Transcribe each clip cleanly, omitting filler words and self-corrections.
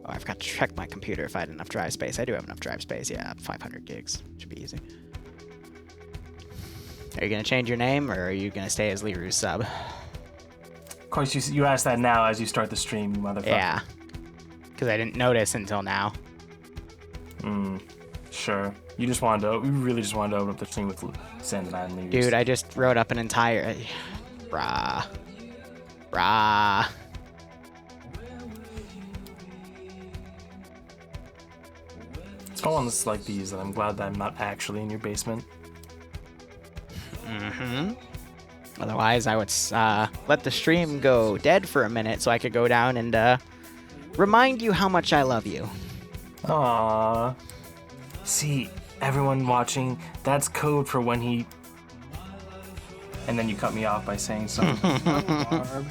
Oh, I've got to check my computer if I had enough drive space. I do have enough drive space. Yeah, 500 gigs. Should be easy. Are you going to change your name, or are you going to stay as Liru's sub? Of course, you ask that now as you start the stream, you motherfucker. Yeah. Because I didn't notice until now. Sure. You really just wanted to open up the stream with Sand and Liru. Dude, I just wrote up an entire... Brah. It's for ones like these that I'm glad that I'm not actually in your basement. Otherwise, I would let the stream go dead for a minute so I could go down and remind you how much I love you. Aww. See, everyone watching, that's code for when he... And then you cut me off by saying something. Barb.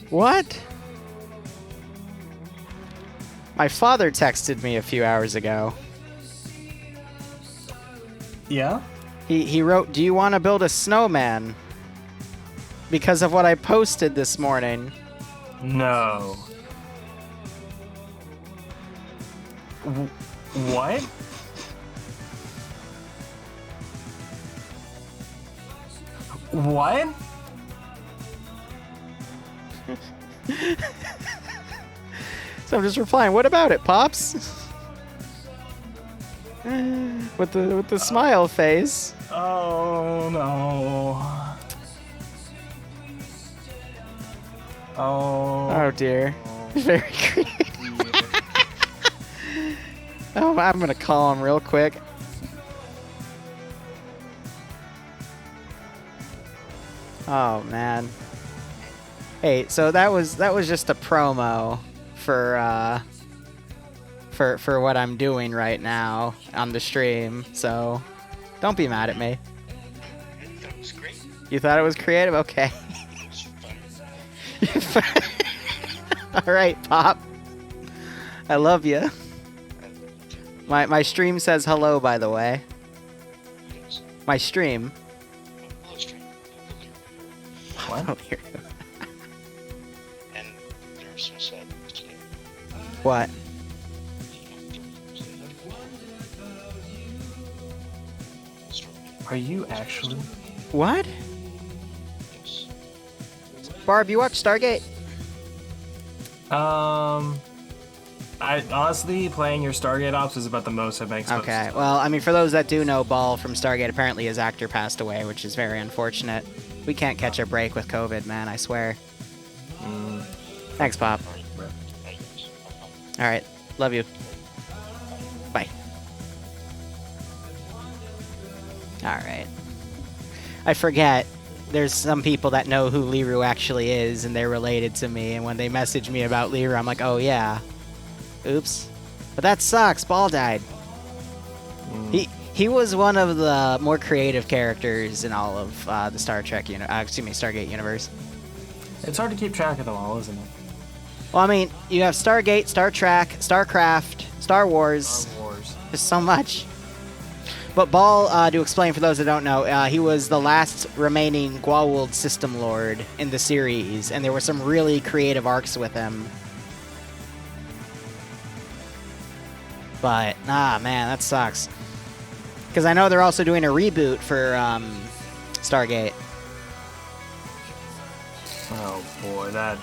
What? My father texted me a few hours ago. Yeah? He wrote, "Do you want to build a snowman?" Because of what I posted this morning. No. What? What? So I'm just replying, "What about it, Pops?" with the smile face. Oh no. Oh dear. Very creepy. Oh, I'm gonna call him real quick. Oh man. Hey, so that was just a promo for what I'm doing right now on the stream. So don't be mad at me. That was great. You thought it was creative? Okay. All right, Pop. I love you. My stream says hello, by the way. My stream. What? Oh, here. And there are some sad news today. What? Are you actually? What? Yes. Barb, you watch Stargate? I honestly, playing your Stargate Ops is about the most I've been exposed to. Okay, well, I mean, for those that do know, Ball from Stargate, apparently his actor passed away, which is very unfortunate. We can't catch a break with COVID, man, I swear. Thanks, Pop. Alright, love you. Bye. Alright. I forget, there's some people that know who Liru actually is, and they're related to me, and when they message me about Liru, I'm like, oh yeah. Oops. But that sucks, Ball died. He was one of the more creative characters in all of the Stargate universe. It's hard to keep track of them all, isn't it? Well, I mean, you have Stargate, Star Trek, StarCraft, Star Wars. Star Wars. There's so much. But Ball, to explain for those that don't know, he was the last remaining Gwalwold system lord in the series, and there were some really creative arcs with him. But, man, that sucks. Because I know they're also doing a reboot for Stargate. Oh boy, that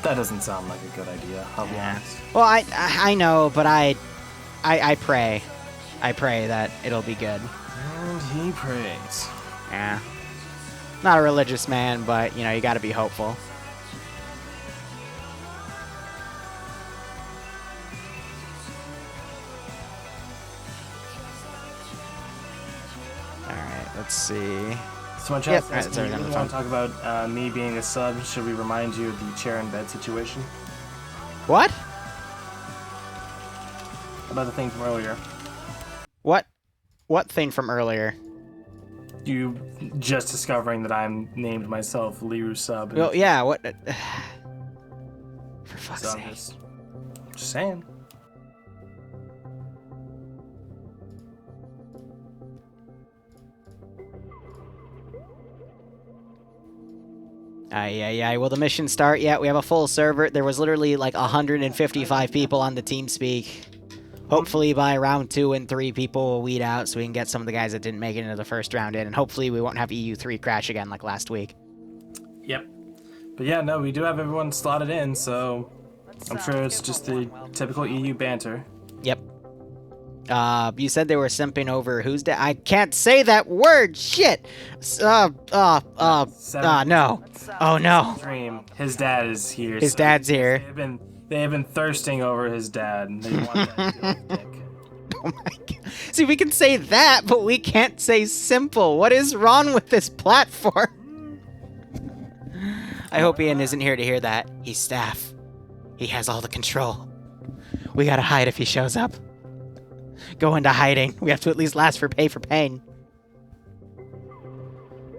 doesn't sound like a good idea. I'll be honest. Well, I know, but I pray. I pray that it'll be good. And he prays. Yeah. Not a religious man, but, you know, you gotta be hopeful. Alright, let's see. So my chat says, you really want to talk about me being a sub? Should we remind you of the chair and bed situation? What? About the thing from earlier. What thing from earlier? you just discovering that I'm named myself Liru Sub. Well, yeah, what... For fuck's So I'm sake. just saying. Yeah. Will the mission start yet? We have a full server. There was literally like 155 people on the TeamSpeak. Hopefully by round 2 and 3, people will weed out so we can get some of the guys that didn't make it into the first round in. And hopefully we won't have EU3 crash again like last week. Yep. But yeah, no, we do have everyone slotted in, so I'm sure it's just the typical EU banter. Yep. You said they were simping over who's dad? I can't say that word! Shit! No. Oh, no. Dream. His dad is here. His dad's here. They have been thirsting over his dad, and they want that dick. Oh my god. See, we can say that, but we can't say simple. What is wrong with this platform? I hope Ian isn't here to hear that. He's staff. He has all the control. We gotta hide if he shows up. Go into hiding. We have to at least last for pay for pain.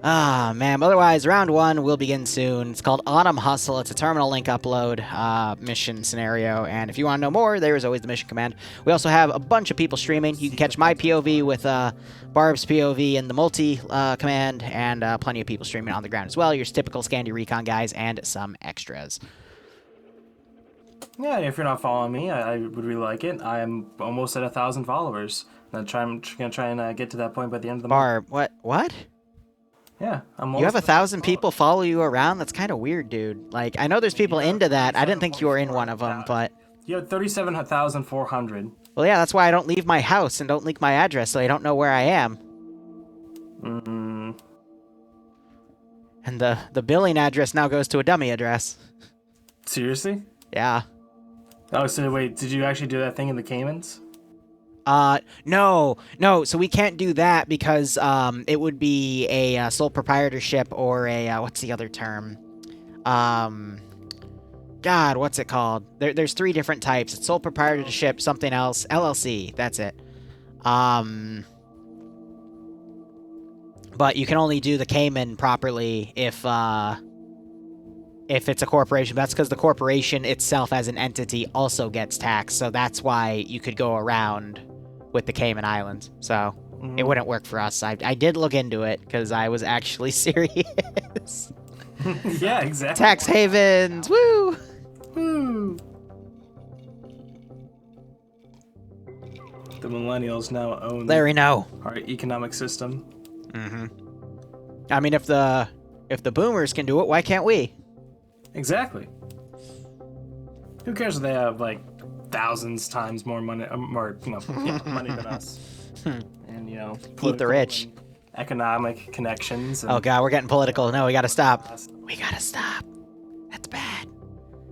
Ah, man. Otherwise, round 1 will begin soon. It's called Autumn Hustle. It's a terminal link upload mission scenario. And if you want to know more, there is always the mission command. We also have a bunch of people streaming. You can catch my POV with Barb's POV in the multi command, and plenty of people streaming on the ground as well. Your typical Scandi Recon guys and some extras. Yeah, if you're not following me, I would really like it. I'm almost at 1,000 followers. I'm gonna try and get to that point by the end of the month. Barb, what? Yeah, I'm almost You have 1,000 people follow you around? That's kind of weird, dude. Like, I know there's people into that. I didn't think you were in one of them, but... You have 37,400. Well, yeah, that's why I don't leave my house and don't leak my address, so I don't know where I am. And the billing address now goes to a dummy address. Seriously? Yeah. Oh, so wait, did you actually do that thing in the Caymans? No, so we can't do that because, it would be a, sole proprietorship or a, what's the other term? God, what's it called? There's 3 different types. It's sole proprietorship, something else, LLC, that's it. But you can only do the Cayman properly if it's a corporation. That's because the corporation itself as an entity also gets taxed, so that's why you could go around with the Cayman Islands. So it wouldn't work for us. I did look into it because I was actually serious. Yeah, exactly. Tax havens, woo! Woo! The millennials now own Larry, no. our economic system. I mean, if the boomers can do it, why can't we? Exactly. Who cares if they have like thousands times more money, money than us, and Eat the rich. and economic connections. And Oh god, we're getting political. No, we gotta stop. We gotta stop. That's bad.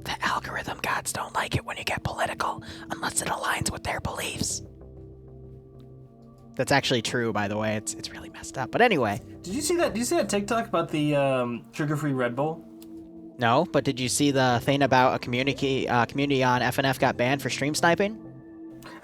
The algorithm gods don't like it when you get political, unless it aligns with their beliefs. That's actually true, by the way. It's really messed up. But anyway. Did you see that? Did you see that TikTok about the sugar-free Red Bull? No, but did you see the thing about a community on FNF got banned for stream sniping?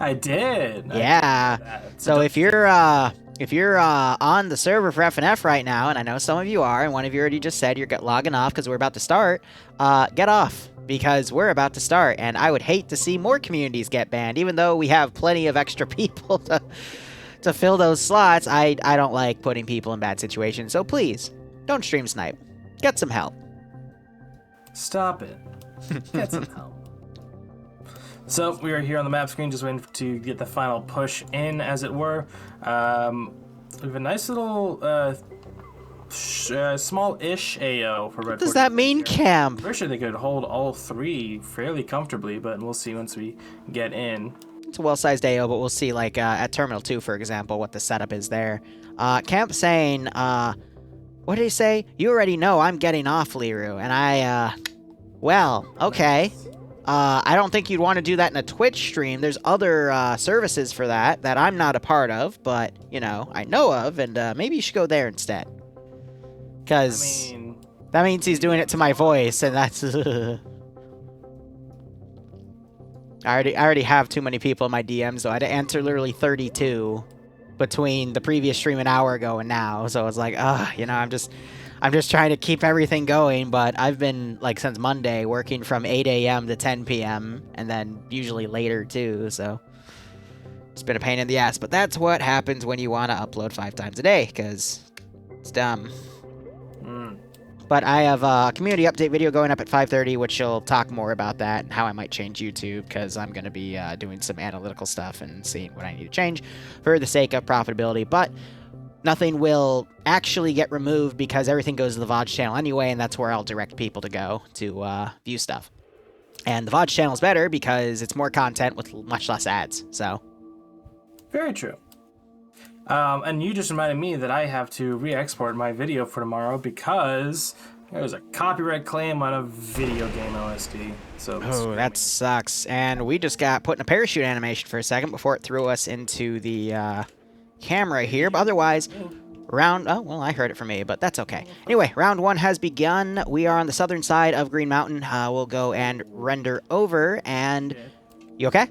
I did. Yeah. So if you're on the server for FNF right now, and I know some of you are, and one of you already just said you're logging off because we're about to start, get off because we're about to start, and I would hate to see more communities get banned, even though we have plenty of extra people to fill those slots. I don't like putting people in bad situations, so please don't stream snipe. Get some help. Stop it. Get some help. So we are here on the map screen, just waiting to get the final push in, as it were. We have a nice little small-ish AO for Red. What does that mean, camp? Pretty sure they could hold all 3 fairly comfortably, but we'll see once we get in. It's a well-sized AO, but we'll see, like, at Terminal 2, for example, what the setup is there. Camp saying, what did he say? You already know I'm getting off, Liru. And well, okay. I don't think you'd want to do that in a Twitch stream. There's other services for that I'm not a part of, but, I know of, and maybe you should go there instead. Because that means he's doing it to my voice, and that's... I already have too many people in my DMs, so I had to answer literally 32 between the previous stream an hour ago and now. So it's like, you know, I'm just trying to keep everything going. But I've been, like, since Monday working from 8 a.m. to 10 p.m. and then usually later too. So it's been a pain in the ass. But that's what happens when you want to upload 5 times a day, because it's dumb. But I have a community update video going up at 5:30, which will talk more about that and how I might change YouTube, because I'm going to be doing some analytical stuff and seeing what I need to change for the sake of profitability. But nothing will actually get removed because everything goes to the VODS channel anyway, and that's where I'll direct people to go to view stuff. And the VODS channel is better because it's more content with much less ads. So Very true. And you just reminded me that I have to re-export my video for tomorrow because there's a copyright claim on a video game OSD. So that sucks. And we just got put in a parachute animation for a second before it threw us into the camera here. But otherwise, well, I heard it from me, but that's okay. Anyway, round 1 has begun. We are on the southern side of Green Mountain. We'll go and render over. And you okay?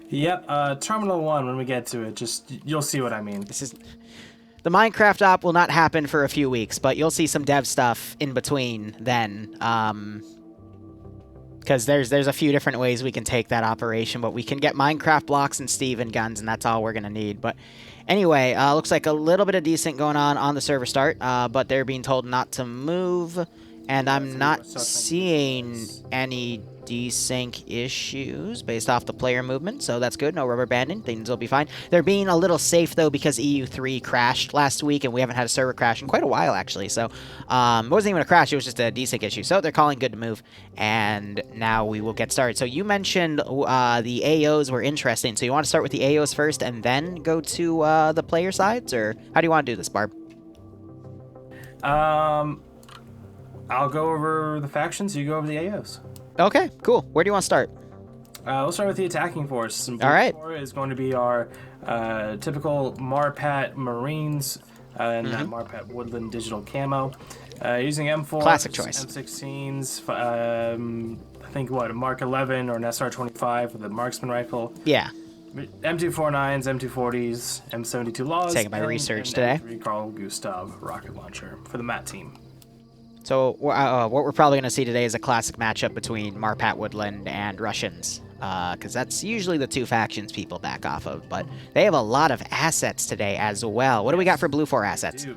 Yep, Terminal 1, when we get to it, you'll see what I mean. The Minecraft op will not happen for a few weeks, but you'll see some dev stuff in between then. Because there's a few different ways we can take that operation, but we can get Minecraft blocks and Steven guns, and that's all we're going to need. But anyway, looks like a little bit of decent going on the server start, but they're being told not to move, and I'm not seeing any desync issues based off the player movement, so that's good. No rubber banding, things will be fine. They're being a little safe though because EU3 crashed last week, and we haven't had a server crash in quite a while actually. So it wasn't even a crash; it was just a desync issue. So they're calling good to move, and now we will get started. So you mentioned the AOs were interesting. So you want to start with the AOs first, and then go to the player sides, or how do you want to do this, Barb? I'll go over the factions. You go over the AOs. Okay, cool. Where do you want to start? We'll start with the attacking force. All right. Blue is going to be our typical Marpat Marines and that Marpat Woodland digital camo. Using M4, classic choice. M16s, I think a Mark 11 or an SR25 with a marksman rifle. Yeah. M249s, M240s, M72 Laws. Taking my research today. M3 Carl Gustav rocket launcher for the MAT team. So what we're probably going to see today is a classic matchup between Marpat Woodland and Russians, because that's usually the two factions people back off of. But they have a lot of assets today as well. What do we got for Blue 4 assets?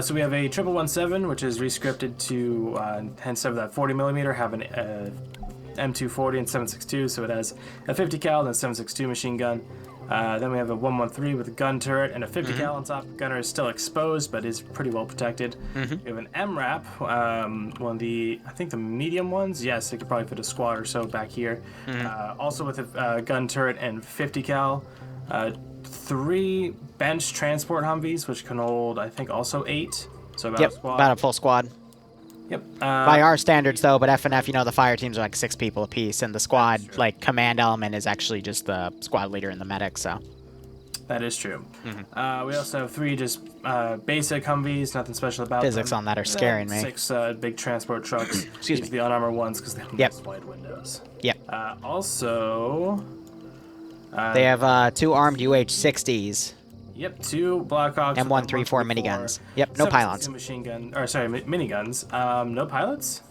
So we have a 1117, which is rescripted to, instead of that 40mm, have an M240 and 7.62, so it has a 50 cal and a 7.62 machine gun. Then we have a 113 with a gun turret and a 50 cal on top. Gunner is still exposed, but is pretty well protected. We have an MRAP, one of the, I think the medium ones. Yes, it could probably fit a squad or so back here. Also with a gun turret and 50 cal. 3 bench transport Humvees, which can hold, I think, also 8. So about a squad. About a full squad. Yep. By our standards, though, but FNF, you know, the fire teams are like 6 people apiece, and the squad, like, command element is actually just the squad leader and the medic, so. That is true. We also have 3 just basic Humvees, nothing special about Physics them. on that are scaring me. 6 big transport trucks. Excuse me. The unarmored ones because they have nice wide windows. Yep. Also... they have 2 armed UH-60s. Yep, 2 Blackhawks. M134 miniguns. Yep, no pylons. Machine gun, or sorry, miniguns. No pilots?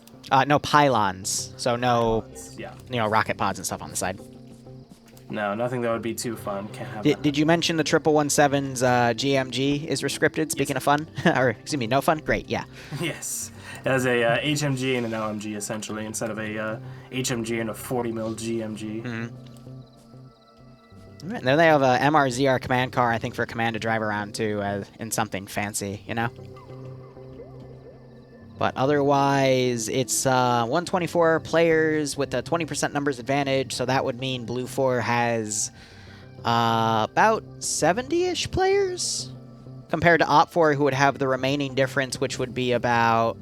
No pylons, so no, Yeah. you know, rocket pods and stuff on the side. No, nothing that would be too fun. Can't have that. Did you mention the 1117's GMG is rescripted, speaking of fun? Or, excuse me, no fun? Great, yeah. Yes. It has a HMG and an LMG, essentially, instead of a HMG and a 40mm GMG. And then they have a MRZR command car, I think, for a command to drive around too, in something fancy, you know? But otherwise, it's 124 players with a 20% numbers advantage, so that would mean Blue 4 has about 70-ish players, compared to Op 4, who would have the remaining difference, which would be about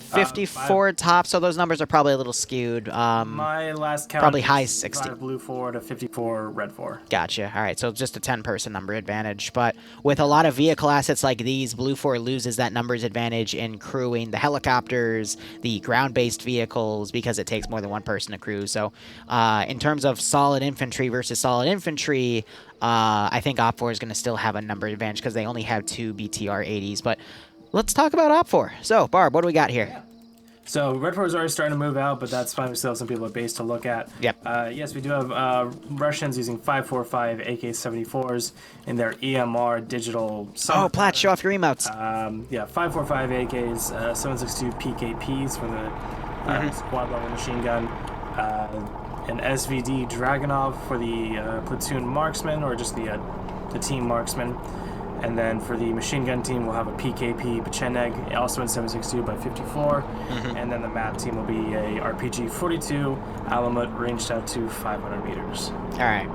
54 top, so those numbers are probably a little skewed. My last count probably is high 60. 5 blue 4 to 54 red 4. Gotcha. All right, so just a 10-person number advantage. But with a lot of vehicle assets like these, Blue 4 loses that numbers advantage in crewing the helicopters, the ground-based vehicles, because it takes more than one person to crew. So in terms of solid infantry versus solid infantry, I think Op 4 is going to still have a number advantage because they only have 2 BTR-80s. But let's talk about Op 4. So, Barb, what do we got here? Yeah. So Red 4 is already starting to move out, but that's fine. We still have some people at base to look at. Yep. Yes, we do have Russians using 5.45 AK-74s in their EMR digital. Oh, Platt, show off your emotes. Yeah, 5.45 AKs, 7.62 PKPs for the squad level machine gun, an SVD Dragunov for the platoon marksman, or just the team marksman. And then for the machine gun team, we'll have a PKP Pecheneg, also in 7.62 by 54. And then the MAP team will be a RPG-42 Alamut ranged out to 500 meters. All right.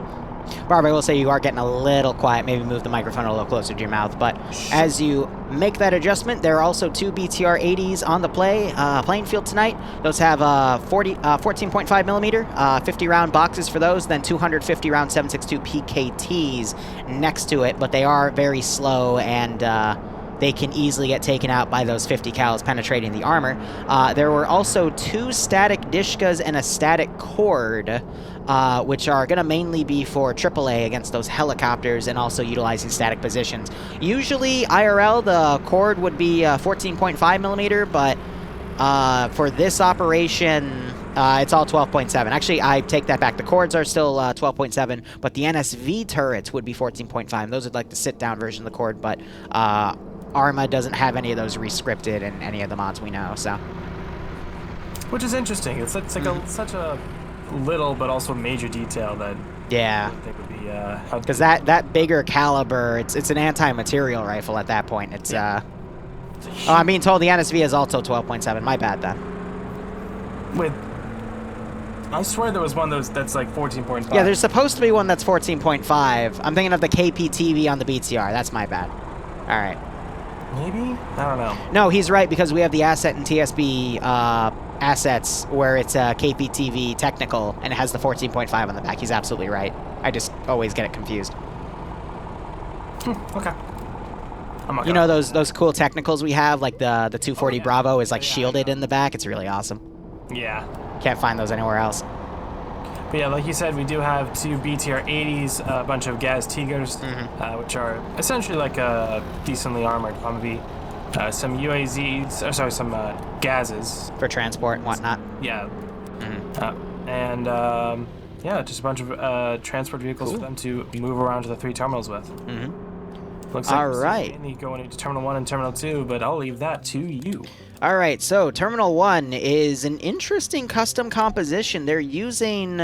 Barb, I will say you are getting a little quiet. Maybe move the microphone a little closer to your mouth. But as you make that adjustment, there are also 2 BTR-80s on the playing field tonight. Those have 14.5 millimeter, 50-round boxes for those, then 250-round 7.62 PKTs next to it. But they are very slow, and they can easily get taken out by those 50 cals penetrating the armor. There were also 2 static Dishkas and a static Cord, which are going to mainly be for AAA against those helicopters and also utilizing static positions. Usually, IRL, the Cord would be 14.5 millimeter, but for this operation, it's all 12.7. Actually, I take that back. The Cords are still 12.7, but the NSV turrets would be 14.5. Those are like the sit-down version of the Cord, but Arma doesn't have any of those rescripted in any of the mods we know, so. Which is interesting. It's like such a little but also major detail that yeah, I think would be because that bigger caliber, it's an anti-material rifle at that point. It's oh, I'm being told the NSV is also 12.7. My bad then. I swear there was one that's like 14.5. Yeah, there's supposed to be one that's 14.5. I'm thinking of the KPTV on the BTR. That's my bad. All right. Maybe? I don't know. No, he's right, because we have the asset in TSB assets where it's a KPTV technical and it has the 14.5 on the back. He's absolutely right. I just always get it confused. Okay. You know those cool technicals we have, like the 240 Bravo is like shielded in the back. It's really awesome. Yeah. Can't find those anywhere else. But yeah, like you said, we do have 2 BTR-80s, a bunch of Gaz Tigers, which are essentially like a decently armored Humvee. Some UAZs, or sorry, some Gazes. For transport and whatnot. Yeah. Yeah, just a bunch of transport vehicles for them to move around to the 3 terminals with. Looks like all right. mainly going into Terminal 1 and Terminal 2, but I'll leave that to you. All right, so Terminal 1 is an interesting custom composition. They're using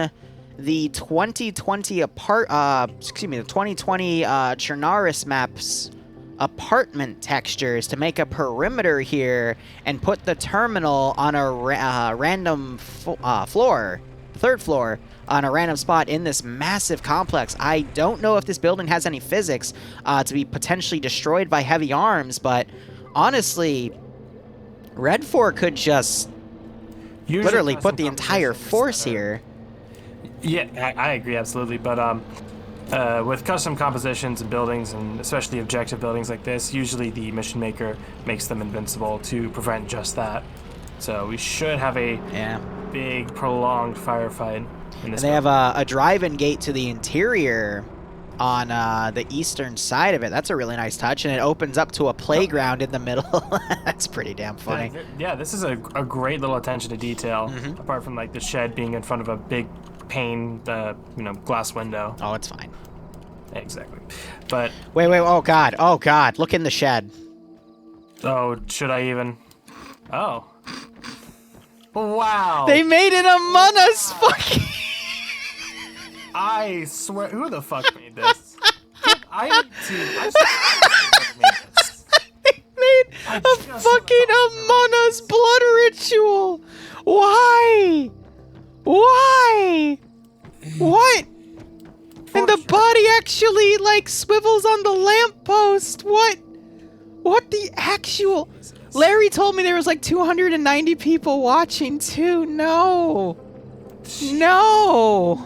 the 2020 the 2020 Chernaris maps apartment textures to make a perimeter here and put the terminal on a random floor, third floor, on a random spot in this massive complex. I don't know if this building has any physics to be potentially destroyed by heavy arms, but honestly, Red 4 could just literally put the entire force here. Yeah, I agree, absolutely. But with custom compositions and buildings, and especially objective buildings like this, usually the mission maker makes them invincible to prevent just that. So we should have a big, prolonged firefight in this. And they have a drive-in gate to the interior on the eastern side of it. That's a really nice touch, and it opens up to a playground in the middle. That's pretty damn funny. Yeah, this is a great little attention to detail, apart from like the shed being in front of a big pane, glass window. Oh, it's fine. Exactly. But wait, oh god, look in the shed. Oh, should I even? Oh. Wow. They made an Among Us fucking... I swear, who the fuck made this? I swear made this. They made a fucking Among Us blood ritual. Why? What? And the body actually, like, swivels on the lamppost. What the actual... Larry told me there was like 290 people watching too. No. No.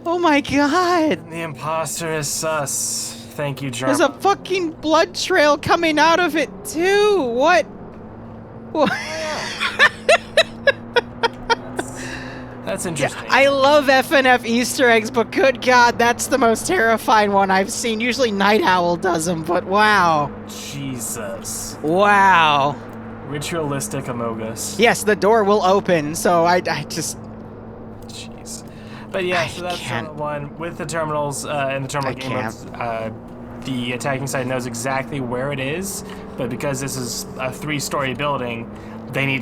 Oh my god. The imposter is sus. Thank you, German. There's a fucking blood trail coming out of it too. What? That's interesting. I love FNF Easter eggs, but good god, that's the most terrifying one I've seen. Usually Night Owl does them, but wow. Jesus. Wow. Ritualistic Amogus. Yes, the door will open, so I just... Jeez. But yeah, so that's can't. Terminal 1. With the terminals in the terminal game modes, the attacking side knows exactly where it is, but because this is a 3-story building, they'll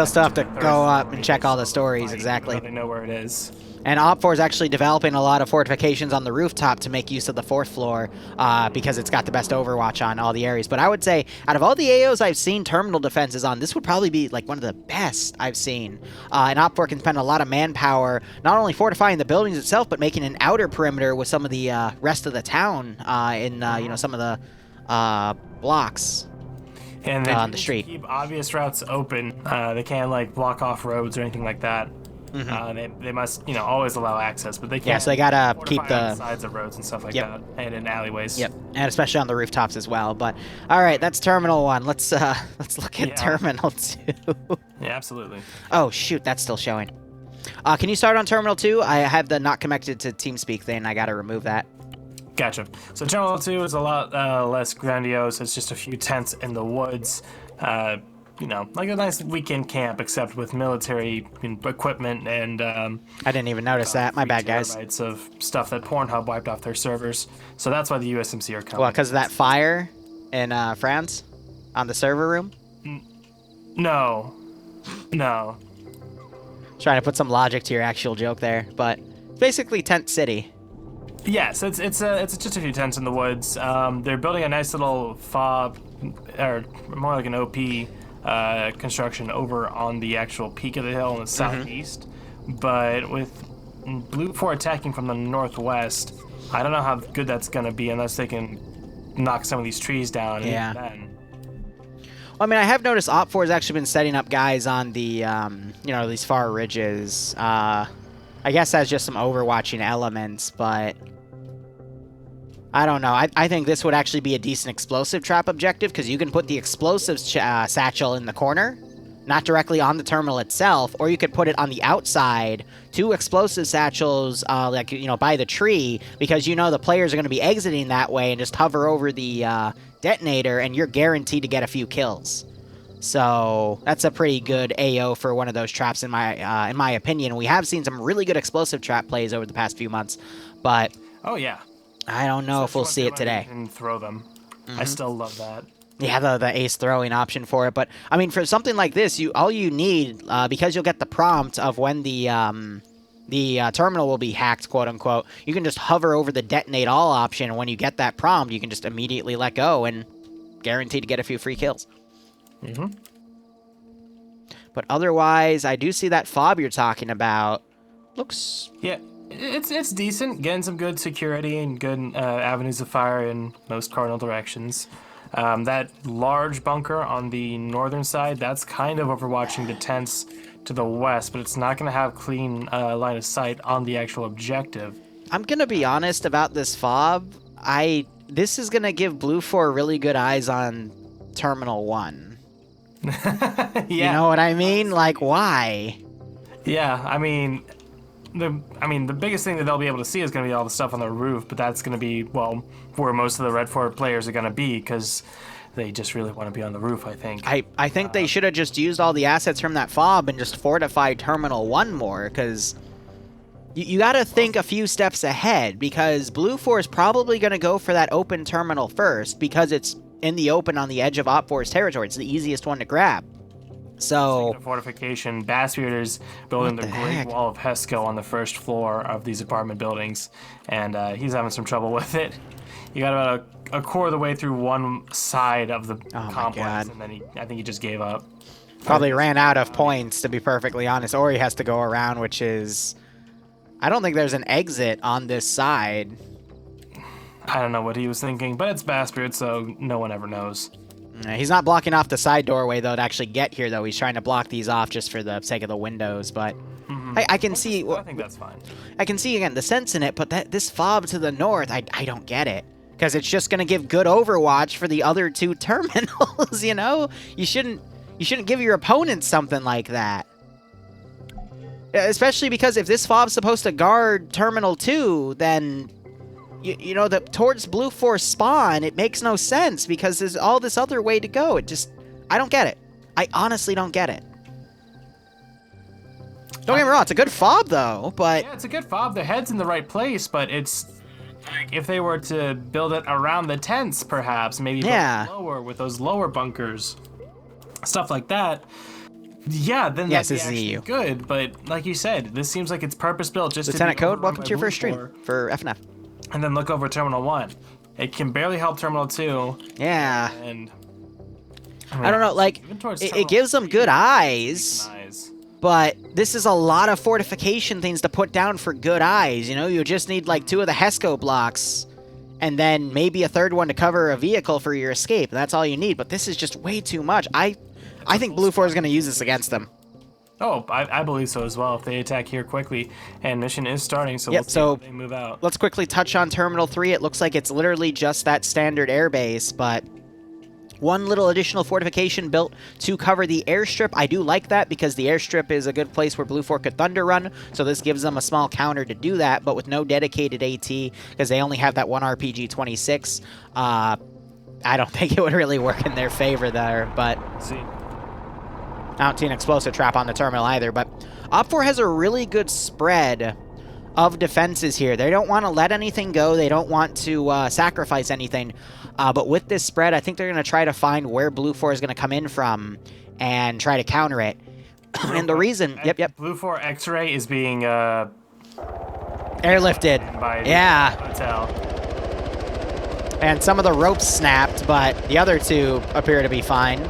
still have to go up and check all the stories, exactly. They know where it is. And Op4 is actually developing a lot of fortifications on the rooftop to make use of the 4th floor because it's got the best overwatch on all the areas. But I would say, out of all the AOs I've seen terminal defenses on, this would probably be like one of the best I've seen. And Op4 can spend a lot of manpower not only fortifying the buildings itself, but making an outer perimeter with some of the rest of the town in some of the blocks. And they on the street. Keep obvious routes open. They can't like block off roads or anything like that. They must, always allow access, but they can't. Yeah, so they gotta keep on the sides of roads and stuff like that, and in alleyways. Yep, and especially on the rooftops as well. But all right, that's Terminal 1. Let's look at Terminal 2. Yeah, absolutely. Oh shoot, that's still showing. Can you start on Terminal 2? I have the not connected to TeamSpeak thing. I gotta remove that. Gotcha. So Terminal 2 is a lot less grandiose. It's just a few tents in the woods. Like a nice weekend camp, except with military equipment and... I didn't even notice that. My bad, guys. ...terabytes of stuff that Pornhub wiped off their servers. So that's why the USMC are coming. Well, because of that fire in France on the server room? No. Trying to put some logic to your actual joke there, but basically Tent City. Yes, it's just a few tents in the woods. They're building a nice little fob, or more like an OP construction over on the actual peak of the hill in the southeast. But with Blue 4 attacking from the northwest, I don't know how good that's going to be unless they can knock some of these trees down. Yeah. Then. Well, I mean, I have noticed Op4 has actually been setting up guys on the, these far ridges. I guess that's just some overwatching elements, but I don't know. I think this would actually be a decent explosive trap objective because you can put the explosives satchel in the corner, not directly on the terminal itself, or you could put it on the outside, 2 explosive satchels, by the tree, because the players are going to be exiting that way and just hover over the detonator, and you're guaranteed to get a few kills. So that's a pretty good AO for one of those traps in my opinion. We have seen some really good explosive trap plays over the past few months, but oh yeah, I don't know if we'll see it today. And throw them. I still love that. Yeah, the ace throwing option for it. But I mean, for something like this, all you need because you'll get the prompt of when the terminal will be hacked, quote unquote. You can just hover over the detonate all option, and when you get that prompt, you can just immediately let go and guarantee to get a few free kills. But otherwise, I do see that fob you're talking about. Looks... Yeah, it's decent. Getting some good security and good avenues of fire in most cardinal directions. That large bunker on the northern side, that's kind of overwatching the tents to the west, but it's not going to have clean line of sight on the actual objective. I'm going to be honest about this fob. This is going to give Blue 4 really good eyes on Terminal 1. Yeah. You know what I mean? Like, why? Yeah, I mean, the biggest thing that they'll be able to see is going to be all the stuff on the roof, but that's going to be, well, where most of the Red 4 players are going to be, because they just really want to be on the roof, I think. I think they should have just used all the assets from that fob and just fortified Terminal 1 more, because you got to think a few steps ahead, because Blue 4 is probably going to go for that open terminal first, because it's in the open on the edge of Op 4's territory. It's the easiest one to grab. So, fortification, Bassbeard is building the Great Wall of Hesco on the first floor of these apartment buildings, and he's having some trouble with it. You got about a quarter of the way through one side of the complex, and then I think he just gave up. Probably ran out of points, to be perfectly honest, or he has to go around, which is... I don't think there's an exit on this side. I don't know what he was thinking, but it's Bassbeard, so no one ever knows. He's not blocking off the side doorway, though, to actually get here, though. He's trying to block these off just for the sake of the windows, but I can see... I think that's fine. I can see, again, the sense in it, but this fob to the north, I don't get it. Because it's just going to give good overwatch for the other 2 terminals, you know? You shouldn't give your opponent something like that. Especially because if this fob's supposed to guard Terminal 2, then... You know, towards Blue Force spawn, it makes no sense because there's all this other way to go. I don't get it. I honestly don't get it. Don't get me wrong, it's a good fob though, but... Yeah, it's a good fob. The head's in the right place, but it's... If they were to build it around the tents, perhaps, maybe build it lower with those lower bunkers, stuff like that, yeah, then yes, that'd be actually good. But like you said, this seems like it's purpose-built just Lieutenant to be Code, welcome to your first stream for FNF. And then look over Terminal 1. It can barely help Terminal 2. Yeah. And I don't know, like, it gives them good eyes, but this is a lot of fortification things to put down for good eyes, you know? You just need, like, 2 of the HESCO blocks, and then maybe a 3rd one to cover a vehicle for your escape. That's all you need, but this is just way too much. I think Blue 4 is going to use this against them. Oh, I believe so as well. If they attack here quickly, and mission is starting, so let's see how they move out. Let's quickly touch on Terminal 3. It looks like it's literally just that standard airbase, but 1 little additional fortification built to cover the airstrip. I do like that because the airstrip is a good place where Blue 4 could Thunder Run, so this gives them a small counter to do that, but with no dedicated AT, because they only have that 1 RPG-26. I don't think it would really work in their favor there, but... See. I don't see an explosive trap on the terminal either, but Op4 has a really good spread of defenses here. They don't want to let anything go. They don't want to sacrifice anything. But with this spread, I think they're going to try to find where Blue 4 is going to come in from and try to counter it. And the reason... Yep. Blue 4 X-Ray is being... airlifted. By the hotel. And some of the ropes snapped, but the other 2 appear to be fine.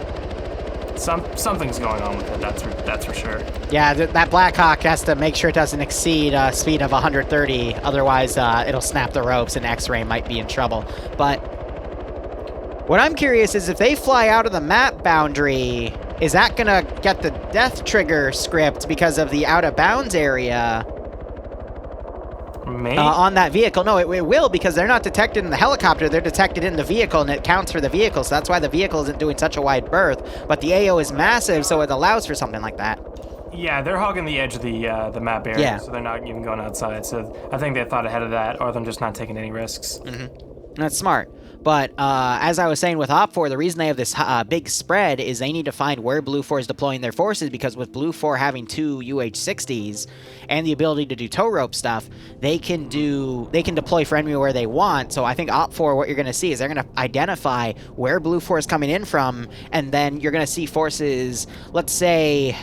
Something's going on with it, that's for sure. Yeah, that Blackhawk has to make sure it doesn't exceed a speed of 130, otherwise it'll snap the ropes and X-Ray might be in trouble. But what I'm curious is if they fly out of the map boundary, is that going to get the death trigger script because of the out-of-bounds area? Maybe. On that vehicle. No, it will, because they're not detected in the helicopter, they're detected in the vehicle, and it counts for the vehicle, so that's why the vehicle isn't doing such a wide berth. But the AO is massive, so it allows for something like that. Yeah, they're hogging the edge of the map area, so they're not even going outside. So I think they thought ahead of that, or them just not taking any risks. That's smart. But as I was saying with Op4, the reason they have this big spread is they need to find where Blue 4 is deploying their forces, because with Blue 4 having 2 UH-60s and the ability to do tow rope stuff, they can deploy for enemy where they want. So I think Op4, what you're going to see is they're going to identify where Blue 4 is coming in from, and then you're going to see forces, let's say...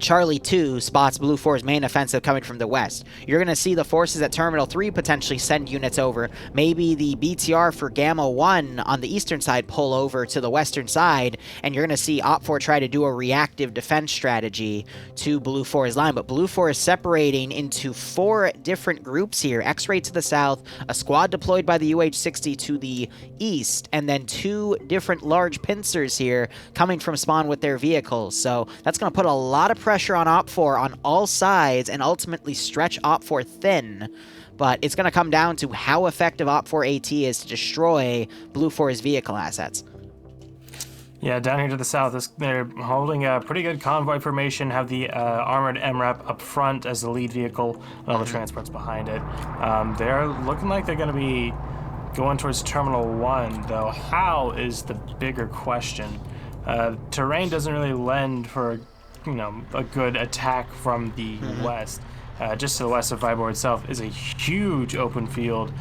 Charlie 2 spots Blue 4's main offensive coming from the west. You're going to see the forces at Terminal 3 potentially send units over. Maybe the BTR for Gamma 1 on the eastern side pull over to the western side, and you're going to see Op4 try to do a reactive defense strategy to Blue 4's line. But Blue 4 is separating into 4 different groups here. X-Ray to the south, a squad deployed by the UH-60 to the east, and then 2 different large pincers here coming from spawn with their vehicles. So that's going to put a lot of pressure on Op4 on all sides and ultimately stretch Op4 thin. But it's going to come down to how effective Op4 AT is to destroy Blue 4's vehicle assets. Yeah, down here to the south, they're holding a pretty good convoy formation, have the armored MRAP up front as the lead vehicle, and all the transports behind it. They're looking like they're going to be going towards Terminal 1, though. How is the bigger question? Terrain doesn't really lend for a good attack from the west. Just to the west of Vibor itself is a huge open field,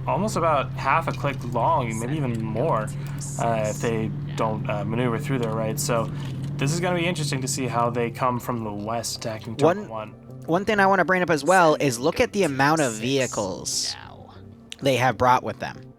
almost about half a click long, maybe even more, if they don't maneuver through there right. So this is going to be interesting to see how they come from the west attacking Terminal 1. One thing I want to bring up as well is look at the amount of vehicles they have brought with them.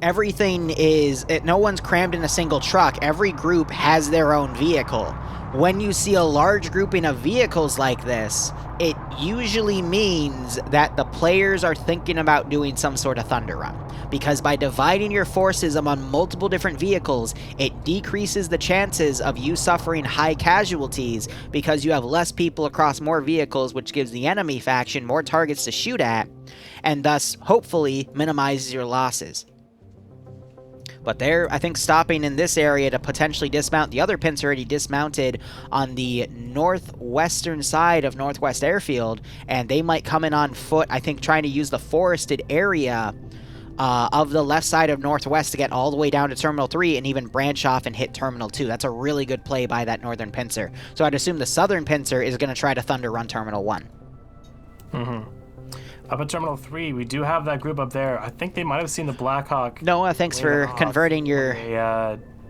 everything is... no one's crammed in a single truck. Every group has their own vehicle. When you see a large grouping of vehicles like this, it usually means that the players are thinking about doing some sort of thunder run. Because by dividing your forces among multiple different vehicles, it decreases the chances of you suffering high casualties because you have less people across more vehicles, which gives the enemy faction more targets to shoot at, and thus, hopefully, minimizes your losses. But they're, I think, stopping in this area to potentially dismount. The other pincer already dismounted on the northwestern side of Northwest Airfield, and they might come in on foot, I think, trying to use the forested area of the left side of Northwest to get all the way down to Terminal 3 and even branch off and hit Terminal 2. That's a really good play by that northern pincer. So I'd assume the southern pincer is going to try to thunder run Terminal 1. Mm-hmm. Up at Terminal 3, we do have that group up there. I think they might have seen the Blackhawk. Noah, thanks for converting your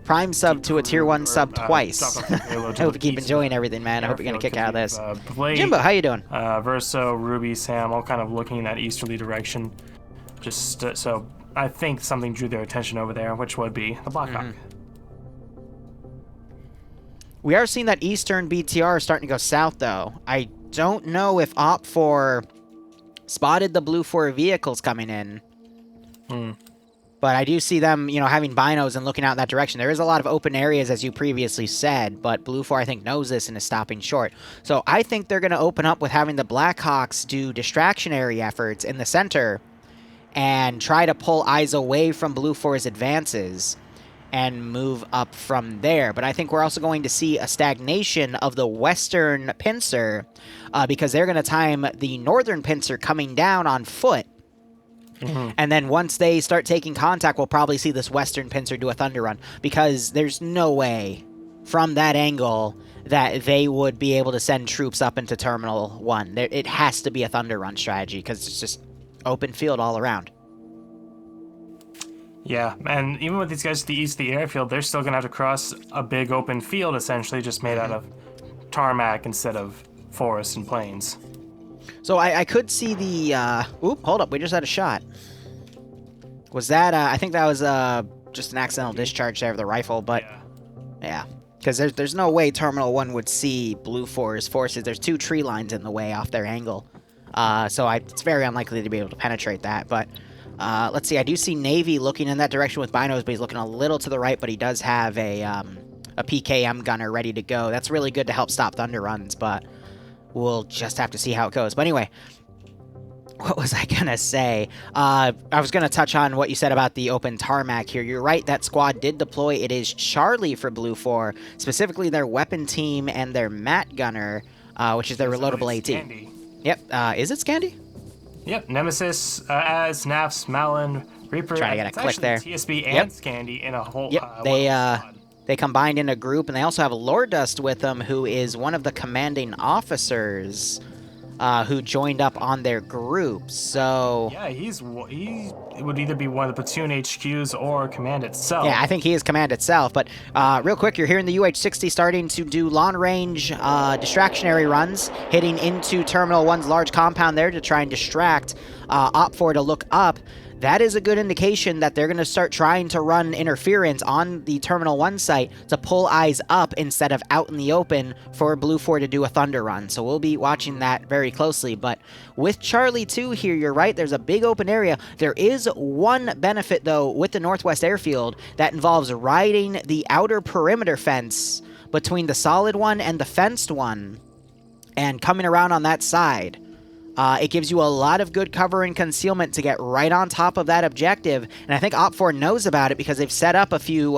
Prime sub to a Tier 1 sub twice. I hope you keep enjoying everything, man. I hope you're going to kick out of this. Jimbo, how you doing? Verso, Ruby, Sam, all kind of looking in that easterly direction. Just so I think something drew their attention over there, which would be the Blackhawk. Mm-hmm. We are seeing that eastern BTR starting to go south, though. I don't know if Op4 spotted the Blue 4 vehicles coming in. But I do see them, you know, having binos and looking out in that direction. There is a lot of open areas, as you previously said, but Blue 4, I think, knows this and is stopping short. So I think they're going to open up with having the Blackhawks do distractionary efforts in the center and try to pull eyes away from Blue 4's advances and move up from there. But I think we're also going to see a stagnation of the western pincer because they're going to time the northern pincer coming down on foot. And then once they start taking contact, we'll probably see this western pincer do a thunder run because there's no way from that angle that they would be able to send troops up into Terminal 1. It has to be a thunder run strategy because it's just open field all around. Yeah, and even with these guys to the east of the airfield, they're still going to have to cross a big open field, essentially, just made out of tarmac instead of forest and plains. So I could see the... Oop, hold up, we just had a shot. Was that... I think that was just an accidental discharge there of the rifle, but... Yeah. Because there's no way Terminal 1 would see Blue 4's forces. There's two tree lines in the way off their angle. So it's very unlikely to be able to penetrate that, but... let's see, I do see Navy looking in that direction with binos, but he's looking a little to the right, but he does have a PKM gunner ready to go. That's really good to help stop thunder runs, but we'll just have to see how it goes. But anyway, what was I going to say? I was going to touch on what you said about the open tarmac here. You're right, that squad did deploy. It is Charlie for Blue 4, specifically their weapon team and their mat gunner, which is their reloadable AT. Scandy. Yep, is it Scandy? Yep, Nemesis, Az, Nafs, Malin, Reaper. Trying to get a click there. TSB and Scandy in a whole... Yep, they combined in a group, and they also have Lordust with them, who is one of the commanding officers who joined up on their group, so... Yeah, he would either be one of the platoon HQs or command itself. Yeah, I think he is command itself, but real quick, you're hearing the UH-60 starting to do long-range distractionary runs, hitting into Terminal 1's large compound there to try and distract Op4 to look up. That is a good indication that they're going to start trying to run interference on the Terminal 1 site to pull eyes up instead of out in the open for Blue 4 to do a thunder run. So we'll be watching that very closely. But with Charlie 2 here, you're right, there's a big open area. There is one benefit, though, with the Northwest Airfield that involves riding the outer perimeter fence between the solid one and the fenced one and coming around on that side. It gives you a lot of good cover and concealment to get right on top of that objective, and I think Op4 knows about it because they've set up they've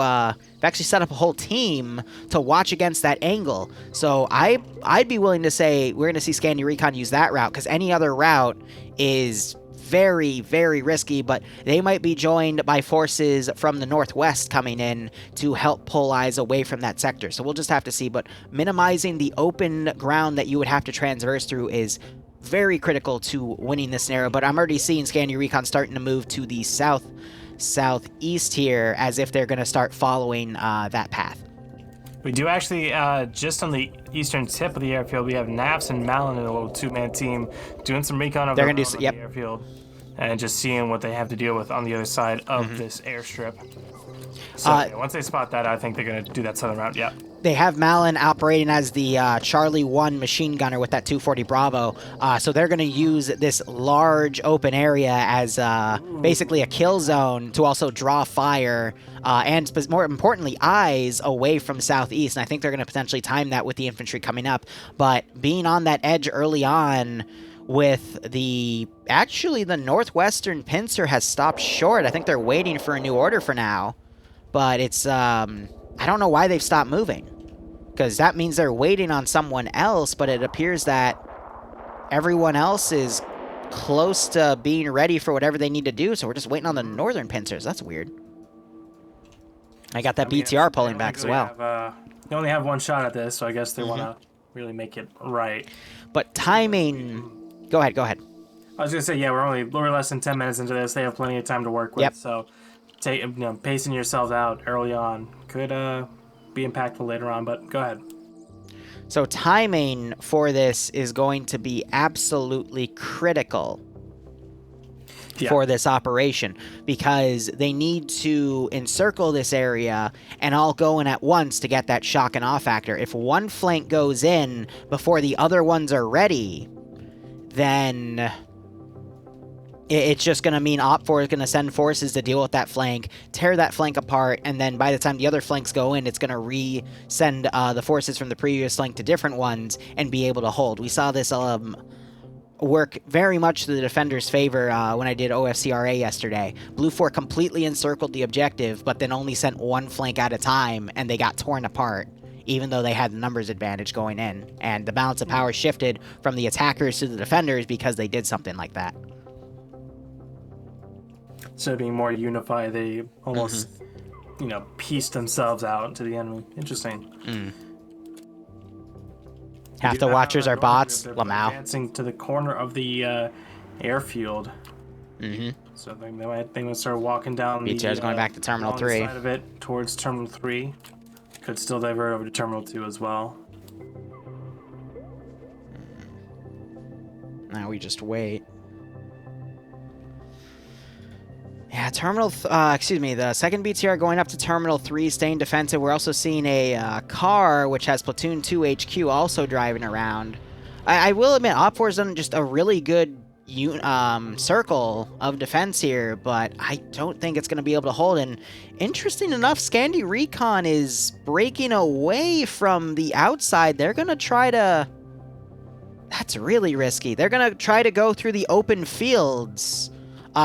actually set up a whole team to watch against that angle. So I'd be willing to say we're going to see Scandi Recon use that route, because any other route is very, very risky, but they might be joined by forces from the northwest coming in to help pull eyes away from that sector. So we'll just have to see, but minimizing the open ground that you would have to transverse through is very critical to winning this scenario. But I'm already seeing Scandi Recon starting to move to the southeast here, as if they're going to start following that path. We do actually, just on the eastern tip of the airfield, we have Naps and Malin in a little two-man team doing some recon over the airfield. and just seeing what they have to deal with on the other side of this airstrip. So yeah, once they spot that, I think they're going to do that southern route. Yeah. They have Malin operating as the Charlie 1 machine gunner with that 240 Bravo. So they're going to use this large open area as basically a kill zone to also draw fire and, more importantly, eyes away from southeast. And I think they're going to potentially time that with the infantry coming up. But being on that edge early on with the... Actually, the northwestern pincer has stopped short. I think they're waiting for a new order for now. But it's... I don't know why they've stopped moving. Because that means they're waiting on someone else, but it appears that everyone else is close to being ready for whatever they need to do, so we're just waiting on the northern pincers. That's weird. I got that BTR pulling back as well. They only have one shot at this, so I guess they want to really make it right. But timing... Go ahead. I was going to say, yeah, we're less than 10 minutes into this. They have plenty of time to work with, yep. So pacing yourselves out early on could... be impactful later on, but go ahead. So timing for this is going to be absolutely critical for this operation, because they need to encircle this area and all go in at once to get that shock and awe factor. If one flank goes in before the other ones are ready, then... it's just going to mean OPFOR is going to send forces to deal with that flank, tear that flank apart, and then by the time the other flanks go in, it's going to re-send the forces from the previous flank to different ones and be able to hold. We saw this work very much to the defenders' favor when I did OFCRA yesterday. Blue 4 completely encircled the objective, but then only sent one flank at a time, and they got torn apart, even though they had the numbers advantage going in. And the balance of power shifted from the attackers to the defenders because they did something like that. Instead of being more unified, they almost, pieced themselves out to the enemy. Interesting. Half the watchers are bots. Lamau. Advancing to the corner of the airfield. So they might start walking down BTR's going back to Terminal 3. Side of it towards Terminal 3. Could still divert over to Terminal 2 as well. Now we just wait. Yeah, the second BTR going up to Terminal 3, staying defensive. We're also seeing a car, which has Platoon 2 HQ, also driving around. I will admit, OPFOR's done just a really good circle of defense here, but I don't think it's going to be able to hold. And interesting enough, Scandi Recon is breaking away from the outside. They're going to try to... That's really risky. They're going to try to go through the open fields,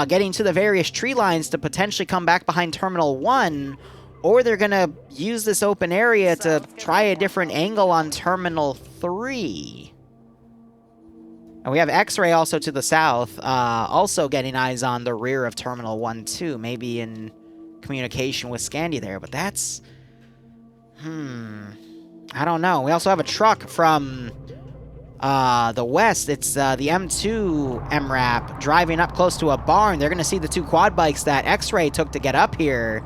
getting to the various tree lines to potentially come back behind Terminal 1, or they're going to use this open area to try a different angle on Terminal 3. And we have X-Ray also to the south, also getting eyes on the rear of Terminal 1 too, maybe in communication with Scandi there, but that's... I don't know. We also have a truck from... the west. It's the M2 MRAP driving up close to a barn. They're going to see the two quad bikes that X-Ray took to get up here.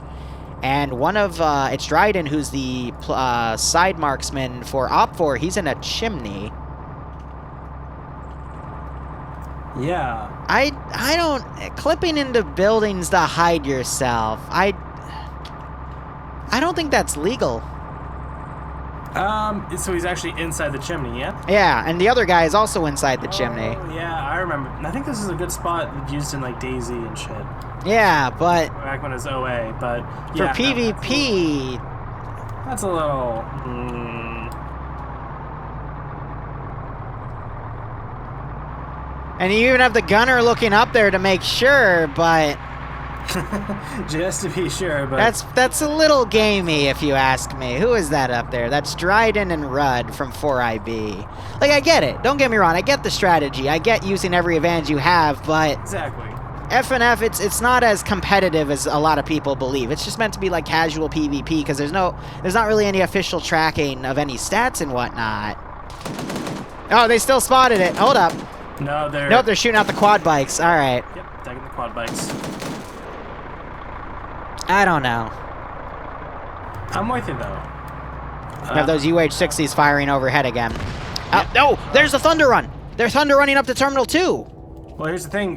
And one of, it's Dryden, who's the side marksman for OPFOR. He's in a chimney. Yeah. I don't... Clipping into buildings to hide yourself. I don't think that's legal. So he's actually inside the chimney, yeah? Yeah, and the other guy is also inside the chimney. Yeah, I remember. I think this is a good spot used in, like, DayZ and shit. Yeah, but... Back when it was OA, but... For yeah, PvP... That's a little... And you even have the gunner looking up there to make sure, but... Just to be sure, but... That's a little gamey, if you ask me. Who is that up there? That's Dryden and Rudd from 4IB. Like, I get it. Don't get me wrong. I get the strategy. I get using every advantage you have, but... Exactly. FNF, it's not as competitive as a lot of people believe. It's just meant to be like casual PvP, because there's not really any official tracking of any stats and whatnot. Oh, they still spotted it. Hold up. No, they're shooting out the quad bikes. All right. Yep, tagging the quad bikes. I don't know. I'm with you, though. We have those UH-60s firing overhead again. Oh, no! There's the Thunder Run! They're Thunder running up to Terminal 2! Well, here's the thing.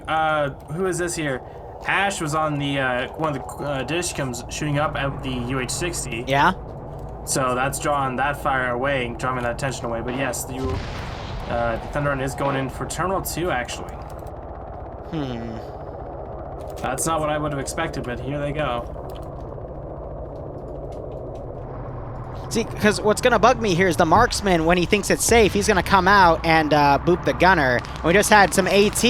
Who is this here? Ash was on the one of the dishcums shooting up at the UH-60. Yeah? So that's drawing that fire away, drawing that attention away. But yes, the Thunder Run is going in for Terminal 2, actually. That's not what I would have expected, but here they go. See, because what's going to bug me here is the marksman, when he thinks it's safe, he's going to come out and boop the gunner. We just had some AT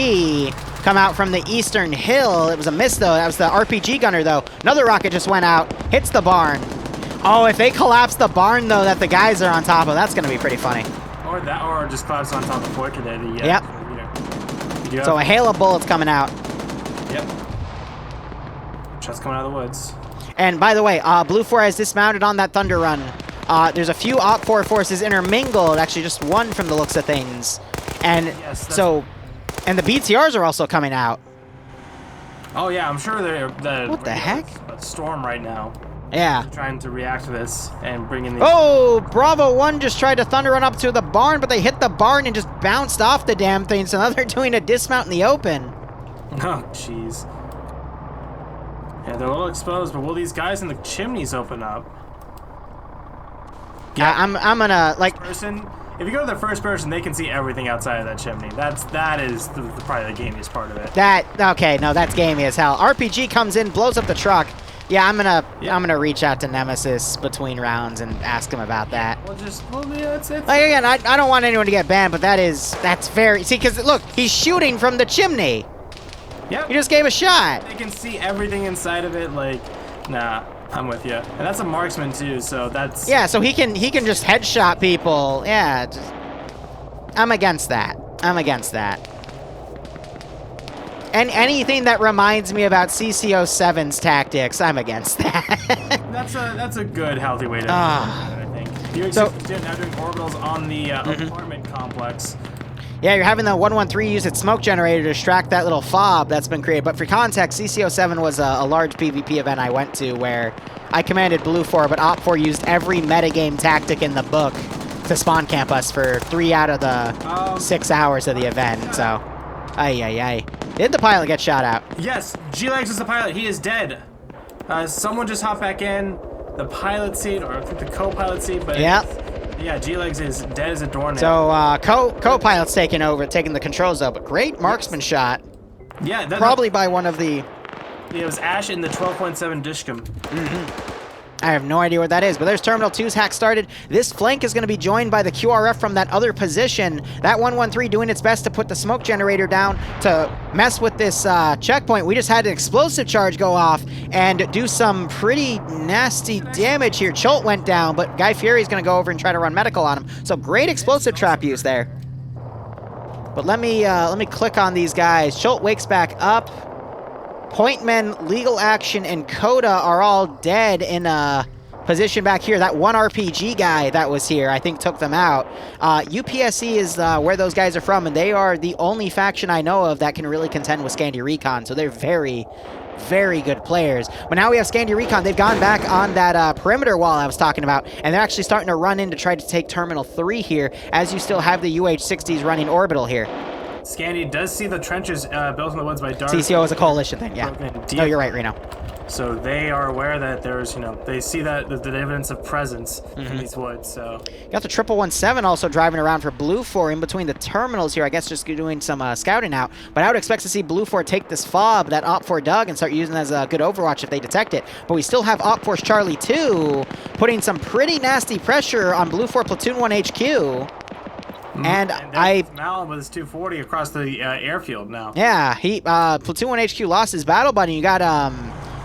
come out from the eastern hill. It was a miss, though. That was the RPG gunner, though. Another rocket just went out, hits the barn. Oh, if they collapse the barn, though, that the guys are on top of, that's going to be pretty funny. Or that, or just collapse on top of the fork there. Yep. So a hail of bullets coming out. Yep. Just coming out of the woods. And by the way, Blue 4 has dismounted on that Thunder Run. There's a few Op 4 forces intermingled, actually just one from the looks of things. And yes, and the BTRs are also coming out. Oh yeah, I'm sure they're What the heck? A storm right now. Yeah. Trying to react to this and bring in the... Oh, Bravo 1 just tried to Thunder Run up to the barn, but they hit the barn and just bounced off the damn thing, so now they're doing a dismount in the open. Oh, jeez. Yeah, they're a little exposed, but will these guys in the chimneys open up? Yeah, I'm gonna, like... Person, if you go to the first person, they can see everything outside of that chimney. That is probably the gamiest part of it. Okay, no, that's gamey as hell. RPG comes in, blows up the truck. Yeah, I'm gonna reach out to Nemesis between rounds and ask him about that. It's like again, I don't want anyone to get banned, but that's very because look, he's shooting from the chimney. Yep. He just gave a shot. They can see everything inside of it. Like, nah, I'm with you. And that's a marksman too, so that's so he can just headshot people. Yeah, I'm against that. And anything that reminds me about CCO7's tactics, I'm against that. that's a good, healthy way to do it, I think. You're now doing orbitals on the apartment complex. Yeah, you're having the 113 use its smoke generator to distract that little fob that's been created. But for context, CCO7 was a large PvP event I went to where I commanded Blue 4, but Op 4 used every metagame tactic in the book to spawn camp us for 3 out of the 6 hours of the event, so... Ay. Did the pilot get shot out? Yes, G-Legs is the pilot. He is dead. Someone just hopped back in the pilot seat, or I think the co-pilot seat, but yeah, G-Legs is dead as a doornail. So co-pilot's taking the controls though, but great marksman shot. Yeah, probably by one of the... It was Ash in the 12.7 Dishcom. I have no idea what that is, but there's Terminal 2's hack started. This flank is going to be joined by the QRF from that other position. That 113 doing its best to put the smoke generator down to mess with this checkpoint. We just had an explosive charge go off and do some pretty nasty damage here. Cholt went down, but Guy Fieri's going to go over and try to run medical on him. So great explosive trap use there. But let me click on these guys. Cholt wakes back up. Pointmen, Legal Action, and Coda are all dead in a position back here. That one RPG guy that was here, I think, took them out. UPSC is where those guys are from, and they are the only faction I know of that can really contend with Scandi Recon, so they're very, very good players. But now we have Scandi Recon. They've gone back on that perimeter wall I was talking about, and they're actually starting to run in to try to take Terminal 3 here, as you still have the UH-60s running orbital here. Scandi does see the trenches built in the woods by Dark. CCO is a coalition thing, yeah. No, you're right, Reno. So they are aware that there's, they see that the evidence of presence in these woods, so. Got the 117 also driving around for Blue 4 in between the terminals here. I guess just doing some scouting out. But I would expect to see Blue 4 take this fob that Op 4 dug and start using it as a good overwatch if they detect it. But we still have Op 4's Charlie 2 putting some pretty nasty pressure on Blue 4 Platoon 1 HQ. And Malin with his 240 across the airfield now. Yeah, Platoon 1 HQ lost his battle buddy. You got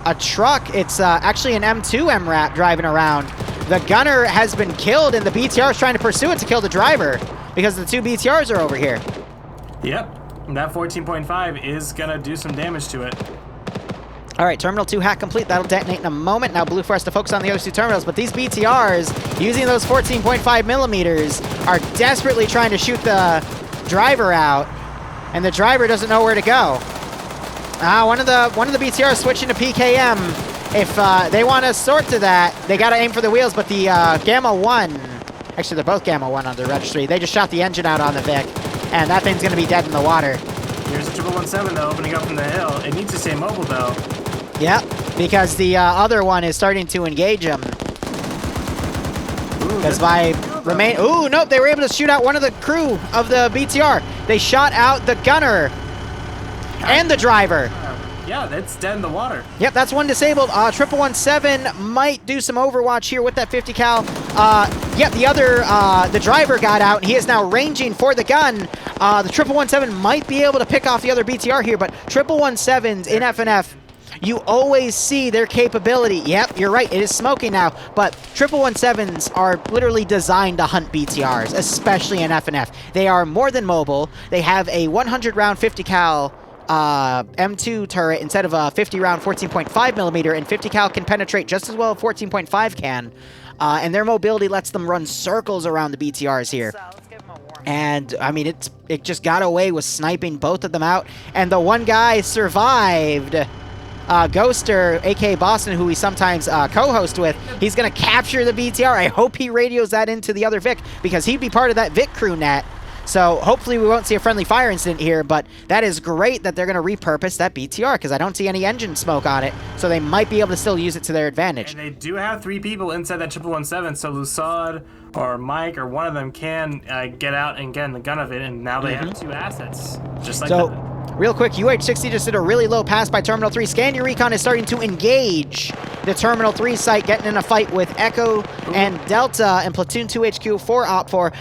a truck. It's actually an M2 MRAP driving around. The gunner has been killed, and the BTR is trying to pursue it to kill the driver because the two BTRs are over here. Yep, and that 14.5 is gonna do some damage to it. All right, Terminal 2 hack complete. That'll detonate in a moment. Now Blue 4 has to focus on the other two terminals, but these BTRs, using those 14.5 millimeters, are desperately trying to shoot the driver out, and the driver doesn't know where to go. One of the BTRs switching to PKM. If they want to sort to that, they got to aim for the wheels, but the Gamma 1, actually they're both Gamma 1 on the registry, they just shot the engine out on the Vic, and that thing's going to be dead in the water. Here's the 717 though, opening up from the hill. It needs to stay mobile though. Yep, because the other one is starting to engage him. Because by remain... Ooh, nope, they were able to shoot out one of the crew of the BTR. They shot out the gunner and the driver. Yeah, that's dead in the water. Yep, that's one disabled. 1117 might do some overwatch here with that 50 cal. Yep, the other, the driver got out, and he is now ranging for the gun. The 1117 might be able to pick off the other BTR here, but 1117s in FNF, you always see their capability. Yep, you're right, it is smoking now, but 1117s are literally designed to hunt BTRs, especially in FNF. They are more than mobile. They have a 100 round 50 cal M2 turret instead of a 50 round 14.5 millimeter, and 50 cal can penetrate just as well as 14.5 can. And their mobility lets them run circles around the BTRs here. And I mean, it just got away with sniping both of them out, and the one guy survived. Ghoster, aka Boston, who we sometimes co-host with, he's gonna capture the BTR. I hope he radios that into the other Vic, because he'd be part of that Vic crew net. So hopefully we won't see a friendly fire incident here, but that is great that they're going to repurpose that BTR, because I don't see any engine smoke on it, so they might be able to still use it to their advantage. And they do have 3 people inside that 1117, so Lusad or Mike or one of them can get out and get in the gun of it, and now they have 2 assets, just like that. Real quick, UH-60 just did a really low pass by Terminal 3. Scandia Recon is starting to engage the Terminal 3 site, getting in a fight with Echo and Delta and Platoon 2 HQ for OPFOR.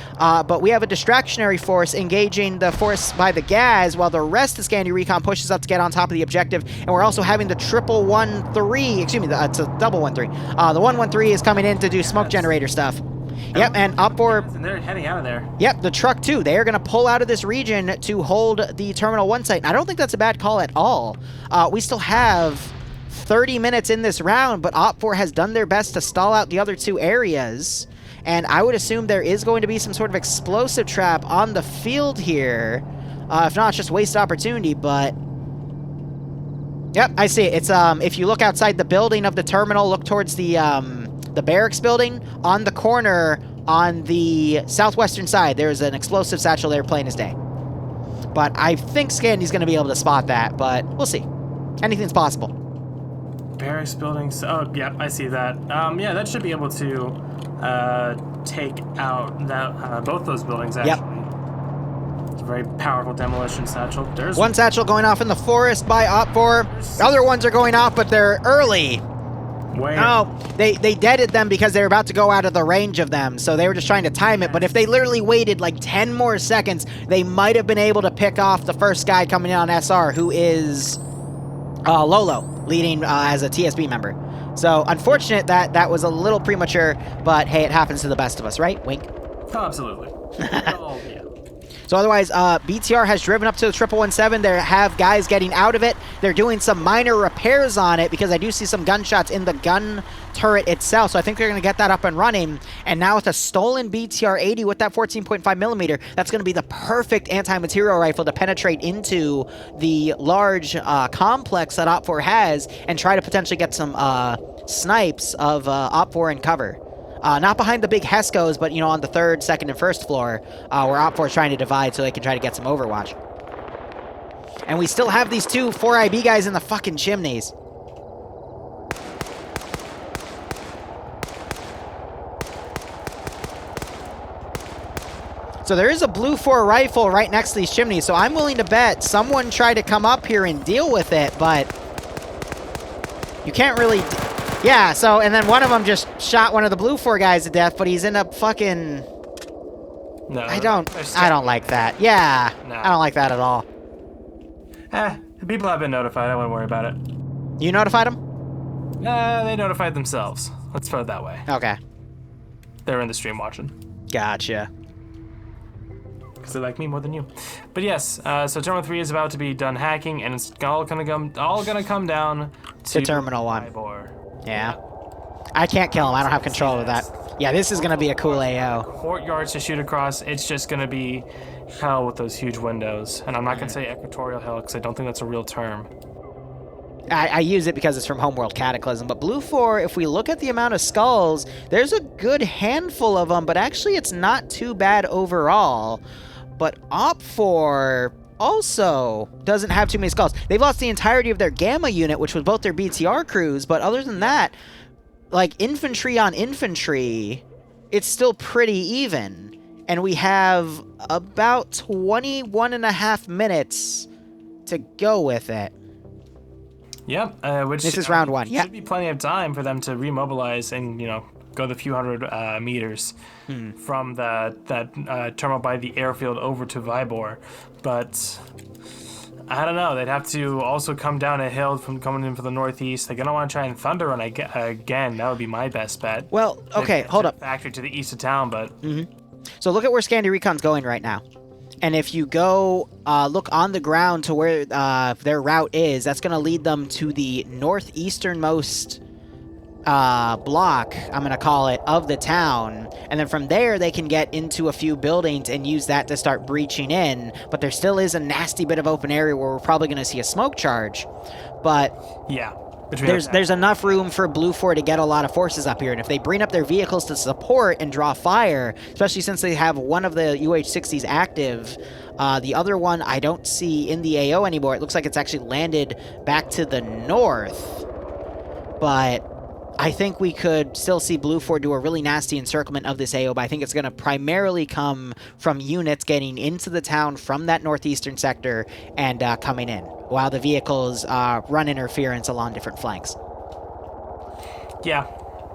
But we have a distractionary force engaging the force by the Gaz, while the rest of Scandia Recon pushes up to get on top of the objective. And we're also having the 113, excuse me, it's a 113. The 113 is coming in to do smoke generator stuff. Yep, and OPFOR... And they're heading out of there. Yep, the truck too. They are going to pull out of this region to hold the Terminal 1 site. And I don't think that's a bad call at all. We still have 30 minutes in this round, but OPFOR has done their best to stall out the other 2 areas. And I would assume there is going to be some sort of explosive trap on the field here. If not, it's just waste opportunity, but... Yep, I see it. It's, if you look outside the building of the terminal, look towards the barracks building, on the corner on the southwestern side, there's an explosive satchel there plain as day. But I think Scandy's going to be able to spot that, but we'll see. Anything's possible. Barracks buildings. Oh, yep, I see that. Yeah, that should be able to take out that both those buildings, actually. Yep. It's a very powerful demolition satchel. There's one satchel going off in the forest by OPFOR. Other ones are going off, but they're early. No, they deaded them because they were about to go out of the range of them, so they were just trying to time it. But if they literally waited like 10 more seconds, they might have been able to pick off the first guy coming in on SR, who is Lolo, leading as a TSB member. So unfortunate that was a little premature, but hey, it happens to the best of us, right? Wink. Oh, absolutely. Oh, yeah. So otherwise, BTR has driven up to the 1117. They have guys getting out of it. They're doing some minor repairs on it, because I do see some gunshots in the gun turret itself. So I think they're going to get that up and running. And now with a stolen BTR-80 with that 14.5 millimeter, that's going to be the perfect anti-material rifle to penetrate into the large complex that OPFOR has and try to potentially get some snipes of OPFOR in cover. Not behind the big Hescos, but, you know, on the 3rd, 2nd, and 1st floor, where OPFOR is trying to divide so they can try to get some overwatch. And we still have these 2 4IB guys in the fucking chimneys. So there is a blue 4 rifle right next to these chimneys, so I'm willing to bet someone tried to come up here and deal with it, but you can't really... Yeah, so, and then one of them just shot one of the blue 4 guys to death, but he's in a fucking... No. I don't like that. Yeah, no. I don't like that at all. The people have been notified. I wouldn't worry about it. You notified them? They notified themselves. Let's put it that way. Okay. They're in the stream watching. Gotcha. Because they like me more than you. But yes, so Terminal 3 is about to be done hacking, and it's all gonna come down to Terminal 1. Ybor. Yeah. I can't kill him. I don't have control of that. Yeah, this is going to be a cool AO. Courtyards to shoot across. It's just going to be hell with those huge windows. And I'm not going to say equatorial hell, because I don't think that's a real term. I use it because it's from Homeworld Cataclysm. But Blue 4, if we look at the amount of skulls, there's a good handful of them, but actually it's not too bad overall. But OPFOR also doesn't have too many skulls. They've lost the entirety of their Gamma unit, which was both their BTR crews, but other than that, like infantry on infantry, it's still pretty even. And we have about 21 and a half minutes to go with it. Yep, which this is round 1. Yeah, should be plenty of time for them to remobilize and go the few hundred meters from that terminal by the airfield over to Vybor. But I don't know. They'd have to also come down a hill from coming in from the northeast. They're gonna want to try and thunder run again. That would be my best bet. Well, okay, hold up. Factory to the east of town, but So look at where Scandi Recon's going right now. And if you go look on the ground to where their route is, that's going to lead them to the northeasternmost block, I'm going to call it, of the town. And then from there, they can get into a few buildings and use that to start breaching in. But there still is a nasty bit of open area where we're probably going to see a smoke charge. But yeah. There's enough room for Blue 4 to get a lot of forces up here, and if they bring up their vehicles to support and draw fire, especially since they have one of the UH-60s active, the other one I don't see in the AO anymore. It looks like it's actually landed back to the north, but I think we could still see Blue 4 do a really nasty encirclement of this AO, but I think it's going to primarily come from units getting into the town from that northeastern sector and coming in, while the vehicles run interference along different flanks. Yeah.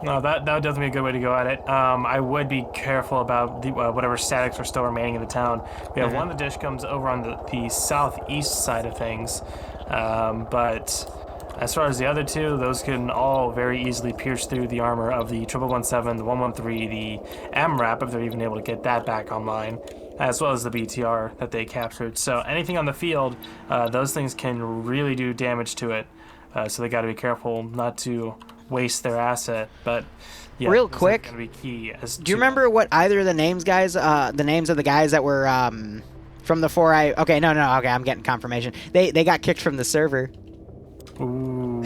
No, that would definitely be a good way to go at it. I would be careful about the, whatever statics are still remaining in the town. We have one of the dish comes over on the southeast side of things, but as far as the other two, those can all very easily pierce through the armor of the 1117, the 113, the MRAP, if they're even able to get that back online, as well as the BTR that they captured. So anything on the field, those things can really do damage to it. So they got to be careful not to waste their asset. But yeah, real quick, gonna be key. Do you remember what either of the names, guys? The names of the guys that were from the 4i? Okay, no. Okay, I'm getting confirmation. They got kicked from the server. Ooh.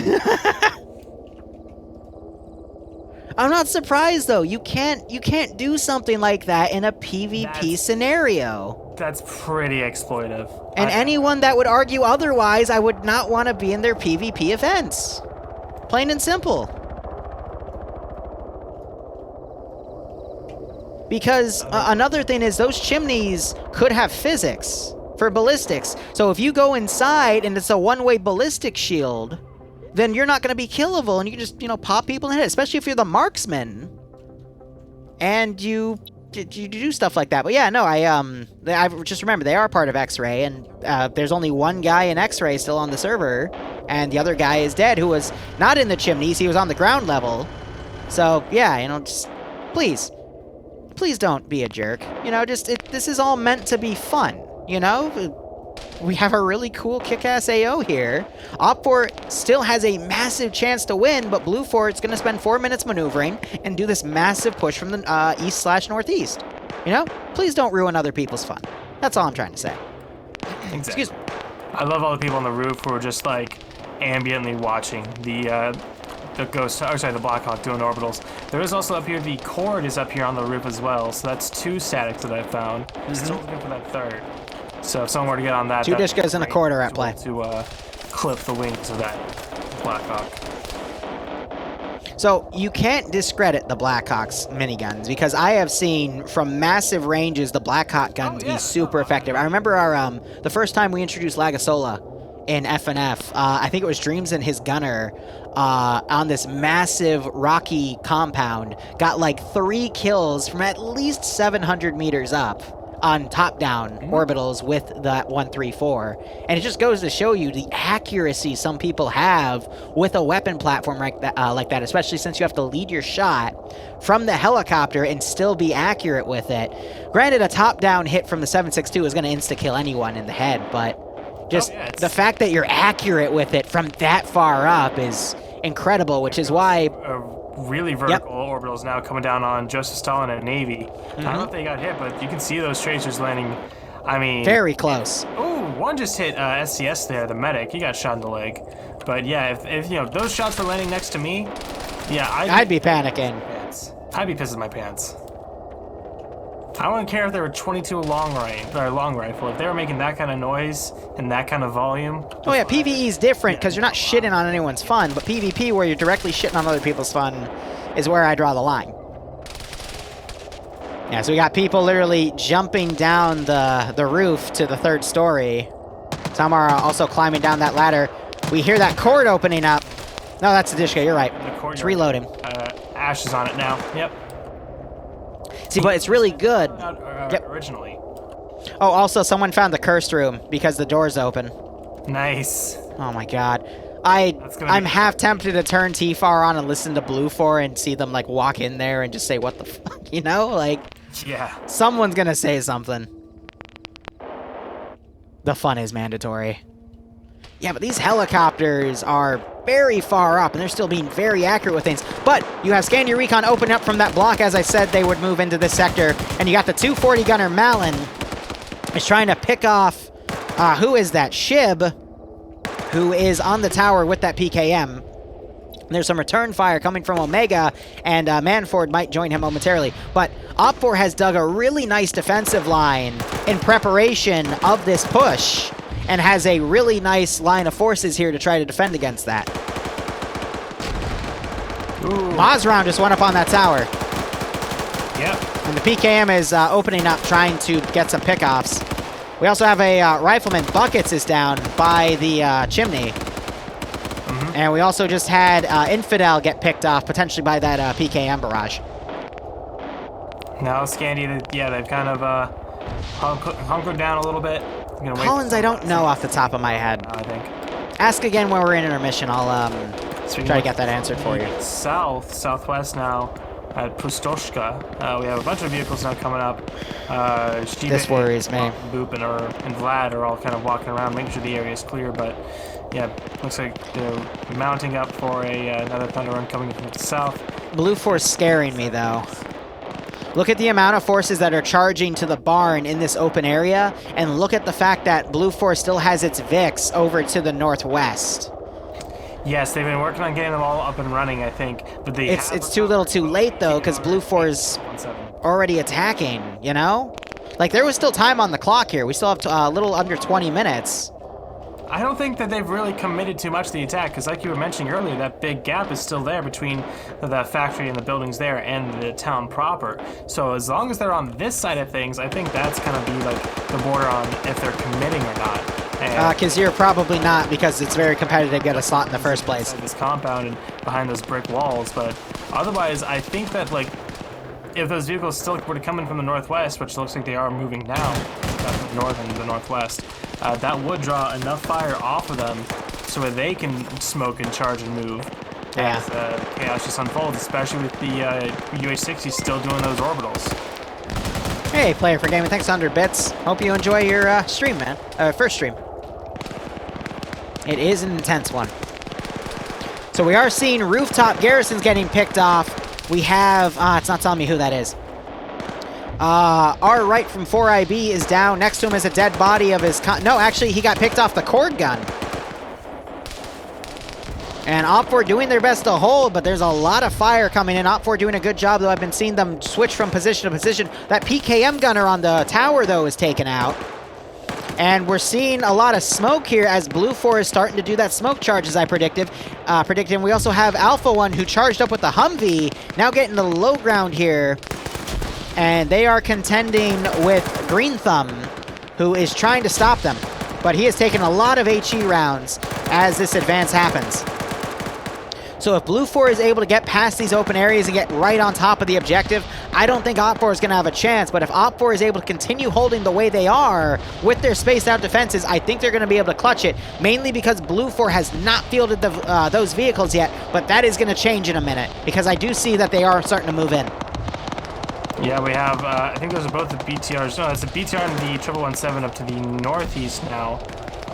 I'm not surprised though. You can't do something like that in a PvP scenario. That's pretty exploitive. And anyone that would argue otherwise, I would not want to be in their PvP events. Plain and simple. Because another thing is those chimneys could have physics for ballistics. So if you go inside and it's a one-way ballistic shield, then you're not going to be killable and you can just, pop people in the head, especially if you're the marksman and you do stuff like that. But yeah, no, I just remember they are part of X-Ray, and there's only one guy in X-Ray still on the server, and the other guy is dead, who was not in the chimneys. He was on the ground level. So yeah, just please don't be a jerk. This is all meant to be fun. We have a really cool kick-ass AO here. Op4 still has a massive chance to win, but Blue 4 is going to spend 4 minutes maneuvering and do this massive push from the east/northeast. Please don't ruin other people's fun. That's all I'm trying to say. Exactly. Excuse me. I love all the people on the roof who are just like ambiently watching the Blackhawk doing orbitals. There is also up here, the Cord is up here on the roof as well, so that's 2 statics that I found. Still looking for that third. So if someone were to get on that, 2 Dishkas and a quarter at play. To clip the wings of that Blackhawk. So you can't discredit the Blackhawk's miniguns, because I have seen from massive ranges the Blackhawk guns be super effective. I remember our the first time we introduced Lagasola in FNF, I think it was Dreams and his gunner on this massive rocky compound, got like 3 kills from at least 700 meters up on top-down orbitals with that 134. And it just goes to show you the accuracy some people have with a weapon platform like that, especially since you have to lead your shot from the helicopter and still be accurate with it. Granted, a top-down hit from the 7.62 is going to insta-kill anyone in the head, but just the fact that you're accurate with it from that far up is incredible, which is why... really vertical orbitals now coming down on Joseph Stalin and Navy. I don't know if they got hit, but you can see those tracers landing, very close. Oh, one just hit SCS there, the medic. He got shot in the leg. But yeah, if those shots were landing next to me, yeah, I'd be panicking. I'd be pissing my pants. I wouldn't care if they were 22 long rifle. If they were making that kind of noise and that kind of volume. Oh yeah, PvE is different because you're not shitting on anyone's fun, but PvP, where you're directly shitting on other people's fun, is where I draw the line. Yeah, so we got people literally jumping down the roof to the 3rd story. Some are also climbing down that ladder. We hear that cord opening up. No, that's the Dishka, you're right. It's reloading. Ash is on it now. Yep. See, but it's really good. Yep. Originally. Oh, also, someone found the cursed room because the door's open. Nice. Oh my god. I'm half tempted to turn T-Far on and listen to Blue 4 and see them, like, walk in there and just say, what the fuck, you know? Like, yeah. Someone's gonna say something. The fun is mandatory. Yeah, but these helicopters are very far up, and they're still being very accurate with things. But you have Scan Your Recon open up from that block. As I said, they would move into this sector. And you got the 240 gunner Malin is trying to pick off, who is that? Shib, who is on the tower with that PKM. And there's some return fire coming from Omega, and Manford might join him momentarily. But Op4 has dug a really nice defensive line in preparation of this push, and has a really nice line of forces here to try to defend against that. Mazround just went up on that tower. Yep. And the PKM is opening up, trying to get some pickoffs. We also have a rifleman. Buckets is down by the chimney. And we also just had Infidel get picked off, potentially by that PKM barrage. Now Scandy, yeah, they've kind of hunkered down a little bit. Collins, I don't know off the top of my head. I think. Ask again when we're in intermission. I'll try to get that answered for you. Southwest now at Pustoshka. We have a bunch of vehicles now coming up. This worries me. Boop and Vlad are all kind of walking around, making sure the area is clear. But yeah, looks like they're mounting up for another Thunder Run coming from the south. Blue Force scaring me though. Look at the amount of forces that are charging to the barn in this open area, and look at the fact that Blue Force still has its VIX over to the northwest. Yes, they've been working on getting them all up and running, I think. But it's too little too late, though, because Blue Force already attacking, you know? Like, there was still time on the clock here. We still have a little under 20 minutes. I don't think that they've really committed too much to the attack, because like you were mentioning earlier, that big gap is still there between the factory and the buildings there and the town proper. So as long as they're on this side of things, I think that's going to be like the border on if they're committing or not. Because you're probably not, because it's very competitive to get a slot in the first place. This compound and behind those brick walls, but otherwise, I think that like if those vehicles still were to come in from the northwest, which looks like they are moving now, the north and the northwest, that would draw enough fire off of them so that they can smoke and charge and move. Yeah. As chaos just unfolds, especially with the UH-60 still doing those orbitals. Hey, Player for Gaming, thanks 100 bits. Hope you enjoy your stream, man. First stream. It is an intense one. So we are seeing rooftop garrisons getting picked off. We have, it's not telling me who that is. Our right from 4IB is down. Next to him is a dead body of his... No, actually, he got picked off the cord gun. And Op4 doing their best to hold, but there's a lot of fire coming in. Op4 doing a good job, though. I've been seeing them switch from position to position. That PKM gunner on the tower, though, is taken out. And we're seeing a lot of smoke here as Blue 4 is starting to do that smoke charge, as I predicted. We also have Alpha 1, who charged up with the Humvee, now getting the low ground here. And they are contending with Green Thumb, who is trying to stop them. But he has taken a lot of HE rounds as this advance happens. So if Blue 4 is able to get past these open areas and get right on top of the objective, I don't think Op4 is going to have a chance. But if Op4 is able to continue holding the way they are with their spaced out defenses, I think they're going to be able to clutch it. Mainly because Blue 4 has not fielded those vehicles yet. But that is going to change in a minute, because I do see that they are starting to move in. Yeah, we have, I think those are both the BTRs. No, it's the BTR and the 1117 up to the northeast now.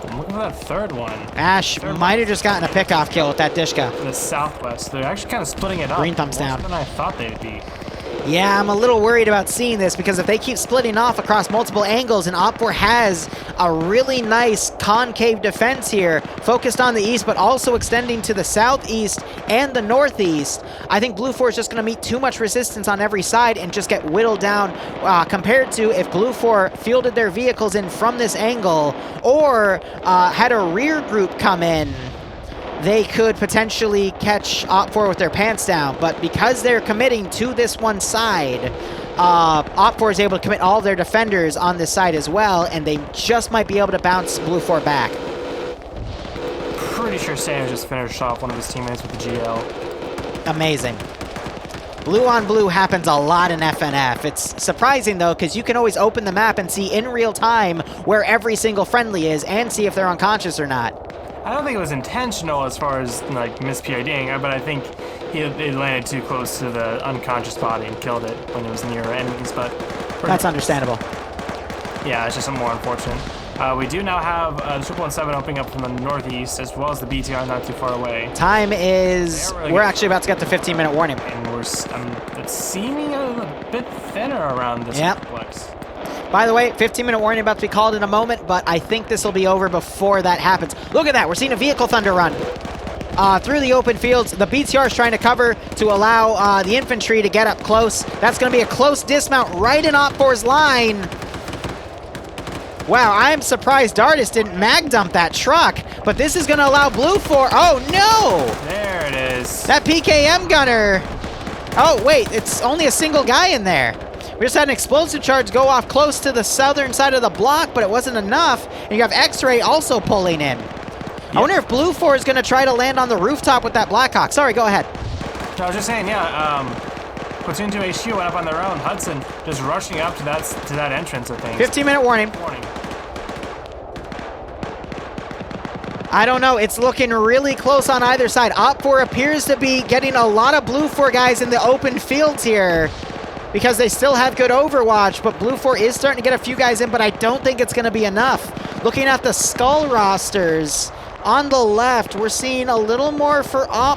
And look at that third one. Ash might have just gotten a pickoff kill with that Dishka. The southwest. They're actually kind of splitting it up. Green Thumbs down. More than I thought they'd be. Yeah, I'm a little worried about seeing this, because if they keep splitting off across multiple angles and Op4 has a really nice concave defense here, focused on the east, but also extending to the southeast and the northeast. I think Blue 4 is just going to meet too much resistance on every side and just get whittled down compared to if Blue 4 fielded their vehicles in from this angle or had a rear group come in. They could potentially catch Op 4 with their pants down, but because they're committing to this one side, Op 4 is able to commit all their defenders on this side as well, and they just might be able to bounce Blue 4 back. Pretty sure Sam just finished off one of his teammates with the GL. Amazing. Blue on blue happens a lot in FNF. It's surprising, though, because you can always open the map and see in real time where every single friendly is and see if they're unconscious or not. I don't think it was intentional as far as, like, mis-PIDing, but I think it landed too close to the unconscious body and killed it when it was near enemies, but... That's understandable. Yeah, it's just more unfortunate. We do now have the 117 opening up from the northeast, as well as the BTR not too far away. Time is... We're actually about to get the 15-minute warning. And it's seeming a bit thinner around this complex. By the way, 15-minute warning about to be called in a moment, but I think this will be over before that happens. Look at that. We're seeing a vehicle thunder run through the open fields. The BTR is trying to cover to allow the infantry to get up close. That's going to be a close dismount right in Op 4's line. Wow, I'm surprised Dardis didn't mag dump that truck, but this is going to allow Blue 4. Oh, no! There it is. That PKM gunner. Oh, wait, it's only a single guy in there. We just had an explosive charge go off close to the southern side of the block, but it wasn't enough. And you have X-Ray also pulling in. I wonder if Blue 4 is going to try to land on the rooftop with that Blackhawk. Sorry, go ahead. I was just saying, Platoon 2 HQ went up on their own. Hudson just rushing up to that entrance of things. 15-minute warning. I don't know. It's looking really close on either side. Op 4 appears to be getting a lot of Blue 4 guys in the open fields here, because they still have good overwatch, but Blue 4 is starting to get a few guys in, but I don't think it's going to be enough. Looking at the skull rosters, on the left, we're seeing a little more for Blue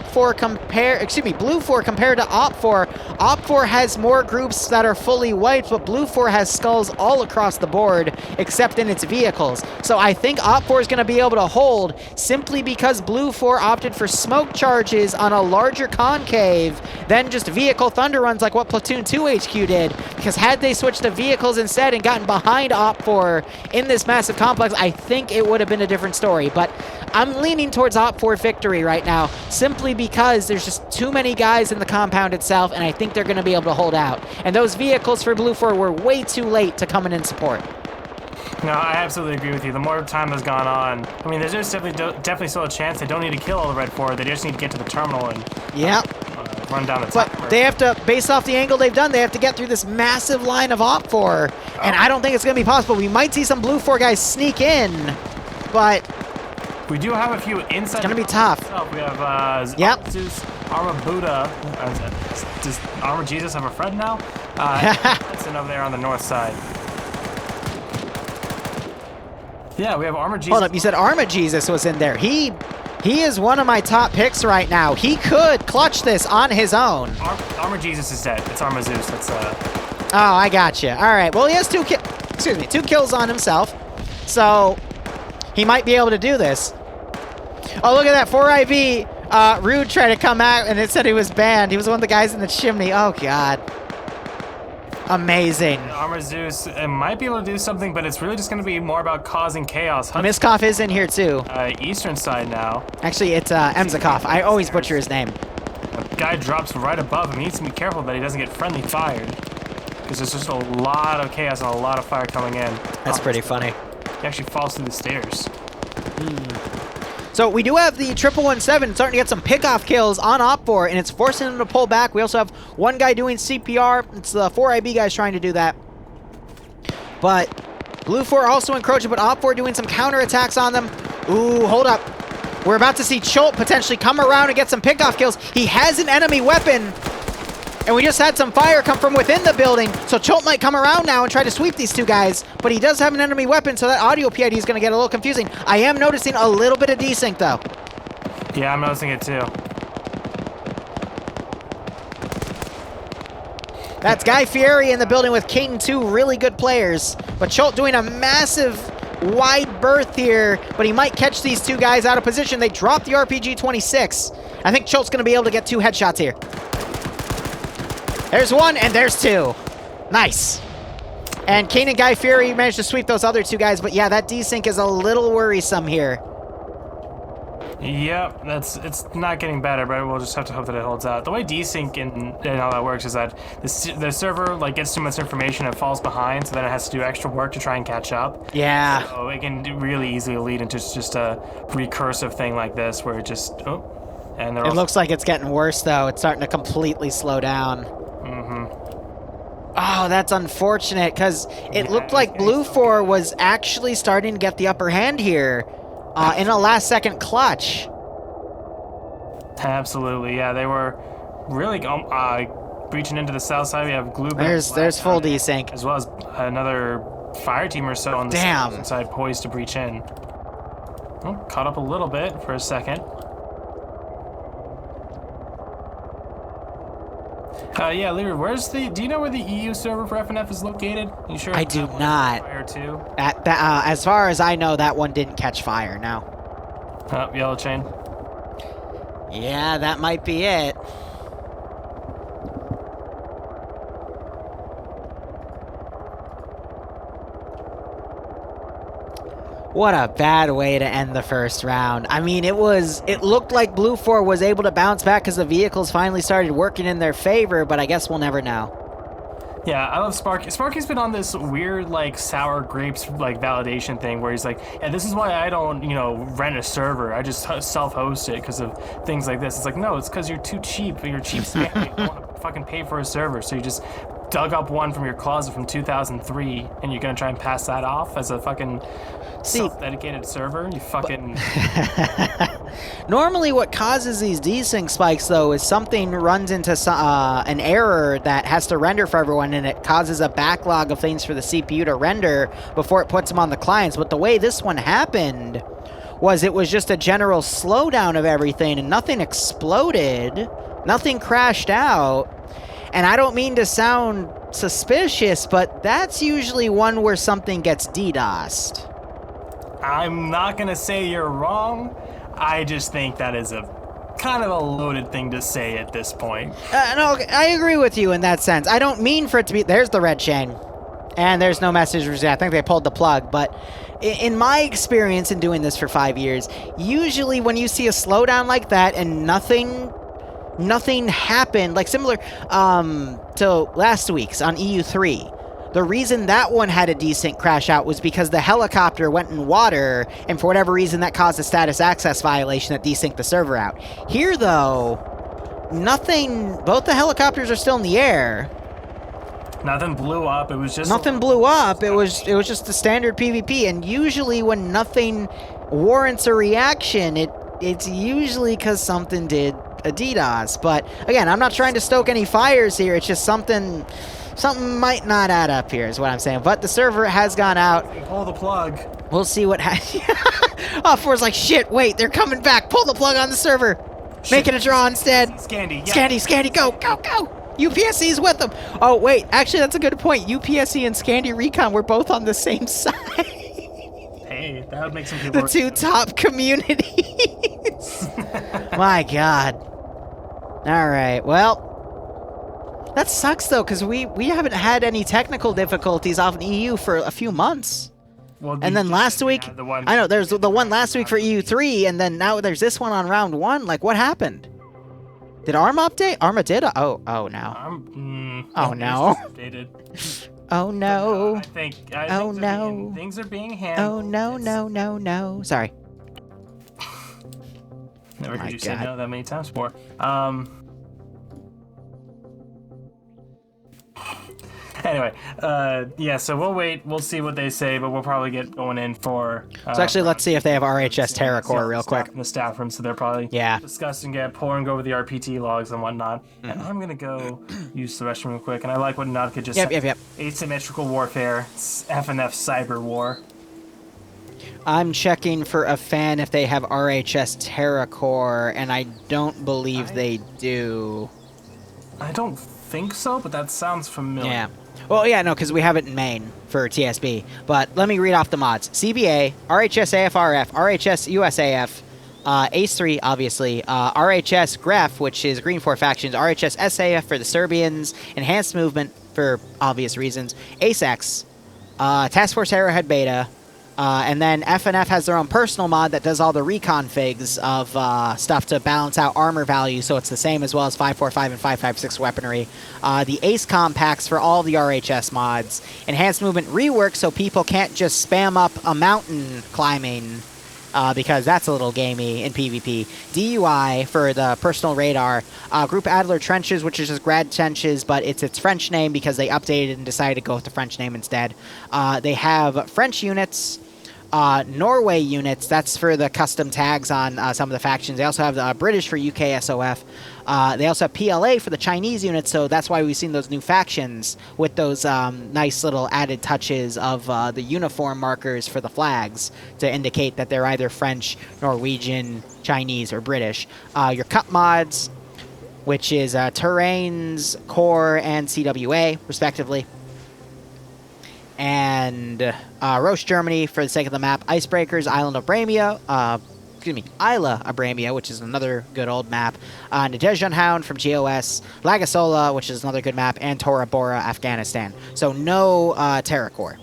4 compared to Op 4. Op 4 has more groups that are fully wiped, but Blue 4 has skulls all across the board, except in its vehicles. So I think Op 4 is going to be able to hold simply because Blue 4 opted for smoke charges on a larger concave than just vehicle thunder runs like what Platoon 2 HQ did. Because had they switched to vehicles instead and gotten behind Op 4 in this massive complex, I think it would have been a different story. But I'm leaning towards Op 4 victory right now, simply because there's just too many guys in the compound itself, and I think they're going to be able to hold out. And those vehicles for Blue 4 were way too late to come in and support. No, I absolutely agree with you. The more time has gone on, I mean, there's just definitely still a chance they don't need to kill all the Red 4. They just need to get to the terminal and run down the top. But they have to, based off the angle they've done, they have to get through this massive line of Op 4, and I don't think it's going to be possible. We might see some Blue 4 guys sneak in, but... We do have a few inside. It's going to be tough. We have Zeus, Arma Buddha. Does Arma Jesus have a friend now? And over there on the north side. Yeah, we have Arma Jesus. Hold up, you said Arma Jesus was in there. He is one of my top picks right now. He could clutch this on his own. Arma Jesus is dead. It's Arma Zeus. That's Oh, I gotcha. All right. Well, he has two kills on himself, so he might be able to do this. Oh, look at that. 4IV. Rude tried to come out, and it said he was banned. He was one of the guys in the chimney. Oh, God. Amazing. Arma Zeus might be able to do something, but it's really just going to be more about causing chaos. Miskov is in here, too. Eastern side now. Actually, it's Emzakov. I always butcher his name. A guy drops right above him. He needs to be careful that he doesn't get friendly fired, because there's just a lot of chaos and a lot of fire coming in. That's pretty funny. He actually falls through the stairs. So we do have the 117 starting to get some pickoff kills on Op 4, and it's forcing them to pull back. We also have one guy doing CPR. It's the 4IB guys trying to do that. But Blue 4 also encroaching, but Op 4 doing some counterattacks on them. Ooh, hold up. We're about to see Cholt potentially come around and get some pickoff kills. He has an enemy weapon, and we just had some fire come from within the building, so Cholt might come around now and try to sweep these two guys, but he does have an enemy weapon, so that audio PID is going to get a little confusing. I am noticing a little bit of desync, though. Yeah, I'm noticing it, too. That's Guy Fieri in the building with King, two really good players, but Cholt doing a massive wide berth here, but he might catch these two guys out of position. They drop the RPG-26. I think Chult's going to be able to get 2 headshots here. There's 1, and there's 2. Nice. And Kane and Guy Fury managed to sweep those other 2 guys, but yeah, that desync is a little worrisome here. Yep, it's not getting better, but we'll just have to hope that it holds out. The way desync and how that works is that the server like gets too much information and falls behind, so then it has to do extra work to try and catch up. Yeah. So it can really easily lead into just a recursive thing like this, where it just and it looks like it's getting worse though. It's starting to completely slow down. Oh, that's unfortunate because it looked like Blue 4 was actually starting to get the upper hand here. In a last-second clutch. Absolutely, yeah. They were really breaching into the south side. We have Glue. There's full desync. As well as another fire team or so on the south side poised to breach in. Oh, caught up a little bit for a second. Yeah, Liru, do you know where the EU server for FNF is located? You sure? I do not. Fire too? As far as I know, that one didn't catch fire, no. Oh, yellow chain. Yeah, that might be it. What a bad way to end the first round. I mean, it looked like Blue 4 was able to bounce back because the vehicles finally started working in their favor, but I guess we'll never know. Yeah, I love Sparky. Sparky's been on this weird, like, sour grapes, like, validation thing where he's like, yeah, this is why I don't, rent a server. I just self-host it because of things like this. It's like, no, it's because you're too cheap. You're cheap scam. You don't want to fucking pay for a server, so you just dug up one from your closet from 2003, and you're gonna try and pass that off as a fucking self-dedicated server? You fucking... Normally what causes these desync spikes, though, is something runs into an error that has to render for everyone, and it causes a backlog of things for the CPU to render before it puts them on the clients. But the way this one happened it was just a general slowdown of everything, and nothing exploded, nothing crashed out. And I don't mean to sound suspicious, but that's usually one where something gets DDoSed. I'm not gonna say you're wrong. I just think that is a kind of a loaded thing to say at this point. No, I agree with you in that sense. I don't mean for it to be... There's the red chain. And there's no message received. I think they pulled the plug. But in my experience in doing this for 5 years, usually when you see a slowdown like that and nothing happened, like similar to last week's on EU3. The reason that one had a desync crash out was because the helicopter went in water, and for whatever reason that caused a status access violation that desynced the server out. Here, though, both the helicopters are still in the air. Nothing blew up, it was just... Nothing blew up, it was just the standard PvP, and usually when nothing warrants a reaction, it's usually because something did a DDoS. But again, I'm not trying to stoke any fires here, it's just something might not add up here is what I'm saying. But the server has gone out. Pull the plug. We'll see what happens. Oh, Four's like, shit, wait, they're coming back. Pull the plug on the server. Shit. Make it a draw instead. Scandy, yeah. Scandy, go. UPSC's with them. Oh, wait, actually, that's a good point. UPSC and Scandy Recon were both on the same side. Hey, that would make some people... The two top communities. My God. All right, well... That sucks, though, because we haven't had any technical difficulties off in EU for a few months. Well, and then last week, I know, there's the one last week for EU3, and then now there's this one on round 1. Like, what happened? Did ARM update? ARMA did? Oh, no. Oh, no. Oh, no. I think things are being Oh, handled. no. Sorry. Never heard you say no that many times before. Anyway, yeah, so we'll wait. We'll see what they say, but we'll probably get going in for... so actually, let's see if they have RHS TerraCore real quick. In the staff room, so they're probably discussing it, poring over the RPT logs and whatnot. Mm-hmm. And I'm going to go use the restroom real quick, and I like what Nautica just said. Yep. Asymmetrical warfare. It's FNF cyber war. I'm checking for a fan if they have RHS TerraCore, and I don't believe they do. I don't think so, but that sounds familiar. Yeah. Well, yeah, no, because we have it in main for TSB. But let me read off the mods. CBA, RHS AFRF, RHS USAF, ACE3, obviously, RHS Gref, which is green for factions, RHS SAF for the Serbians, Enhanced Movement for obvious reasons, ASEX, Task Force Arrowhead Beta, and then FNF has their own personal mod that does all the reconfigs of stuff to balance out armor value, so it's the same as well as 545 and 556 weaponry. The Ace compacts for all the RHS mods. Enhanced Movement rework so people can't just spam up a mountain climbing, because that's a little gamey in PvP. DUI for the personal radar. Group Adler Trenches, which is just grad trenches, but it's its French name because they updated and decided to go with the French name instead. They have French units. Norway units, that's for the custom tags on some of the factions. They also have the British for UKSOF. They also have PLA for the Chinese units, so that's why we've seen those new factions with those nice little added touches of the uniform markers for the flags to indicate that they're either French, Norwegian, Chinese, or British. Your cup mods, which is Terrains, Core, and CWA, respectively. And Roche, Germany, for the sake of the map. Icebreakers, Island of Bramia, Isla Abramia, which is another good old map. Nadezhdan Hound from GOS, Lagasola, which is another good map, and Tora Bora, Afghanistan. So no Terracore.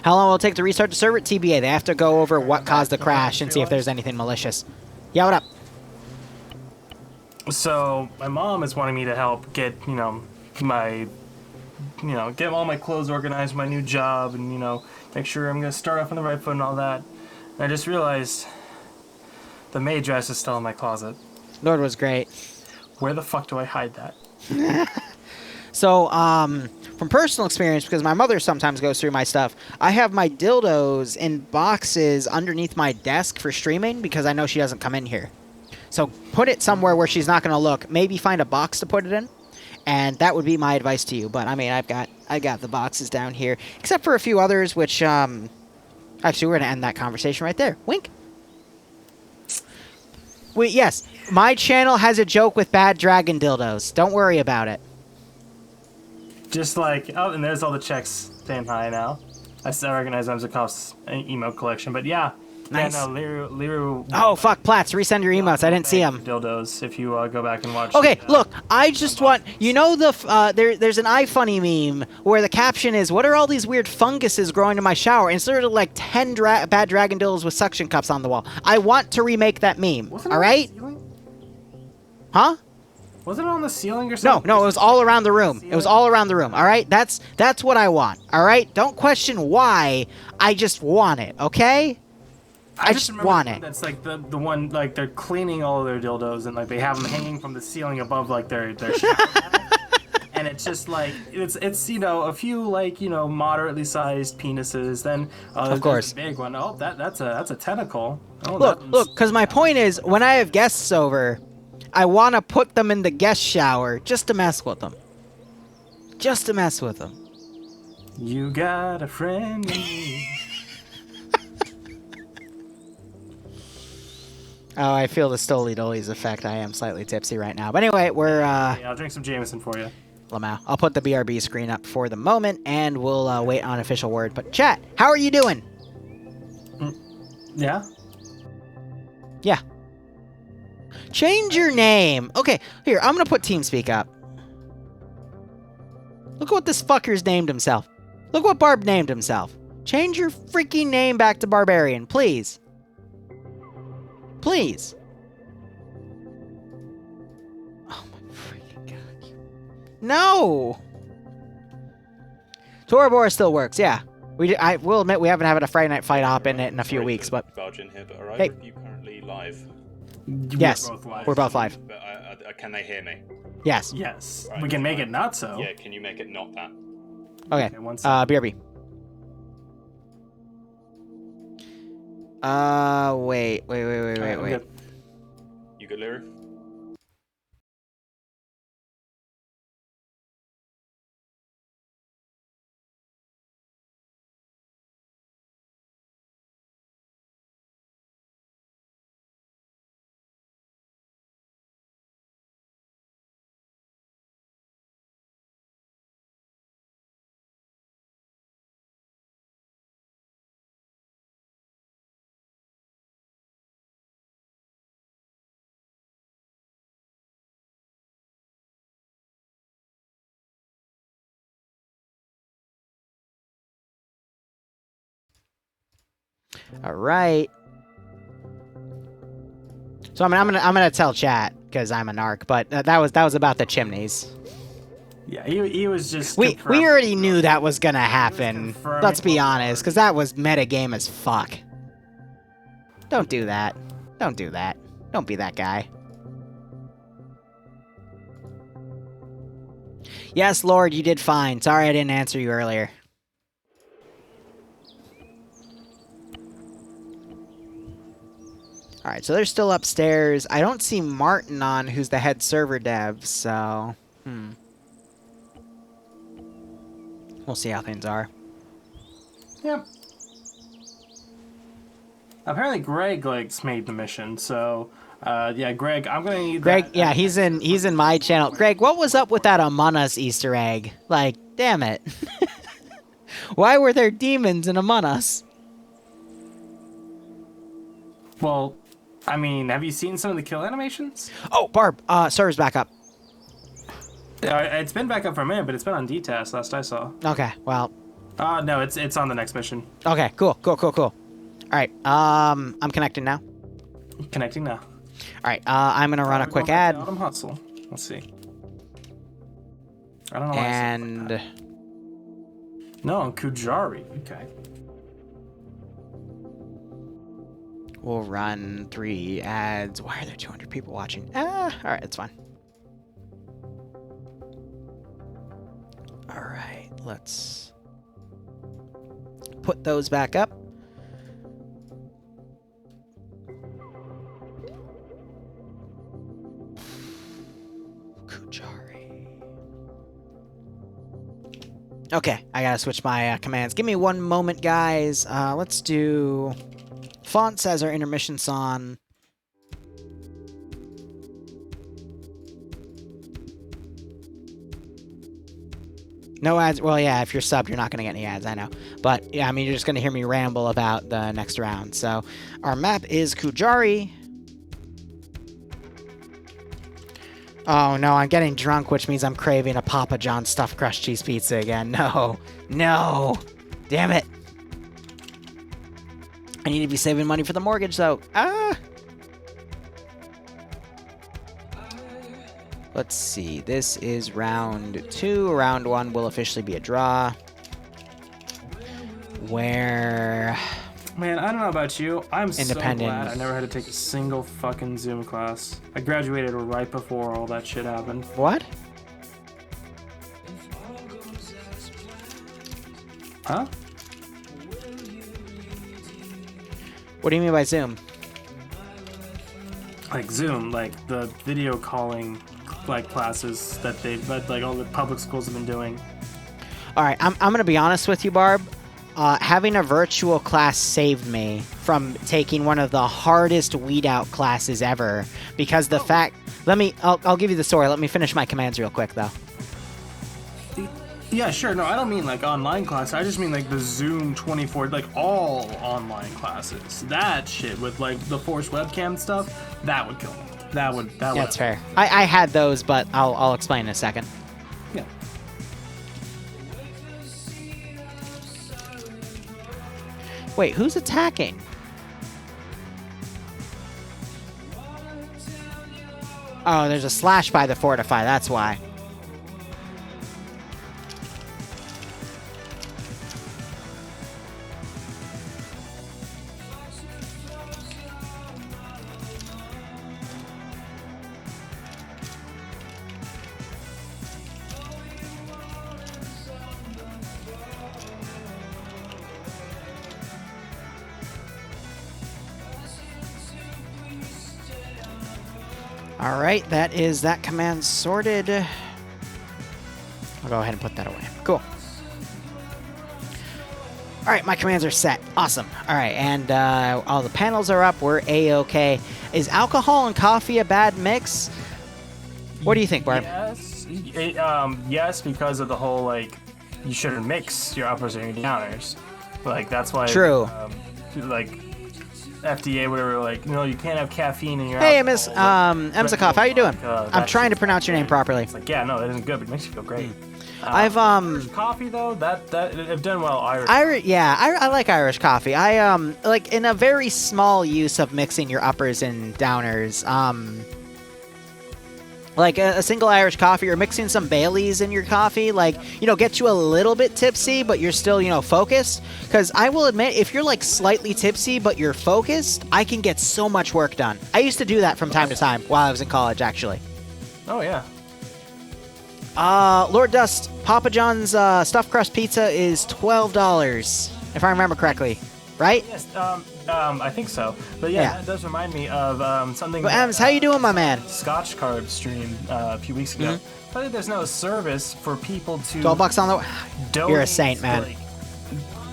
How long will it take to restart the server? TBA. They have to go over what caused the crash and see if there's anything malicious. Yeah, what up? So my mom is wanting me to help get, get all my clothes organized, my new job, and, make sure I'm going to start off on the right foot and all that. And I just realized the maid dress is still in my closet. Lord was great. Where the fuck do I hide that? So, from personal experience, because my mother sometimes goes through my stuff, I have my dildos in boxes underneath my desk for streaming because I know she doesn't come in here. So put it somewhere where she's not going to look. Maybe find a box to put it in, and that would be my advice to you. But I mean, I got the boxes down here, except for a few others, which actually we're going to end that conversation right there. Wink. Yes, my channel has a joke with bad dragon dildos. Don't worry about it. Just like, oh, and there's all the checks staying high now. I still recognize Amzakov's email collection, but yeah. Nice. Yeah, no, Liru. Oh, fuck, Platts, resend your emotes. I didn't see them. Dildos, if you go back and watch. Okay, look, I just want, there's an iFunny meme where the caption is, what are all these weird funguses growing in my shower? And it's literally like 10 bad dragon dildos with suction cups on the wall. I want to remake that meme, all right? Huh? Wasn't it on the ceiling or something? No, it was all around the room. It was all around the room, all right? That's what I want, all right? Don't question why, I just want it, okay? I just want it. That's like the one, like, they're cleaning all of their dildos and like they have them hanging from the ceiling above like their shower. And it's just like it's a few like moderately sized penises. Then of course a big one. Oh, that's a tentacle. Oh, look, because my point is when I have guests over, I want to put them in the guest shower just to mess with them. Just to mess with them. You got a friend in me. Oh, I feel the Stoli Dolies effect. I am slightly tipsy right now. But anyway, we're... Yeah, I'll drink some Jameson for you. Lamau. I'll put the BRB screen up for the moment, and we'll wait on official word. But chat, how are you doing? Yeah? Yeah. Change your name. Okay, here, I'm going to put TeamSpeak up. Look at what this fucker's named himself. Look what Barb named himself. Change your freaking name back to Barbarian, please. Please. Oh my freaking god. No! Torabora still works, yeah. I will admit we haven't had a Friday Night Fight op in it in a few weeks, but... Belgian here, but are hey. either of you currently live? Yes, we're both live. But can they hear me? Yes. Yes. Right, we can make it not so. Yeah, can you make it not that? Okay, one second. BRB. Wait. You good, Liru? All right. So I'm gonna tell chat because I'm a narc, but that was about the chimneys. Yeah, he was just. We confirming- already knew that was gonna happen. confirming Let's be what honest, because that was metagame as fuck. Don't do that. Don't do that. Don't be that guy. Yes, Lord, you did fine. Sorry I didn't answer you earlier. Alright, so they're still upstairs. I don't see Martin on, who's the head server dev, so... We'll see how things are. Yep. Apparently Greg made the mission, so yeah, Greg, I'm gonna need Greg, that. yeah, he's in my channel. Greg, what was up with that Among Us Easter egg? Like, damn it. Why were there demons in Among Us? Well, I mean, have you seen some of the kill animations? Oh, Barb, server's back up. It's been back up for a minute, but it's been on D-Test last I saw. Okay, well, No, it's on the next mission. okay, cool. Alright, I'm connecting now. Connecting now. Alright, I'm gonna run a We're quick going back ad. to Autumn Hustle. Let's see. I don't know why And... I said that. No, Kujari. Okay. we'll run 3 ads. Why are there 200 people watching? Alright, that's fine. Alright, let's put those back up. Kujari. Okay, I gotta switch my commands. Give me one moment, guys. Let's do fonts as our intermission song. No ads. Well, yeah, if you're subbed, you're not going to get any ads, I know. But, yeah, I mean, you're just going to hear me ramble about the next round. So, our map is Kujari. Oh, no, I'm getting drunk, which means I'm craving a Papa John's stuffed crust cheese pizza again. No. No. Damn it. I need to be saving money for the mortgage, though. Let's see. This is round 2. Round 1 will officially be a draw. Where... Man, I don't know about you. I'm so Independent. glad I never had to take a single fucking Zoom class. I graduated right before all that shit happened. What? Huh? What do you mean by Zoom? Like Zoom, like the video calling classes that all the public schools have been doing. All right, I'm going to be honest with you, Barb. Having a virtual class saved me from taking one of the hardest weed out classes ever because the fact... I'll give you the story. Let me finish my commands real quick, though. Yeah, sure. No, I don't mean like online class. I just mean like the Zoom 24, like all online classes. That shit with like the forced webcam stuff, that would kill me. That would. Yeah, that's fair. I had those, but I'll explain in a second. Yeah. Wait, who's attacking? Oh, there's a slash by the fortify, that's why. Alright, that is that command sorted. I'll go ahead and put that away. Cool. Alright, my commands are set. Awesome. Alright, and all the panels are up. We're A-okay. Is alcohol and coffee a bad mix? What do you think, Barb? Yes. Yes, because of the whole, like, you shouldn't mix your uppers and your downers. Like, that's why... True. Like... FDA, whatever, like, no, you can't have caffeine in your Hey, alcohol. Miss Emzakov, how you doing? I'm that trying to shit's pronounce your name great. properly. It's like, yeah, no, that isn't good, but it makes you feel great. I've coffee though. That I've done well. I like Irish coffee. I like in a very small use of mixing your uppers and downers. Like a single Irish coffee or mixing some Baileys in your coffee, like, you know, gets you a little bit tipsy, but you're still, you know, focused. Because I will admit, if you're like slightly tipsy, but you're focused, I can get so much work done. I used to do that from time to time while I was in college, actually. Oh, yeah. Lord Dust, Papa John's stuffed crust pizza is $12, if I remember correctly, right? Yes, I think so. But yeah, that does remind me of something. Well, Ems, how you doing, my man? Scotch Carb streamed a few weeks ago. But there's no service for people to. $12 on the. Donate, You're a saint, man. Like,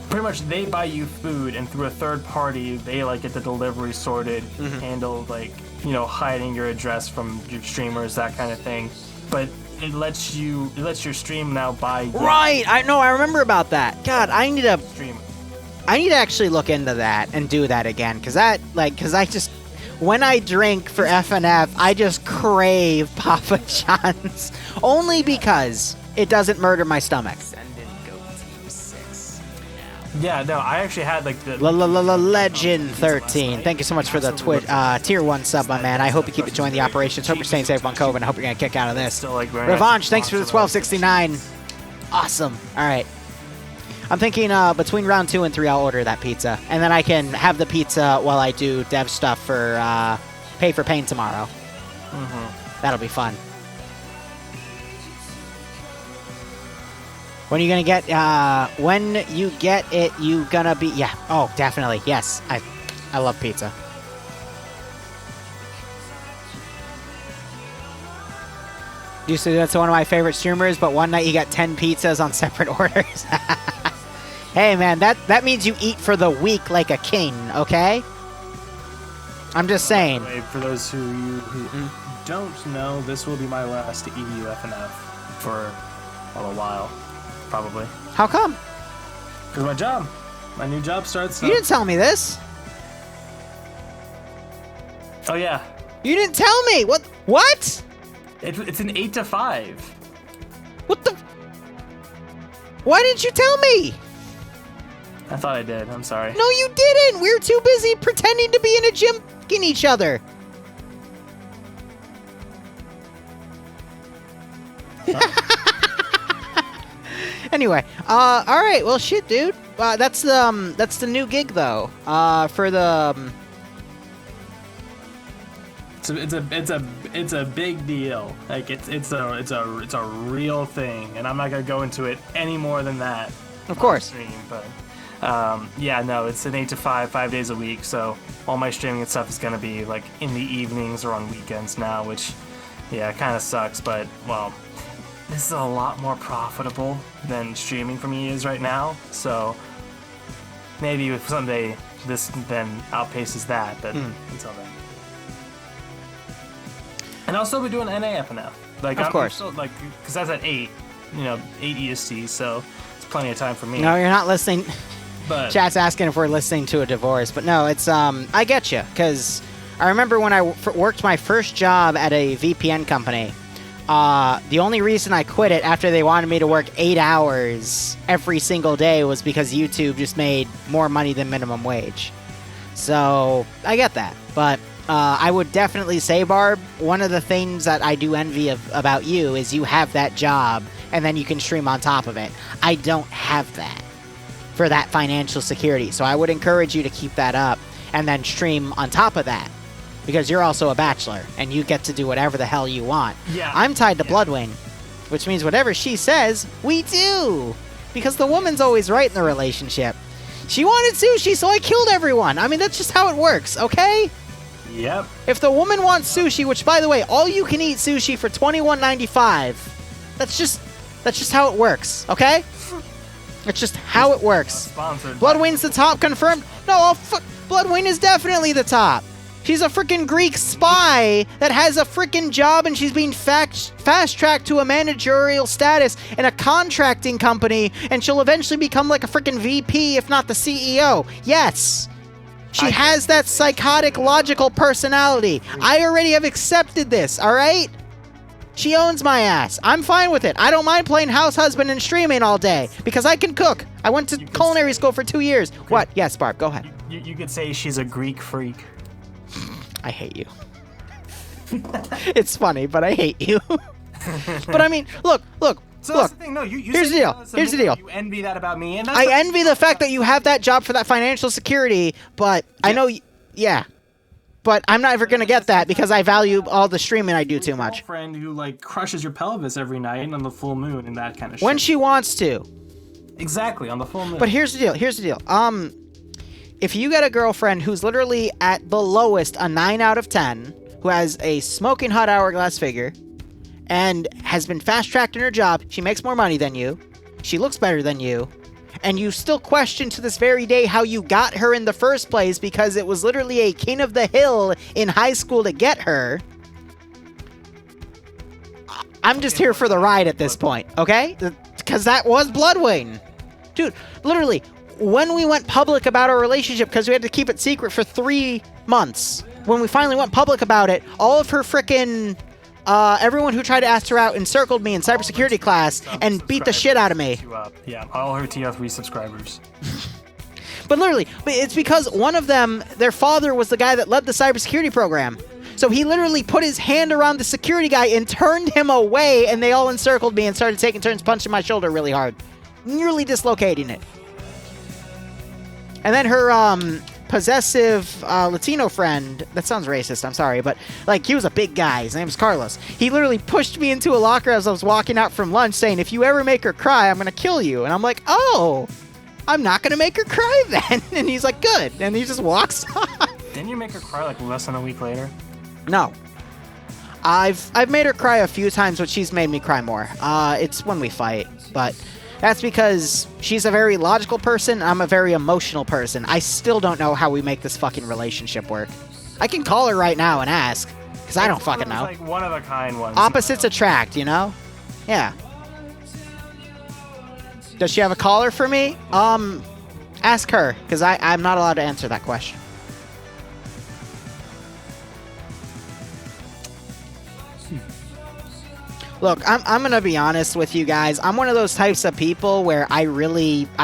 pretty much, they buy you food, and through a third party, they like get the delivery sorted, handle like, you know, hiding your address from your streamers, that kind of thing. But it lets your stream now buy. Right, I remember about that. God, I need to. Stream. I need to actually look into that and do that again, because I just, when I drink for FNF, I just crave Papa John's, only because it doesn't murder my stomach. Yeah, no, I actually had like the Legend 13. Thank you so much for the tier 1 sub, my man. I hope you keep enjoying the operations. Hope you're staying safe on COVID. I hope you're gonna kick out of this. Revanche, thanks for the 1269. Awesome. All right. I'm thinking between round 2 and 3, I'll order that pizza, and then I can have the pizza while I do dev stuff for Pay for Pain tomorrow. That'll be fun. When are you gonna get? When you get it, you gonna be? Yeah. Oh, definitely. Yes. I love pizza. Used to do that to one of my favorite streamers, but one night he got 10 pizzas on separate orders. Hey, man, that means you eat for the week like a king, okay? I'm just saying. Anyway, for those who don't know, this will be my last EDU FNF for a while, probably. How come? Because my new job starts. So. You didn't tell me this. Oh, yeah. You didn't tell me. What? It's an 8 to 5. What the? Why didn't you tell me? I thought I did. I'm sorry. No, you didn't. We were too busy pretending to be in a gym f***ing each other. Anyway, all right. Well, shit, dude. That's the new gig though. For the. It's a big deal. Like it's a real thing, and I'm not gonna go into it any more than that. Of course. Stream, but yeah, no, it's an 8 to 5 days a week. So all my streaming and stuff is gonna be like in the evenings or on weekends now, which yeah, kind of sucks. But well, this is a lot more profitable than streaming for me is right now. So maybe if someday this then outpaces that, but until then. And I'll still be doing NAFNF. Like, of course. Still, like, because that's at 8, 8 EST, so it's plenty of time for me. No, you're not listening. But Chat's asking if we're listening to a divorce, but no, it's I get you, because I remember when I worked my first job at a VPN company. The only reason I quit it after they wanted me to work 8 hours every single day was because YouTube just made more money than minimum wage. So I get that, but. I would definitely say, Barb, one of the things that I do envy about you is you have that job, and then you can stream on top of it. I don't have that for that financial security, so I would encourage you to keep that up and then stream on top of that, because you're also a bachelor, and you get to do whatever the hell you want. Yeah. I'm tied to Bloodwing, which means whatever she says, we do, because the woman's always right in the relationship. She wanted sushi, so I killed everyone. I mean, that's just how it works, okay? Yep. If the woman wants sushi, which by the way, all you can eat sushi for $21.95, that's just how it works, okay? That's just how it works. Sponsored. Bloodwing's the top, confirmed. No, Bloodwing is definitely the top. She's a freaking Greek spy that has a freaking job, and she's being fast-tracked to a managerial status in a contracting company, and she'll eventually become like a freaking VP, if not the CEO. Yes. She has that psychotic, logical personality. I already have accepted this, all right? She owns my ass. I'm fine with it. I don't mind playing house husband and streaming all day because I can cook. I went to culinary school for 2 years. What? Yes, Barb, go ahead. You could say she's a Greek freak. I hate you. It's funny, but I hate you. But I mean, look. So that's the thing. No, you here's the deal. Here's the deal. You envy that about me, and that's I envy the fact that you have that job for that financial security, but I know, yeah. But I'm not ever gonna get that because I value all the streaming I do too much. Friend who like crushes your pelvis every night on the full moon and that kind of shit. When she wants to. Exactly, on the full moon. But here's the deal. If you get a girlfriend who's literally at the lowest a 9 out of 10, who has a smoking hot hourglass figure, and has been fast-tracked in her job, she makes more money than you, she looks better than you, and you still question to this very day how you got her in the first place because it was literally a king of the hill in high school to get her, I'm just here for the ride at this point, okay? Because that was Bloodwing. Dude, literally, when we went public about our relationship, because we had to keep it secret for 3 months, when we finally went public about it, all of her frickin' everyone who tried to ask her out encircled me in cybersecurity class and beat the shit out of me. Yeah, all her TR3 subscribers. But literally, it's because one of them, their father was the guy that led the cybersecurity program. So he literally put his hand around the security guy and turned him away, and they all encircled me and started taking turns punching my shoulder really hard, nearly dislocating it. And then her possessive Latino friend, that sounds racist, I'm sorry, but like he was a big guy, his name was Carlos. He literally pushed me into a locker as I was walking out from lunch saying, if you ever make her cry, I'm gonna kill you. And I'm like, oh, I'm not gonna make her cry then. And he's like, good. And he just walks off. Didn't you make her cry like less than a week later? No. I've made her cry a few times, but she's made me cry more. It's when we fight, but that's because she's a very logical person, and I'm a very emotional person. I still don't know how we make this fucking relationship work. I can call her right now and ask, because I don't fucking know. Like one of a kind ones. Opposites attract, you know? Yeah. Does she have a caller for me? Ask her, because I'm not allowed to answer that question. Look, I'm gonna be honest with you guys. I'm one of those types of people where I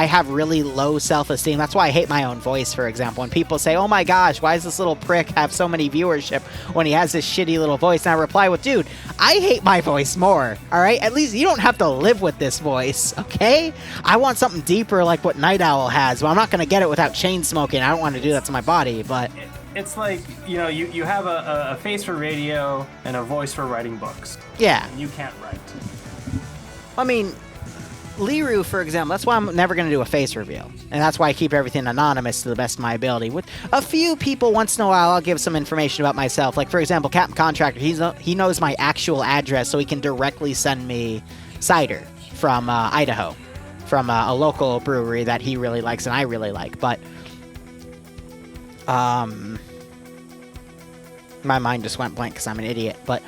have really low self-esteem. That's why I hate my own voice, for example. When people say, oh my gosh, why does this little prick have so many viewership when he has this shitty little voice? And I reply with, dude, I hate my voice more, all right? At least you don't have to live with this voice, okay? I want something deeper like what Night Owl has. Well, I'm not gonna get it without chain smoking. I don't want to do that to my body, but... It's like, you know, you have a face for radio and a voice for writing books. Yeah. And you can't write. I mean, Liru, for example, that's why I'm never going to do a face reveal. And that's why I keep everything anonymous to the best of my ability. With a few people, once in a while, I'll give some information about myself. Like, for example, Captain Contractor, he knows my actual address, so he can directly send me cider from Idaho. From a local brewery that he really likes and I really like. But, my mind just went blank because I'm an idiot, but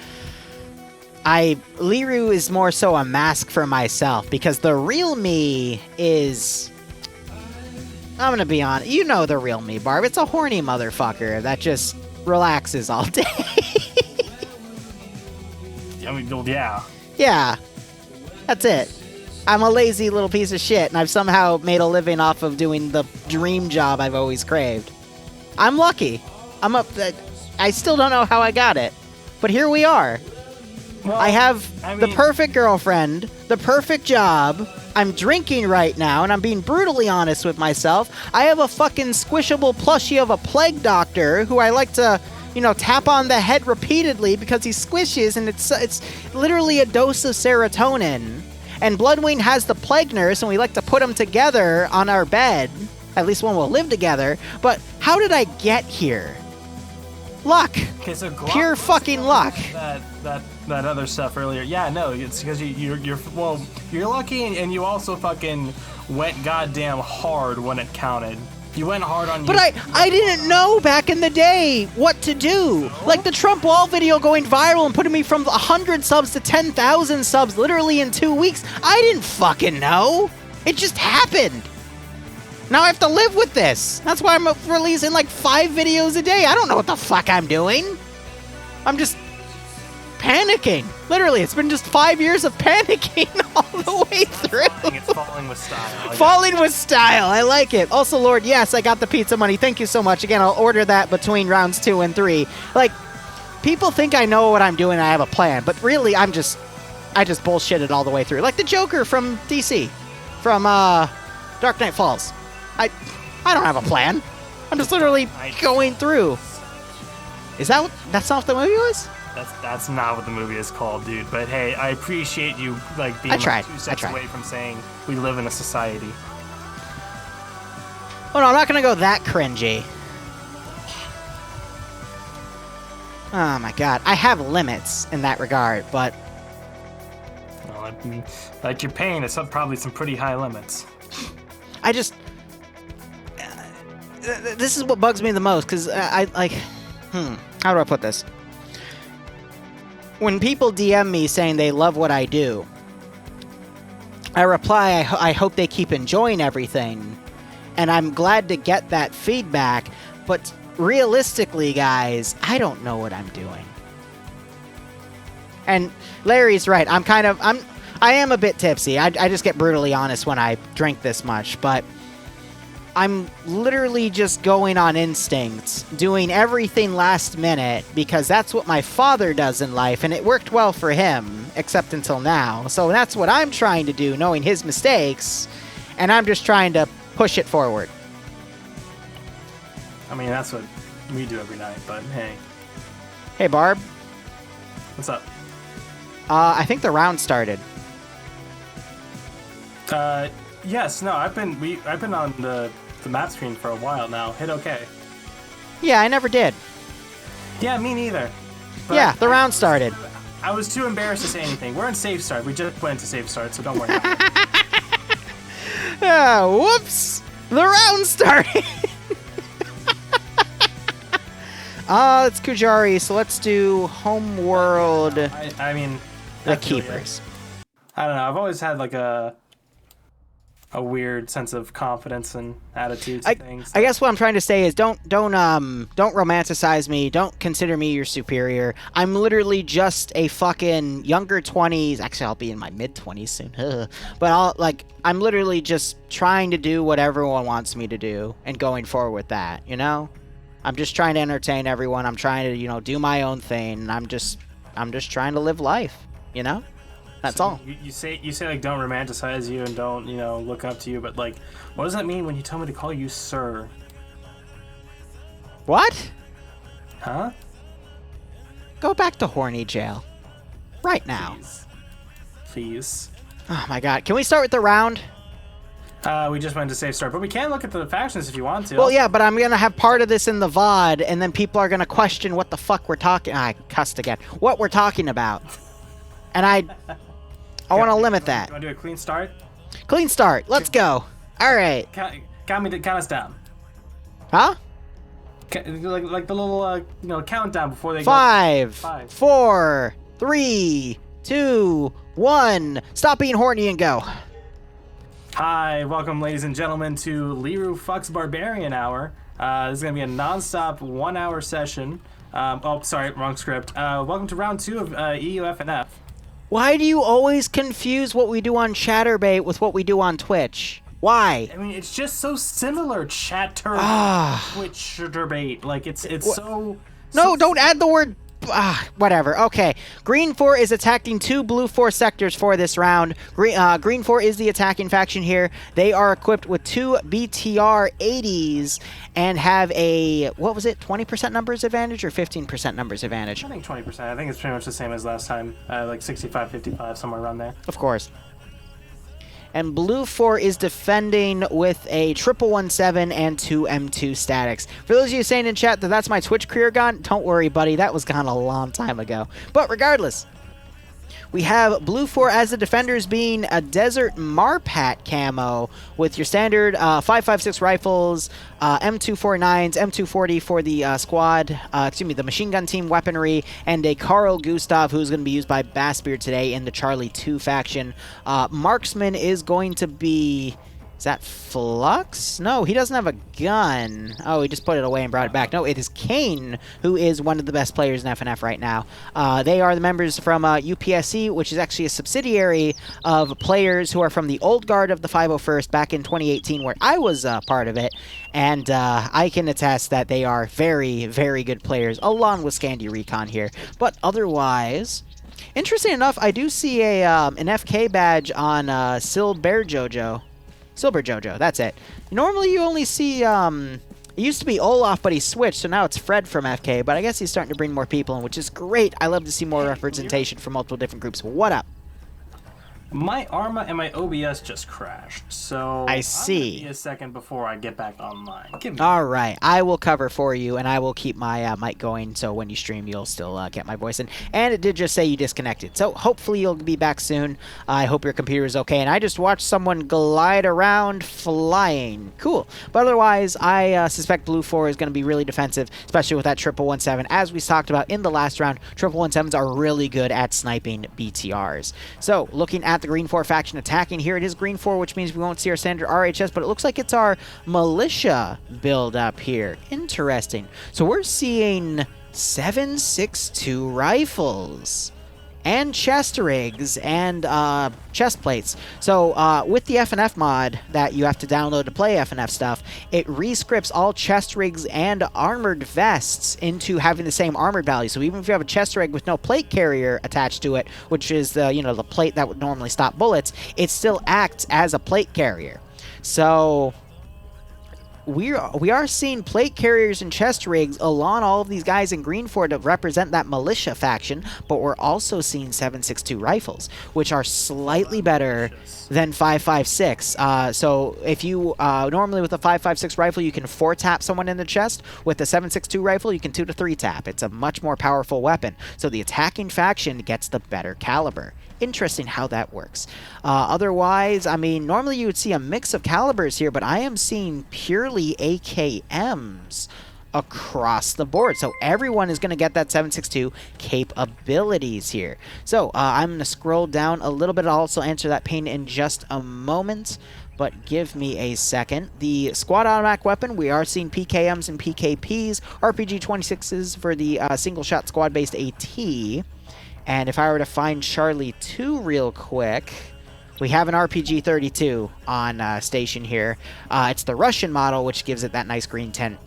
Liru is more so a mask for myself because the real me is, I'm gonna be honest, you know the real me, Barb. It's a horny motherfucker that just relaxes all day. I mean, well, yeah. Yeah, that's it. I'm a lazy little piece of shit, and I've somehow made a living off of doing the dream job I've always craved. I'm lucky. I still don't know how I got it, but here we are. Well, I have the perfect girlfriend, the perfect job. I'm drinking right now, and I'm being brutally honest with myself. I have a fucking squishable plushie of a plague doctor who I like to, you know, tap on the head repeatedly because he squishes, and it's literally a dose of serotonin. And Bloodwing has the plague nurse, and we like to put them together on our bed. At least when we'll live together. But how did I get here? Luck. Okay, so pure fucking luck. That other stuff earlier. Yeah, no, it's because you're lucky, and you also fucking went goddamn hard when it counted. You went hard on you. But I didn't know back in the day what to do. Like the Trump wall video going viral and putting me from 100 subs to 10,000 subs literally in 2 weeks. I didn't fucking know. It just happened. Now I have to live with this. That's why I'm releasing like 5 videos a day. I don't know what the fuck I'm doing. I'm just panicking. Literally, it's been just 5 years of panicking all the way through. It's falling with style. Falling with style. I like it. Also, Lord, yes, I got the pizza money. Thank you so much. Again, I'll order that between rounds 2 and 3. Like, people think I know what I'm doing. I have a plan, but really, I just bullshitted all the way through. Like the Joker from DC, from Dark Knight Falls. I don't have a plan. I'm just literally going through. Is that that's not what the movie was? That's not what the movie is called, dude. But hey, I appreciate you like being like 2 steps away from saying we live in a society. Oh no, I'm not gonna go that cringy. Oh my god, I have limits in that regard, but Well, I mean, like your pain is probably some pretty high limits. I just this is what bugs me the most because I like how do I put this? When people DM me saying they love what I do, I reply, I hope they keep enjoying everything, and I'm glad to get that feedback, but realistically, guys, I don't know what I'm doing. And Larry's right, I am a bit tipsy. I just get brutally honest when I drink this much, but I'm literally just going on instincts, doing everything last minute, because that's what my father does in life, and it worked well for him, except until now. So that's what I'm trying to do, knowing his mistakes, and I'm just trying to push it forward. I mean, that's what we do every night, but hey. Hey, Barb. What's up? I think the round started. Yes, no, I've been on the map screen for a while now. Hit OK. Yeah, I never did. Yeah, me neither. But yeah, the round started. I was too embarrassed to say anything. We're in safe start. We just went into safe start, so don't worry. Whoops! The round started. It's Kujari, so let's do Homeworld. I mean, the Keepers. I don't know. I've always had like a weird sense of confidence and attitude to things. I guess what I'm trying to say is don't romanticize me. Don't consider me your superior. I'm literally just a fucking younger 20s. Actually, I'll be in my mid 20s soon. But I'm literally just trying to do what everyone wants me to do and going forward with that, you know? I'm just trying to entertain everyone. I'm trying to, do my own thing. I'm just trying to live life, you know? That's all. You say like don't romanticize you and don't, look up to you, but like what does that mean when you tell me to call you sir? What? Huh? Go back to horny jail. Right now. Please. Oh my god. Can we start with the round? We just went to safe start, but we can look at the factions if you want to. Well, yeah, but I'm going to have part of this in the VOD, and then people are going to question what the fuck we're talking... I cussed again. What we're talking about. And I want to limit that. You want to do a clean start? Clean start. Let's go. All right. Count us down. Huh? Like the little, countdown before they go. 5, 4, 3, 2, 1. Stop being horny and go. Hi, welcome, ladies and gentlemen, to Liru Fucks Barbarian Hour. This is going to be a non-stop 1-hour session. Sorry, wrong script. Welcome to round 2 of EUF and F. Why do you always confuse what we do on Chatterbait with what we do on Twitch? Why? I mean, it's just so similar, Twitch-Chatterbait. Like, it's so... No, don't add the word... whatever. Okay. Green 4 is attacking 2 blue 4 sectors for this round. Green 4 is the attacking faction here. They are equipped with 2 BTR 80s and have a, 20% numbers advantage or 15% numbers advantage? I think 20%. I think it's pretty much the same as last time. Like 65, 55, somewhere around there. Of course. And blue 4 is defending with a 1117 and 2 M2 statics. For those of you saying in chat that that's my Twitch career gone, don't worry, buddy. That was gone a long time ago. But regardless, we have blue 4 as the defenders being a Desert Marpat camo with your standard 5.56 rifles, M249s, M240 for the squad, the machine gun team weaponry, and a Carl Gustav who's going to be used by Bassbeard today in the Charlie 2 faction. Marksman is going to be Is that Flux? No, he doesn't have a gun. Oh, he just put it away and brought it back. No, it is Kane, who is one of the best players in FNF right now. They are the members from UPSC, which is actually a subsidiary of players who are from the old guard of the 501st back in 2018, where I was part of it. And I can attest that they are very, very good players, along with Scandi Recon here. But otherwise, interesting enough, I do see an FK badge on Silver Jojo, that's it. Normally you only see, it used to be Olaf, but he switched, so now it's Fred from FK, but I guess he's starting to bring more people in, which is great. I love to see more representation from multiple different groups. What up? My Arma and my OBS just crashed, so I see. I'm gonna be a second before I get back online. All right, I will cover for you, and I will keep my mic going, so when you stream, you'll still get my voice in. And it did just say you disconnected, so hopefully you'll be back soon. I hope your computer is okay, and I just watched someone glide around flying. Cool. But otherwise, I suspect Blue 4 is going to be really defensive, especially with that 1117. As we talked about in the last round, 1117s are really good at sniping BTRs. So, looking at the Green 4 faction attacking here. It is Green 4, which means we won't see our standard RHS, but it looks like it's our militia build up here. Interesting. So we're seeing 7.62 rifles and chest rigs and chest plates. So with the FNF mod that you have to download to play FNF stuff, it rescripts all chest rigs and armored vests into having the same armored value. So even if you have a chest rig with no plate carrier attached to it, which is the the plate that would normally stop bullets, it still acts as a plate carrier. So we are seeing plate carriers and chest rigs along all of these guys in Green 4 to represent that militia faction, but we're also seeing 7.62 rifles, which are slightly better than 5.56. So if you normally with a 5.56 rifle you can 4-tap someone in the chest, with the 7.62 rifle you can 2 to 3-tap. It's a much more powerful weapon. So the attacking faction gets the better caliber. Interesting how that works. Otherwise, I mean, normally you would see a mix of calibers here, but I am seeing purely AKMs across the board. So everyone is going to get that 7.62 capabilities here. So I'm going to scroll down a little bit. I'll also answer that ping in just a moment, but give me a second. The squad automatic weapon, we are seeing PKMs and PKPs, RPG 26s for the single-shot squad-based AT. And if I were to find Charlie 2 real quick, we have an RPG 32 on station here. It's the Russian model, which gives it that nice green tint.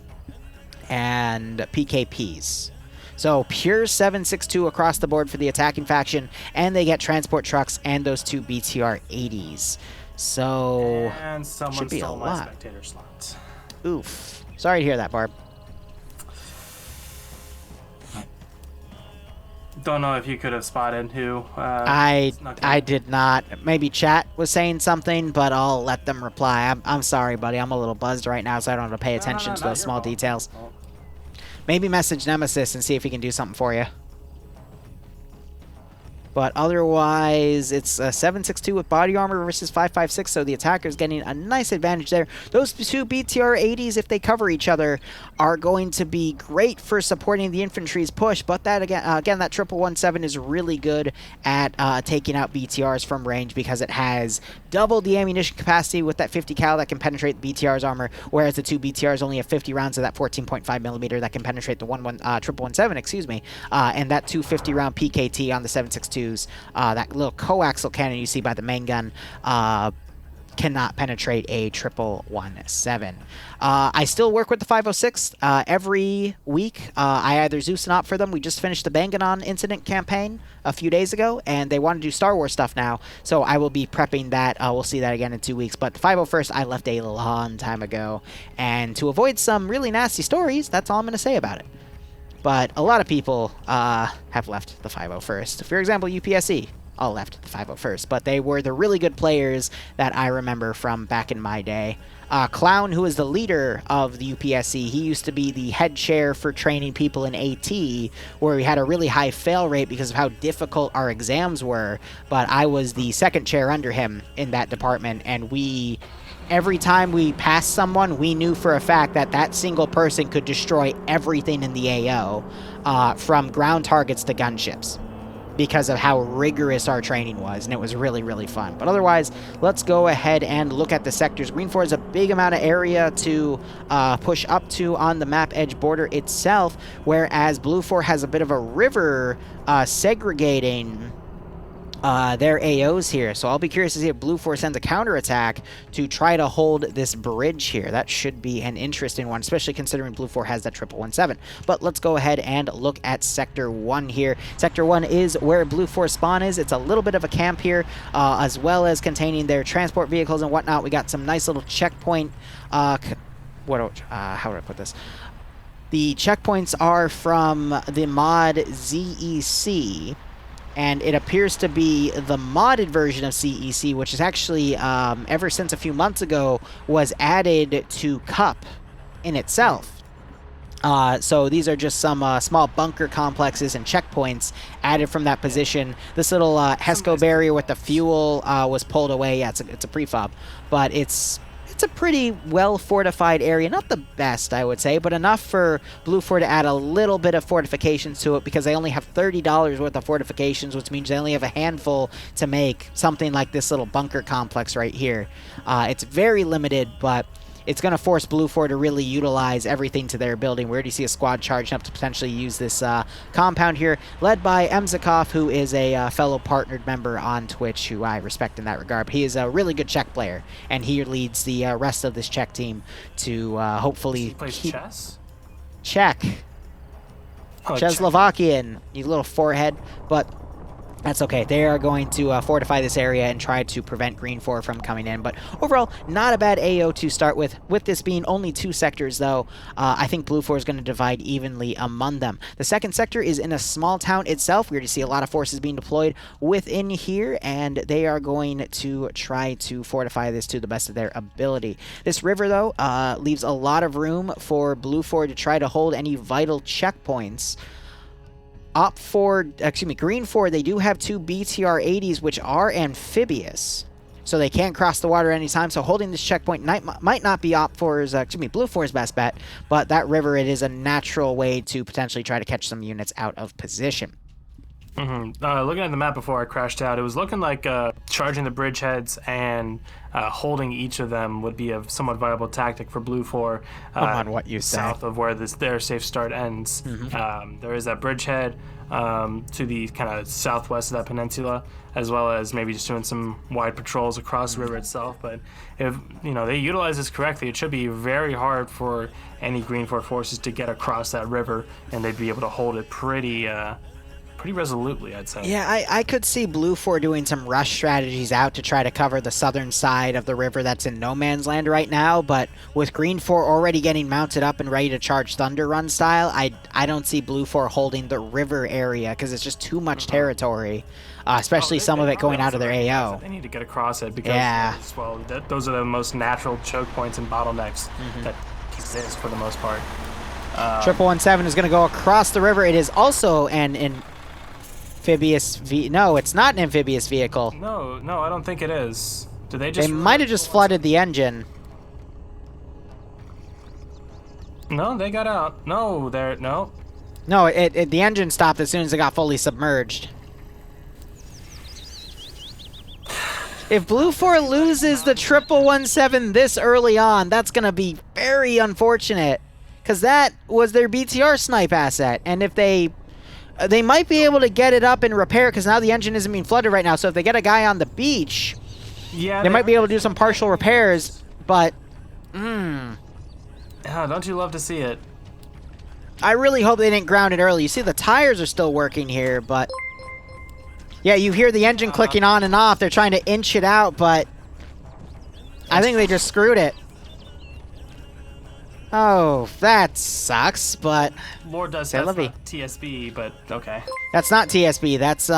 And PKPs. So pure 7.62 across the board for the attacking faction, and they get transport trucks and those 2 BTR 80s. So and someone should be stole a my lot. spectator slots. Oof. Sorry to hear that, Barb. Don't know if you could have spotted who. I did not. Maybe chat was saying something, but I'll let them reply. I'm sorry, buddy. I'm a little buzzed right now, so I don't have to pay attention to those small details. Maybe message Nemesis and see if he can do something for you. But otherwise, it's 7.62 with body armor versus 5.56, so the attacker's getting a nice advantage there. Those 2 BTR 80s, if they cover each other, are going to be great for supporting the infantry's push, but that again that 1117 is really good at taking out BTRs from range because it has double the ammunition capacity with that 50 cal that can penetrate the BTR's armor, whereas the 2 BTRs only have 50 rounds of that 14.5 millimeter that can penetrate the 1117, excuse me, and that 250 round PKT on the 7.62. That little coaxial cannon you see by the main gun cannot penetrate a 1117. I still work with the 506 every week. I either Zeus and Op for them. We just finished the Banganon incident campaign a few days ago, and they want to do Star Wars stuff now, so I will be prepping that. We'll see that again in 2 weeks. But the 501st I left a long time ago, and to avoid some really nasty stories, that's all I'm going to say about it. But a lot of people have left the 501st. For example, UPSC all left the 501st, but they were the really good players that I remember from back in my day. Clown, who is the leader of the UPSC, he used to be the head chair for training people in AT, where we had a really high fail rate because of how difficult our exams were, but I was the second chair under him in that department, and every time we passed someone, we knew for a fact that that single person could destroy everything in the AO, from ground targets to gunships. because of how rigorous our training was, and it was really, really fun. But otherwise, let's go ahead and look at the sectors. Green 4 is a big amount of area to push up to on the map edge border itself, whereas Blue 4 has a bit of a river segregating their AOs here. So I'll be curious to see if Blue 4 sends a counterattack to try to hold this bridge here. That should be an interesting one, especially considering Blue 4 has that 1117. But let's go ahead and look at Sector 1 here. Sector 1 is where Blue 4 spawn is. It's a little bit of a camp here, as well as containing their transport vehicles and whatnot. We got some nice little checkpoint, how would I put this? The checkpoints are from the mod ZEC, and it appears to be the modded version of CEC, which is actually, ever since a few months ago, was added to Cup in itself. So these are just some small bunker complexes and checkpoints added from that position. This little HESCO barrier with the fuel was pulled away. Yeah, it's a prefob, but it's a pretty well-fortified area. Not the best, I would say, but enough for Blue 4 to add a little bit of fortifications to it, because they only have $30 worth of fortifications, which means they only have a handful to make something like this little bunker complex right here. It's very limited, but it's going to force Blue 4 to really utilize everything to their ability. We already see a squad charging up to potentially use this compound here, led by Emzikov, who is a fellow partnered member on Twitch, who I respect in that regard. But he is a really good Czech player, and he leads the rest of this Czech team to hopefully He plays keep chess? Czech. Oh, Czechoslovakian, you little forehead. But that's okay. They are going to fortify this area and try to prevent Green 4 from coming in. But overall, not a bad AO to start with. With this being only 2 sectors, though, I think Blue 4 is going to divide evenly among them. The second sector is in a small town itself. We already see a lot of forces being deployed within here, and they are going to try to fortify this to the best of their ability. This river, though, leaves a lot of room for Blue 4 to try to hold any vital checkpoints. Green 4, they do have 2 BTR-80s, which are amphibious, so they can't cross the water anytime. So holding this checkpoint might not be Blue 4's best bet, but that river, it is a natural way to potentially try to catch some units out of position. Looking at the map before I crashed out, it was looking like charging the bridgeheads and holding each of them would be a somewhat viable tactic for Blue 4. On what you say. South of where their safe start ends. There is that bridgehead to the kind of southwest of that peninsula, as well as maybe just doing some wide patrols across the river itself. But if they utilize this correctly, it should be very hard for any Green 4 forces to get across that river, and they'd be able to hold it pretty resolutely, I'd say. Yeah, I could see Blue 4 doing some rush strategies out to try to cover the southern side of the river that's in no man's land right now, but with Green 4 already getting mounted up and ready to charge Thunder Run style, I don't see Blue 4 holding the river area, because it's just too much territory, especially some of it going out of their AO. They need to get across it, because those are the most natural choke points and bottlenecks that exist for the most part. 1117 is going to go across the river. It is also an amphibious No, it's not an amphibious vehicle. No, I don't think it is. Did they just? They might have just flooded the engine. No, they got out. No, no. No, the engine stopped as soon as it got fully submerged. If Blue 4 loses the 1117 this early on, that's going to be very unfortunate, because that was their BTR snipe asset, and if they might be able to get it up and repair, because now the engine isn't being flooded right now. So if they get a guy on the beach, they might be able to do some partial repairs. But, don't you love to see it? I really hope they didn't ground it early. You see the tires are still working here, but yeah, you hear the engine clicking on and off. They're trying to inch it out, but I think they just screwed it. Oh, that sucks, but Lord does say not TSB, but okay. That's not TSB. That's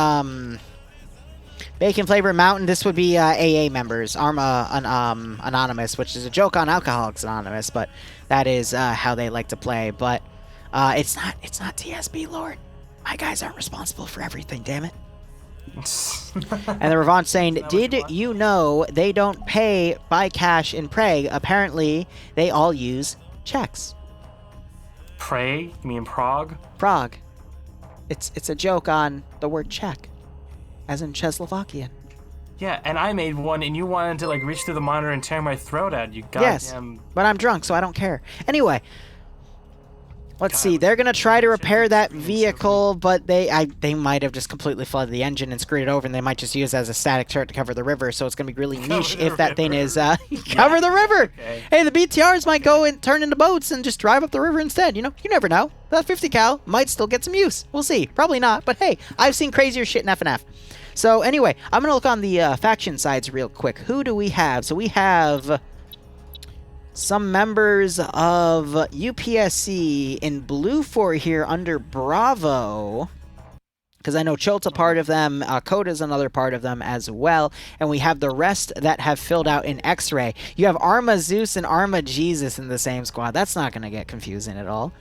Bacon Flavor Mountain. This would be AA members, Anonymous, which is a joke on Alcoholics Anonymous, but that is how they like to play. But it's not TSB, Lord. My guys aren't responsible for everything, damn it. And the Revanche saying, did you know they don't pay by cash in Prague? Apparently, they all use checks. Prague? You mean Prague? Prague. It's a joke on the word Czech, as in Czechoslovakian. Yeah, and I made one, and you wanted to like reach through the monitor and tear my throat out. You goddamn. Yes, but I'm drunk, so I don't care. Anyway, let's see. They're gonna try to repair that vehicle, but they might have just completely flooded the engine and screwed it over, and they might just use it as a static turret to cover the river. So it's gonna be really niche if that thing is cover the river. Okay. Hey, the BTRs might go and turn into boats and just drive up the river instead. You know, you never know. That 50 cal might still get some use. We'll see. Probably not, but hey, I've seen crazier shit in FNF. So anyway, I'm going to look on the faction sides real quick. Who do we have? So we have some members of UPSC in Blue 4 here under Bravo. Because I know Chilt's a part of them, Coda's another part of them as well. And we have the rest that have filled out in X-Ray. You have Arma Zeus and Arma Jesus in the same squad. That's not going to get confusing at all.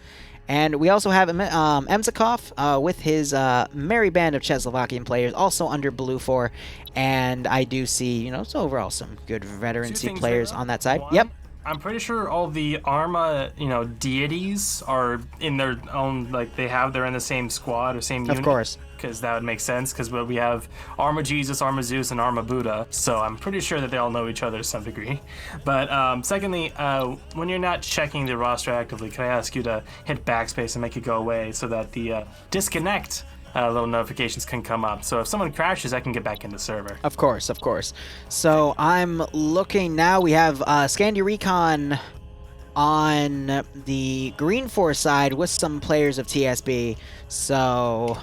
And we also have Emzakov with his merry band of Czechoslovakian players, also under Blue 4. And I do see, you know, so overall some good veterancy players on that side. One, yep. I'm pretty sure all the Arma, you know, deities are in their own, like, they're in the same squad or same unit. Of course. Because that would make sense, because we have Arma Jesus, Arma Zeus, and Arma Buddha, so I'm pretty sure that they all know each other to some degree. But secondly, when you're not checking the roster actively, can I ask you to hit backspace and make it go away so that the disconnect little notifications can come up. So if someone crashes, I can get back in the server. Of course, of course. So I'm looking now. We have Scandi Recon on the Green 4 side with some players of TSB. So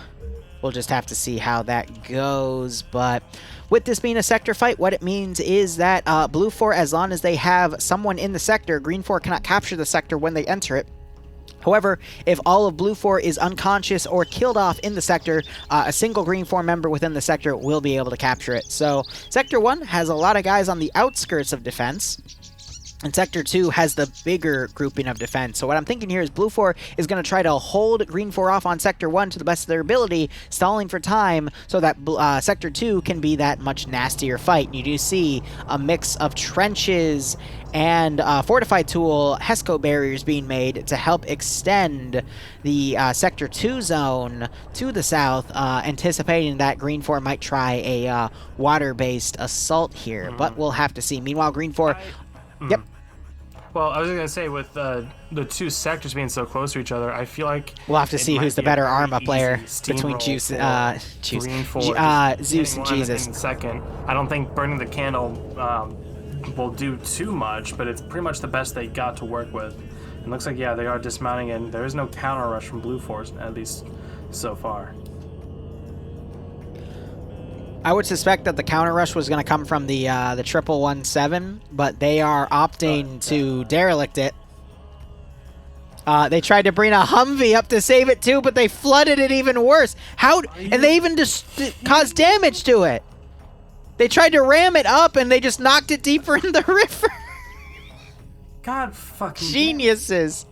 we'll just have to see how that goes. But with this being a sector fight, what it means is that Blue 4, as long as they have someone in the sector, Green 4 cannot capture the sector when they enter it. However, if all of Blue 4 is unconscious or killed off in the sector, a single Green 4 member within the sector will be able to capture it. So Sector 1 has a lot of guys on the outskirts of defense, and Sector 2 has the bigger grouping of defense. So what I'm thinking here is Blue 4 is going to try to hold Green 4 off on Sector 1 to the best of their ability, stalling for time so that Sector 2 can be that much nastier fight. And you do see a mix of trenches and fortified tool HESCO barriers being made to help extend the Sector 2 zone to the south, anticipating that Green 4 might try a water-based assault here. But we'll have to see. Meanwhile, Green 4... Yep. Well, I was going to say, with the two sectors being so close to each other, I feel like we'll have to see who's the better Arma player between Zeus and Jesus. In second, I don't think burning the candle will do too much, but it's pretty much the best they got to work with. It looks like, yeah, they are dismounting, and there is no counter rush from Blue Force, at least so far. I would suspect that the counter rush was going to come from the 1117, but they are opting to derelict it. They tried to bring a Humvee up to save it too, but they flooded it even worse. And they even just caused damage to it. They tried to ram it up, and they just knocked it deeper in the river. God fucking geniuses.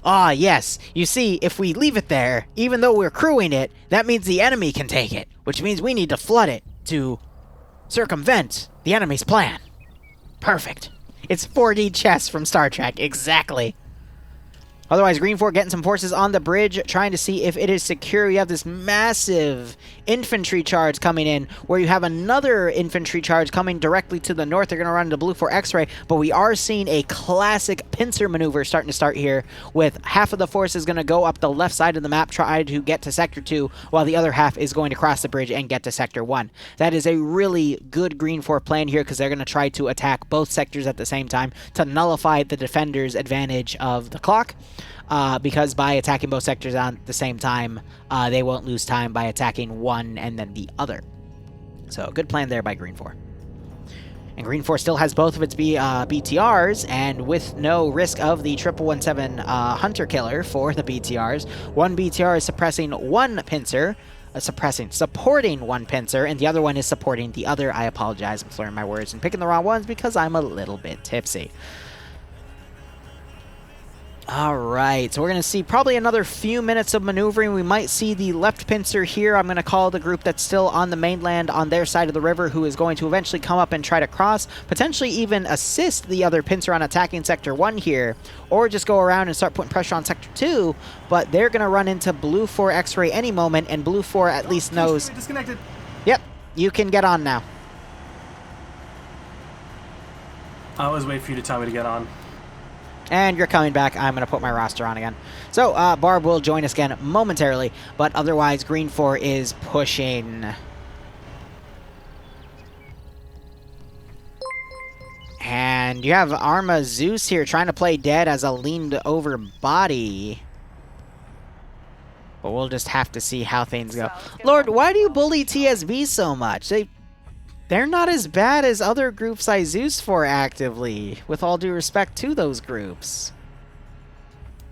Ah, yes. You see, if we leave it there, even though we're crewing it, that means the enemy can take it, which means we need to flood it to circumvent the enemy's plan. Perfect. It's 4D chess from Star Trek. Exactly. Otherwise, Green 4 getting some forces on the bridge, trying to see if it is secure. You have this massive infantry charge coming in, where you have another infantry charge coming directly to the north. They're going to run into Blue 4 X-Ray, but we are seeing a classic pincer maneuver starting to start here, with half of the forces going to go up the left side of the map, try to get to Sector 2, while the other half is going to cross the bridge and get to Sector 1. That is a really good Green 4 plan here, because they're going to try to attack both sectors at the same time to nullify the defender's advantage of the clock. Because by attacking both sectors at the same time, they won't lose time by attacking one and then the other. So, good plan there by Green 4. And Green 4 still has both of its BTRs, and with no risk of the 1117 Hunter Killer for the BTRs, one BTR is suppressing one pincer, supporting one pincer, and the other one is supporting the other. I apologize, I'm slurring my words and picking the wrong ones because I'm a little bit tipsy. All right, so we're going to see probably another few minutes of maneuvering. We might see the left pincer here. I'm going to call the group that's still on the mainland on their side of the river, who is going to eventually come up and try to cross, potentially even assist the other pincer on attacking Sector 1 here, or just go around and start putting pressure on Sector 2, but they're going to run into Blue 4 X-Ray any moment, and Blue 4 at least knows... Disconnected. Yep, you can get on now. I always wait for you to tell me to get on. And you're coming back. I'm going to put my roster on again. So, Barb will join us again momentarily, but otherwise, Green 4 is pushing. And you have Arma Zeus here trying to play dead as a leaned-over body. But we'll just have to see how things go. Lord, why do you bully TSB so much? They're not as bad as other groups I Zeus for actively, with all due respect to those groups.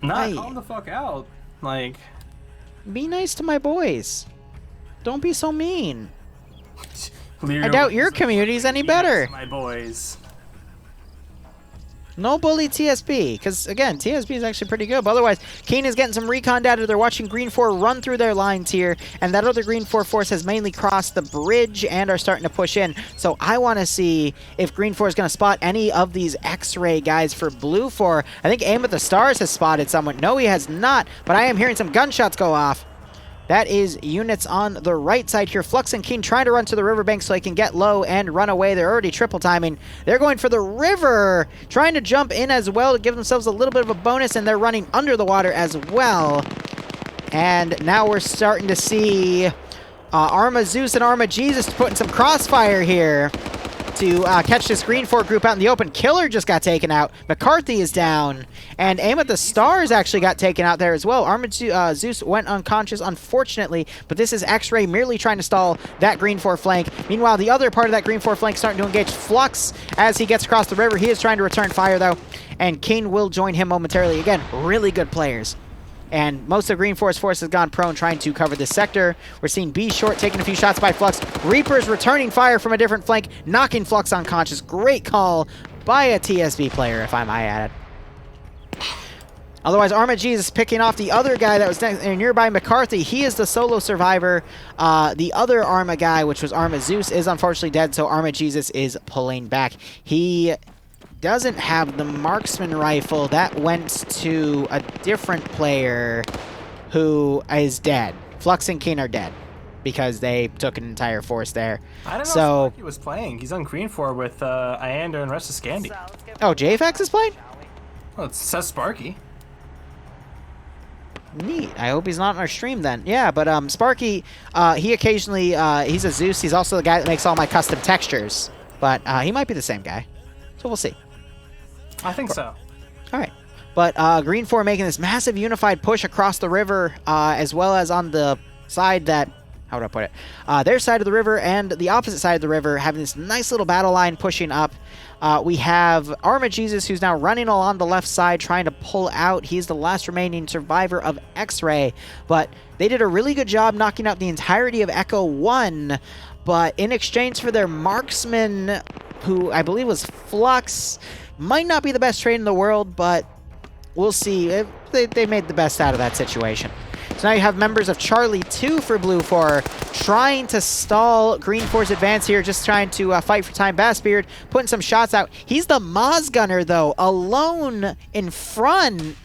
Nah, calm the fuck out. Like... Be nice to my boys. Don't be so mean. Liru, I doubt your community's any better. My boys. No bully TSB, because, again, TSB is actually pretty good. But otherwise, Keen is getting some recon data. They're watching Green 4 run through their lines here, and that other Green 4 force has mainly crossed the bridge and are starting to push in. So I want to see if Green 4 is going to spot any of these X-Ray guys for Blue 4. I think Aim at the Stars has spotted someone. No, he has not, but I am hearing some gunshots go off. That is units on the right side here. Flux and Keen trying to run to the riverbank so they can get low and run away. They're already triple timing. They're going for the river, trying to jump in as well to give themselves a little bit of a bonus, and they're running under the water as well. And now we're starting to see Arma Zeus and Arma Jesus putting some crossfire here to catch this Green 4 group out in the open. Killer just got taken out. McCarthy is down. And Aim at the Stars actually got taken out there as well. Arma Zeus went unconscious, unfortunately, but this is X-Ray merely trying to stall that Green 4 flank. Meanwhile, the other part of that Green 4 flank starting to engage Flux as he gets across the river. He is trying to return fire, though, and Keen will join him momentarily. Again, really good players. And most of Green 4's force has gone prone trying to cover this sector. We're seeing B Short taking a few shots by Flux. Reaper's returning fire from a different flank, knocking Flux unconscious. Great call by a TSB player, if I might add it. Otherwise, Arma Jesus picking off the other guy that was nearby, McCarthy. He is the solo survivor. The other Arma guy, which was Arma Zeus, is unfortunately dead, so Arma Jesus is pulling back. He doesn't have the marksman rifle. That went to a different player who is dead. Flux and Keen are dead because they took an entire force there. I don't know so, if he was playing. He's on Green 4 with Iander and rest of Scandi. Oh, JFX is playing? Well, it says Sparky. Neat. I hope he's not on our stream then. Yeah, but Sparky, he occasionally, he's a Zeus. He's also the guy that makes all my custom textures. But he might be the same guy. So we'll see. I think so. All right. But Green 4 making this massive unified push across the river, as well as on the side that, how would I put it? Their side of the river and the opposite side of the river having this nice little battle line pushing up. We have Arma Jesus, who's now running along the left side, trying to pull out. He's the last remaining survivor of X-Ray. But they did a really good job knocking out the entirety of Echo 1. But in exchange for their marksman, who I believe was Flux, might not be the best trade in the world, but we'll see. They made the best out of that situation. So now you have members of Charlie 2 for Blue 4 trying to stall Green 4's advance here, just trying to fight for time. Bassbeard putting some shots out. He's the Moz Gunner, though, alone in front.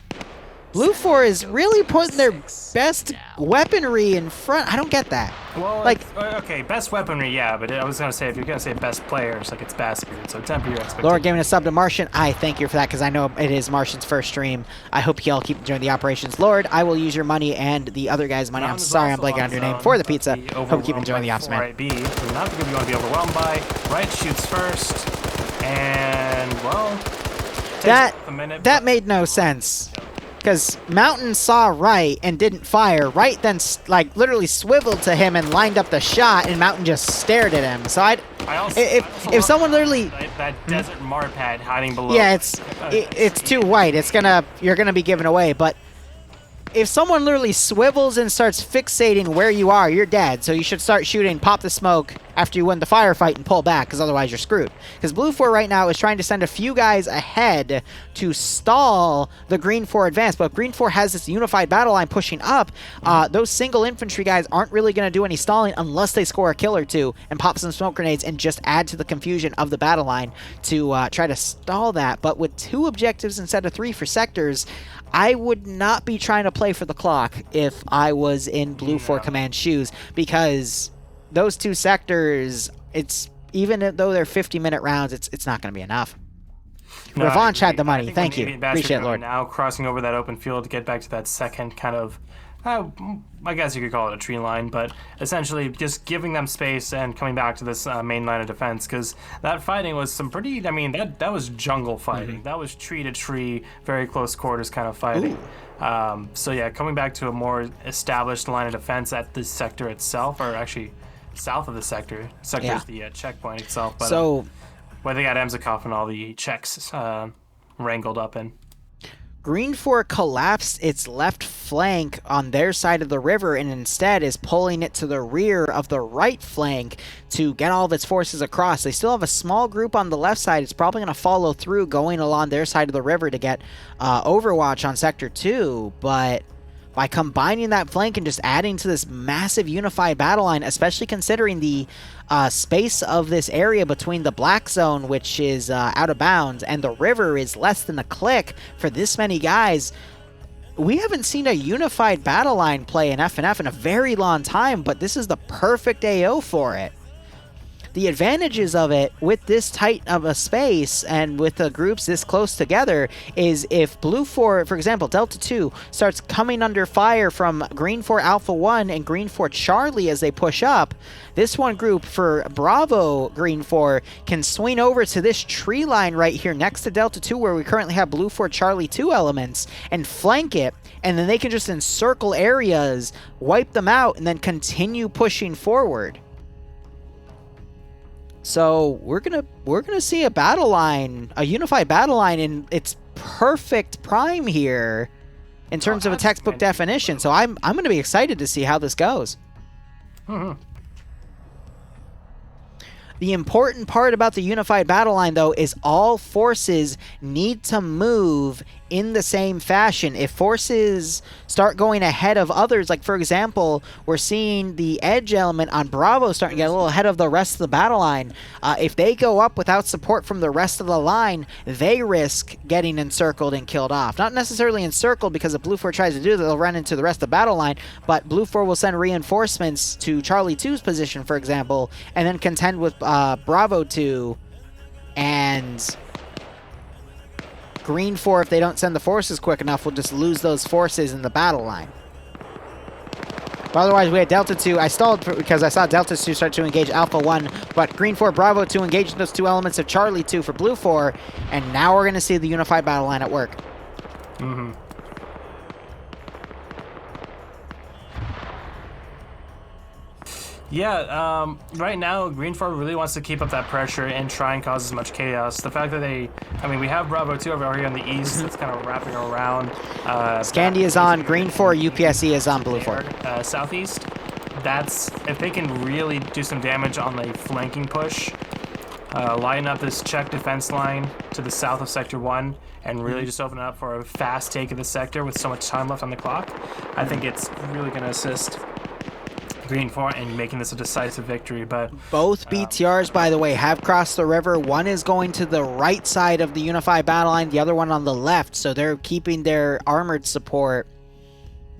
Blue 4 is really putting their best weaponry in front. I don't get that. Well, like, okay, best weaponry, yeah, but I was going to say, if you're going to say best players, like, it's Bassbeard, so temper your expectations. Lord giving a sub to Martian. I thank you for that, because I know it is Martian's first stream. I hope you all keep enjoying the operations. Lord, I will use your money and the other guy's money. I'm sorry I'm blanking on your name for the pizza. Hope you keep enjoying the ops, man. Right, B, not the good you want to be overwhelmed by. Right shoots first, and, well, that made no sense. Because Mountain saw Right and didn't fire. Right then, like, literally swiveled to him and lined up the shot, and Mountain just stared at him. So if someone literally that desert Marpad hiding below. Yeah, it's too white. You're gonna be given away. But if someone literally swivels and starts fixating where you are, you're dead. So you should start shooting, pop the smoke after you win the firefight and pull back, because otherwise you're screwed. Because Blue 4 right now is trying to send a few guys ahead to stall the Green 4 advance. But if Green 4 has this unified battle line pushing up, those single infantry guys aren't really going to do any stalling unless they score a kill or two and pop some smoke grenades and just add to the confusion of the battle line to try to stall that. But with 2 objectives instead of 3 for sectors, I would not be trying to play for the clock if I was in Blue 4 Command shoes, because those 2 sectors, it's even though they're 50-minute rounds, it's not going to be enough. No, Revanche had the money. Thank you. Bastard Appreciate it, Lord. Now crossing over that open field to get back to that second kind of, I guess you could call it a tree line, but essentially just giving them space and coming back to this main line of defense, because that fighting was some pretty, I mean, that was jungle fighting. That was tree to tree, very close quarters kind of fighting. So yeah, coming back to a more established line of defense at this sector itself, or actually south of the sector. Sector is the checkpoint itself. But, so, where they got Emzikov and all the checks wrangled up in. Green 4 collapsed its left flank on their side of the river and instead is pulling it to the rear of the right flank to get all of its forces across. They still have a small group on the left side. It's probably going to follow through going along their side of the river to get Overwatch on Sector 2, but by combining that flank and just adding to this massive unified battle line, especially considering the space of this area between the black zone, which is out of bounds, and the river is less than a click for this many guys, we haven't seen a unified battle line play in FNF in a very long time, but this is the perfect AO for it. The advantages of it with this tight of a space and with the groups this close together is if Blue 4, for example, Delta 2, starts coming under fire from Green 4 Alpha 1 and Green 4 Charlie as they push up, this one group for Bravo Green 4 can swing over to this tree line right here next to Delta 2 where we currently have Blue 4 Charlie 2 elements and flank it, and then they can just encircle areas, wipe them out, and then continue pushing forward. So we're gonna see a battle line, a unified battle line in its perfect prime here in terms of a textbook definition. So I'm gonna be excited to see how this goes. The important part about the unified battle line, though, is all forces need to move in the same fashion. If forces start going ahead of others, like for example, we're seeing the edge element on Bravo starting to get a little ahead of the rest of the battle line. If they go up without support from the rest of the line, they risk getting encircled and killed off. Not necessarily encircled, because if Blue 4 tries to do that, they'll run into the rest of the battle line, but Blue 4 will send reinforcements to Charlie 2's position, for example, and then contend with Bravo 2, and Green 4, if they don't send the forces quick enough, will just lose those forces in the battle line. But otherwise, we had Delta 2. I stalled because I saw Delta 2 start to engage Alpha 1, but Green 4, Bravo 2 engaged those 2 elements of Charlie 2 for Blue 4, and now we're going to see the unified battle line at work. Yeah, right now, Green 4 really wants to keep up that pressure and try and cause as much chaos. The fact that we have Bravo 2 over here on the east that's kind of wrapping around. Scandi is on Green 4, UPSE is on Blue 4. Southeast, if they can really do some damage on the flanking push, line up this check defense line to the south of Sector 1, and really just open it up for a fast take of the sector with so much time left on the clock, I think it's really going to assist Green 4 and making this a decisive victory. But both BTRs, by the way, have crossed the river. One is going to the right side of the unified battle line, the other one on the left, so they're keeping their armored support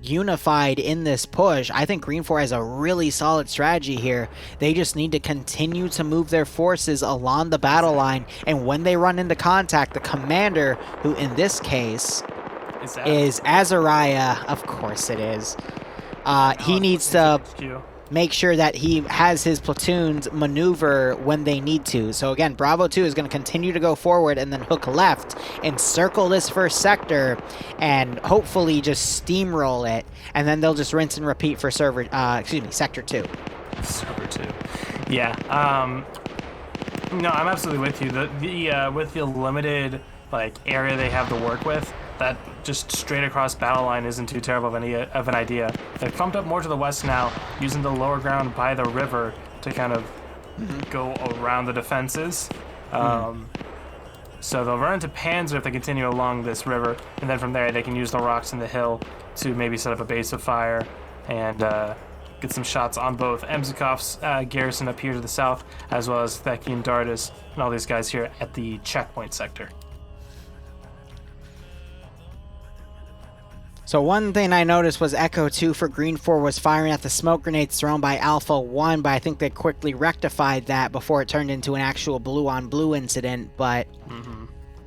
unified in this push. I think Green 4 has a really solid strategy here. They just need to continue to move their forces along the battle line, and when they run into contact, the commander, who in this case is Azariah, of course it is, he needs to make sure that he has his platoons maneuver when they need to. So again, Bravo 2 is going to continue to go forward and then hook left, encircle this first sector, and hopefully just steamroll it. And then they'll just rinse and repeat for Sector 2. Sector 2. Yeah. No, I'm absolutely with you. With the limited area they have to work with, that just straight across battle line isn't too terrible of an idea. They've clumped up more to the west now, using the lower ground by the river to kind of go around the defenses. So they'll run into Panzer if they continue along this river, and then from there they can use the rocks in the hill to maybe set up a base of fire and get some shots on both Emzikov's garrison up here to the south, as well as Theki and Dardis and all these guys here at the checkpoint sector. So one thing I noticed was Echo 2 for Green 4 was firing at the smoke grenades thrown by Alpha 1, but I think they quickly rectified that before it turned into an actual blue-on-blue incident. But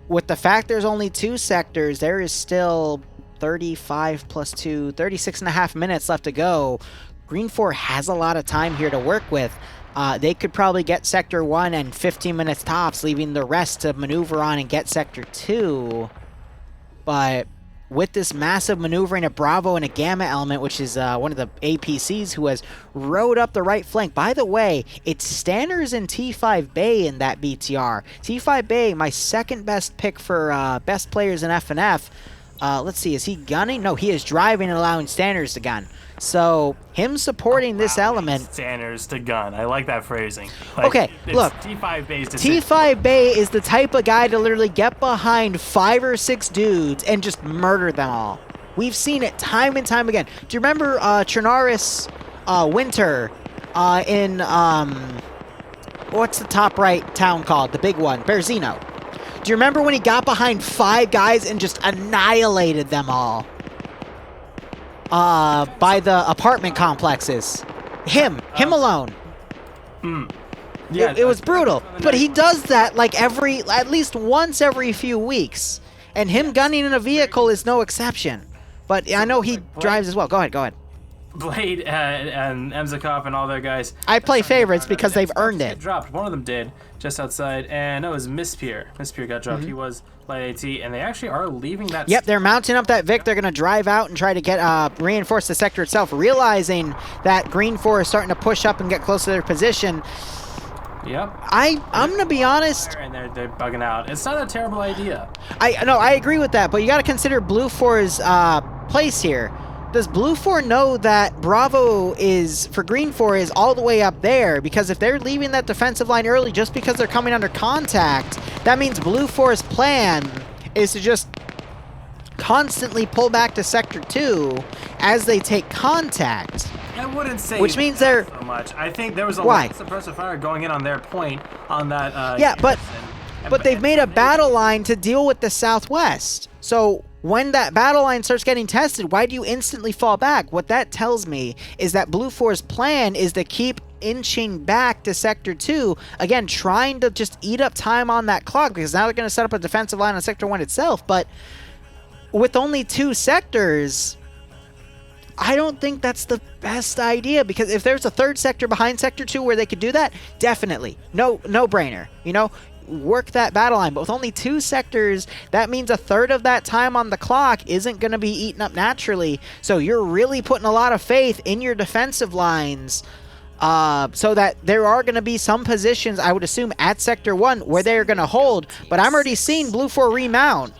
with the fact there's only 2 sectors, there is still 35 plus 2, 36 and a half minutes left to go. Green 4 has a lot of time here to work with. They could probably get Sector 1 in 15 minutes tops, leaving the rest to maneuver on and get Sector 2. But with this massive maneuvering of Bravo and a Gamma element, which is one of the APCs who has rode up the right flank. By the way, it's Stanners and T5 Bay in that BTR. T5 Bay, my second best pick for best players in FNF. Let's see, is he gunning? No, he is driving and allowing Stanners to gun. So, him supporting this element... Stanners to gun. I like that phrasing. Like, okay, look. T5 Bay's T5 Bay is the type of guy to literally get behind 5 or 6 dudes and just murder them all. We've seen it time and time again. Do you remember Trinaris Winter in... what's the top right town called? The big one. Berzino. Do you remember when he got behind 5 guys and just annihilated them all? By the apartment complexes. Him alone. Yeah, it was brutal. But he does that like at least once every few weeks. And him gunning in a vehicle is no exception. But I know he drives as well. Go ahead. Blade and Emzikov and all their guys. I play favorites because they've earned it. Dropped. One of them did just outside, and it was Mispier. Mispier got dropped. He was light AT, and they actually are leaving that. Yep, they're mounting up that Vic. They're going to drive out and try to get reinforce the sector itself, realizing that Green 4 is starting to push up and get close to their position. Yep. I'm going to be honest. And they're bugging out. It's not a terrible idea. I agree with that, but you got to consider Blue 4's place here. Does Blue 4 know that Bravo is, for Green 4, is all the way up there? Because if they're leaving that defensive line early just because they're coming under contact, that means Blue 4's plan is to just constantly pull back to Sector 2 as they take contact. I wouldn't say which means they're so much. I think there was a lot of suppressive fire going in on their point on that. Yeah, but they've made a battle line to deal with the southwest. So when that battle line starts getting tested, why do you instantly fall back? What that tells me is that Blue 4's plan is to keep inching back to Sector 2, again, trying to just eat up time on that clock, because now they're going to set up a defensive line on Sector 1 itself. But with only 2 sectors, I don't think that's the best idea, because if there's a 3rd sector behind Sector 2 where they could do that, definitely. No-brainer. You know, work that battle line. But with only 2 sectors, that means a third of that time on the clock isn't going to be eaten up naturally. So you're really putting a lot of faith in your defensive lines, so that there are going to be some positions, I would assume, at Sector 1 where they're going to hold. But I'm already seeing Blue 4 remount,